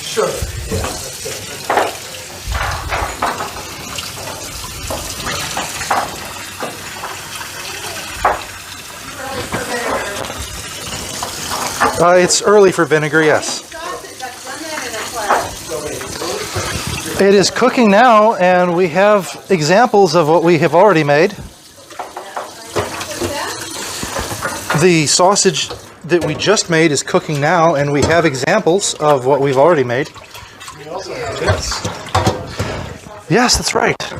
Sure.
It's early for vinegar, yes. It is cooking now, and we have examples of what we have already made. The sausage that we just made is cooking now, and we have examples of what we've already made.
We also have this.
Yes, that's right.
Cook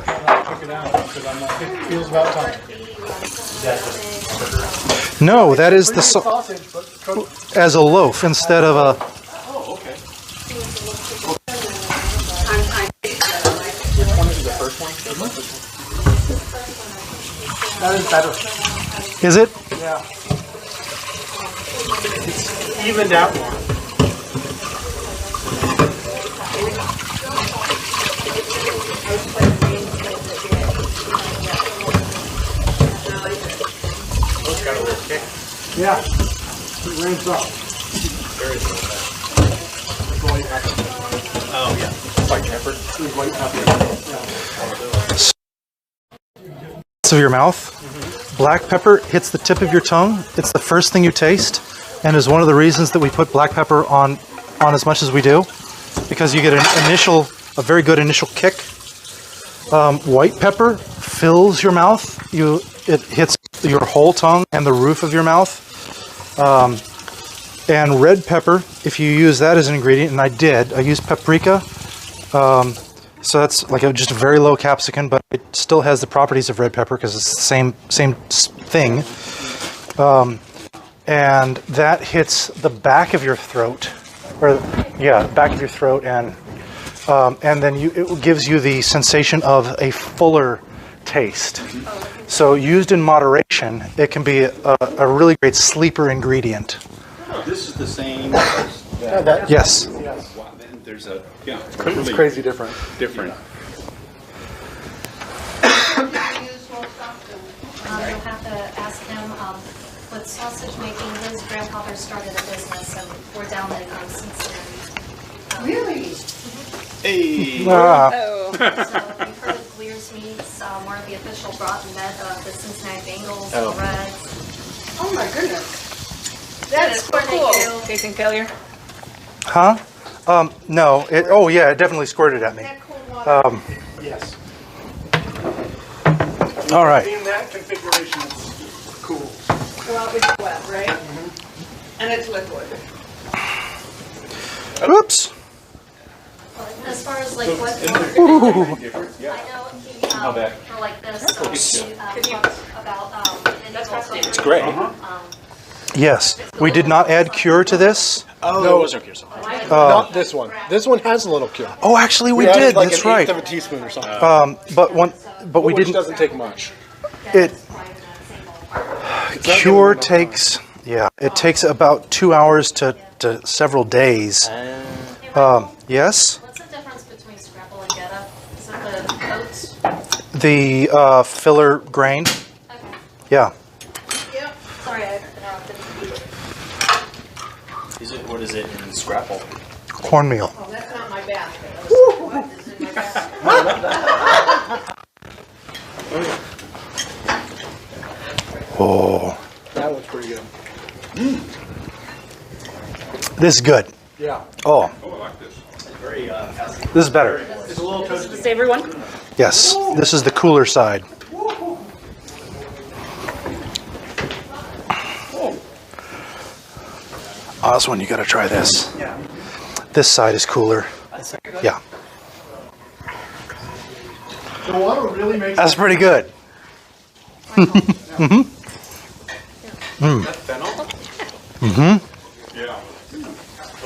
it out because I'm like, it feels about time.
No, that is the
Pretty good sausage, but cooked.
as a loaf instead of a.
Oh, okay. That is better.
Is it?
Yeah. It's evened out more. Yeah, it ramps up.
Very little fat.
The white pepper.
Oh, yeah. White pepper.
The white pepper.
Of your mouth. Black pepper hits the tip of your tongue. It's the first thing you taste, and is one of the reasons that we put black pepper on as much as we do, because you get a very good initial kick. White pepper fills your mouth. It hits your whole tongue and the roof of your mouth. And red pepper, if you use that as an ingredient, and I used paprika. So that's like just a very low capsicum, but it still has the properties of red pepper because it's the same thing. And that hits the back of your throat, back of your throat, and then it gives you the sensation of a fuller taste. So used in moderation, it can be a really great sleeper ingredient.
This is the same as that.
Yes.
Wow, then there's a,
It's crazy different.
different.
You'll have to ask him, with sausage making, his grandfather started a business, and we're down in Cincinnati.
Really?
Hey!
Ah,
Oh.
So we've heard of Lear's Meats, one of the official brought and met of the Cincinnati Bengals, the Reds.
Oh my goodness. That's so
Thank
cool.
you.
Tasting failure?
huh? No. It definitely squirted at me.
That cool water.
Yes.
All right.
In that configuration, it's cool.
Well, it's wet, right? And it's liquid.
Oops.
As far as like what,
Different, yeah.
I know he,
that?
for like this, he talked about,
It's great.
Yes. We did not add cure to this.
Oh,
No.
it was okay.
Not this one. This one has a little cure.
Oh, actually, we
added
did.
like
That's
an eighth
right.
of a teaspoon or something.
But we
Which
didn't.
doesn't take much.
It
It's not
cure
giving me enough
takes. Yeah, it takes about 2 hours to several days. Yes.
what's the difference between scrapple and geta? Is it the oats?
The filler grain.
Okay,
Yeah.
Yep.
sorry, I interrupted.
What is it in Scrapple?
Cornmeal.
Oh, that's not my basket. What is in my basket?
Oh,
That looks pretty good.
this is good.
Yeah.
Oh,
Oh, I like this.
Very,
this is better.
It's a little toasty.
Savory one?
Yes, this is the cooler side. Oswin, you gotta try this.
Yeah.
This side is cooler. Yeah,
The water really makes
that's pretty good.
Yeah. I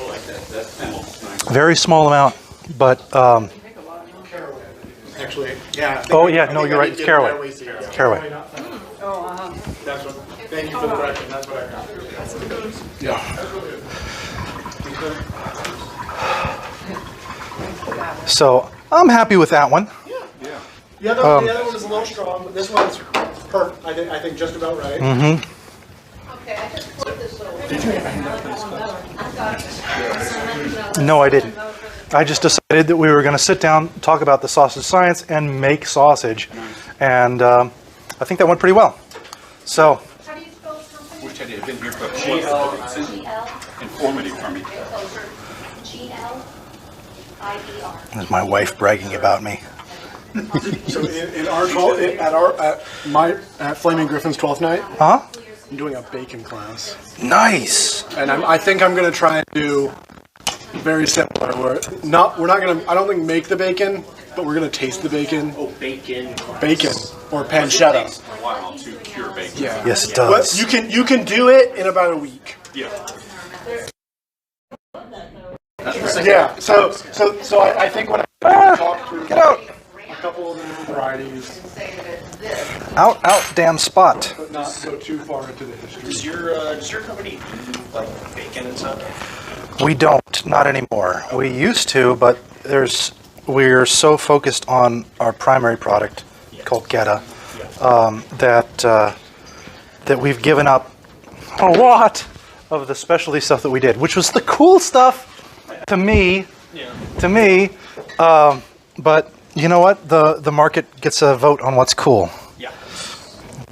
like that. That smells nice.
Very small amount, but
actually, yeah.
Oh, yeah, no, you're right, it's caraway. Caraway.
That's what, thank you for the correction, that's what I got. Yeah.
So I'm happy with that one.
Yeah.
The other one is a little strong, but this one's I think just about right.
Okay, I just put this over.
No, I didn't. I just decided that we were going to sit down, talk about the sausage science, and make sausage. And I think that went pretty well. So,
How do you spell something?
Wish I had been here, but it's informative for me.
G-L-I-E-R.
there's my wife bragging about me.
So in our at Flaming Griffin's 12th night,
Huh?
I'm doing a bacon class,
Nice.
and I think I'm gonna try and do very similar. Where we're not gonna, I don't think make the bacon, but we're gonna taste the bacon.
oh, bacon.
Bacon or pancetta.
Takes a while to cure bacon.
Yeah.
Yes, it
But
does.
you can do it in about a week.
Yeah.
Yeah. So I think when I talk through
Get out.
a couple of the different varieties,
Out, damn spot.
but not go too far into the history.
Does your company do like bacon and stuff?
We don't, not anymore. We used to, but we're so focused on our primary product called Geta that we've given up a lot of the specialty stuff that we did, which was the cool stuff to me.
Yeah.
To me, but you know what? The market gets a vote on what's cool.
Yeah.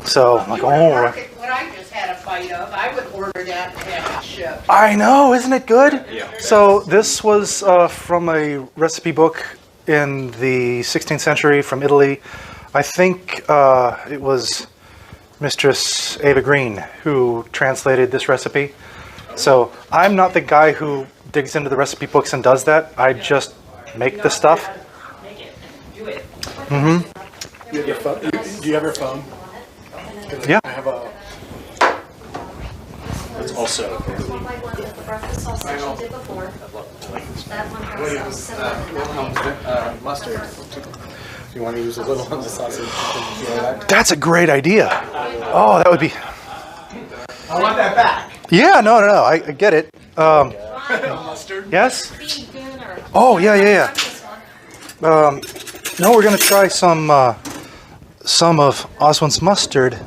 So I'm like,
You would
oh,
market what I just had a bite of. I would order that and have it shipped.
I know, isn't it good?
Yeah.
So this was from a recipe book in the 16th century from Italy. I think it was Mistress Ava Green who translated this recipe. So I'm not the guy who digs into the recipe books and does that. I just make the stuff.
Make it, do it.
Do you have your phone? Do you have your phone?
Yeah.
I have a.
It's also
There's one by one with the breakfast sausage you did before. That one has cinnamon and nutmeg.
Mustard. You want to use a little on the sausage? You know that?
That's a great idea. Oh, that would be.
I want that back.
Yeah, no. I get it.
Mustard.
Yes?
Vegan or.
Oh, yeah.
This one.
No, we're gonna try some of Oswald's mustard.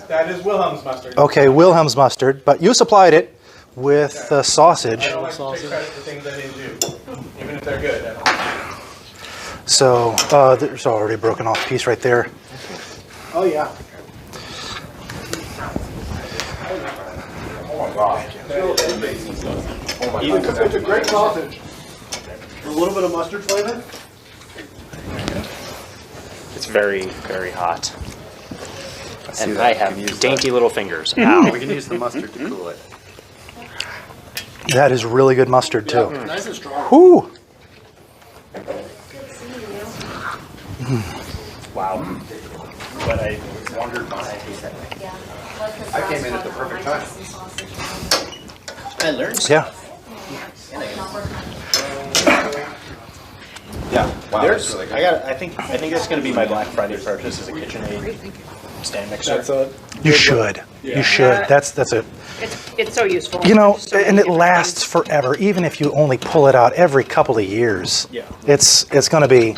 That is Wilhelm's mustard.
Okay, Wilhelm's mustard, but you supplied it with sausage.
I don't like to take credit for things I didn't do, even if they're good.
So there's already a broken off piece right there.
Oh yeah. It's a great sausage. A little bit of mustard flavor.
it's very, very hot. And I have dainty little fingers. Ow.
We can use the mustard to cool it.
That is really good mustard too.
Nice and strong.
Whoo!
Good seeing you.
Wow. But I wondered why.
Yeah. Like this
I came
last
in at the
one,
perfect
I
time.
like some sausage.
I learned.
Yeah.
Yeah.
Wow,
There's,
that's really good.
I think that's going to be my Black Friday purchase, is a KitchenAid stand mixer.
That's a.
You should. You should. That's a.
It's so useful.
You know,
So many
and it
different
lasts
things.
forever, even if you only pull it out every couple of years.
Yeah.
It's going to be.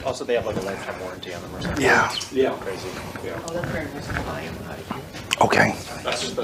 Also, they have like a lifetime warranty on them or something.
Yeah.
Yeah. Crazy. Yeah.
Okay.
That's just the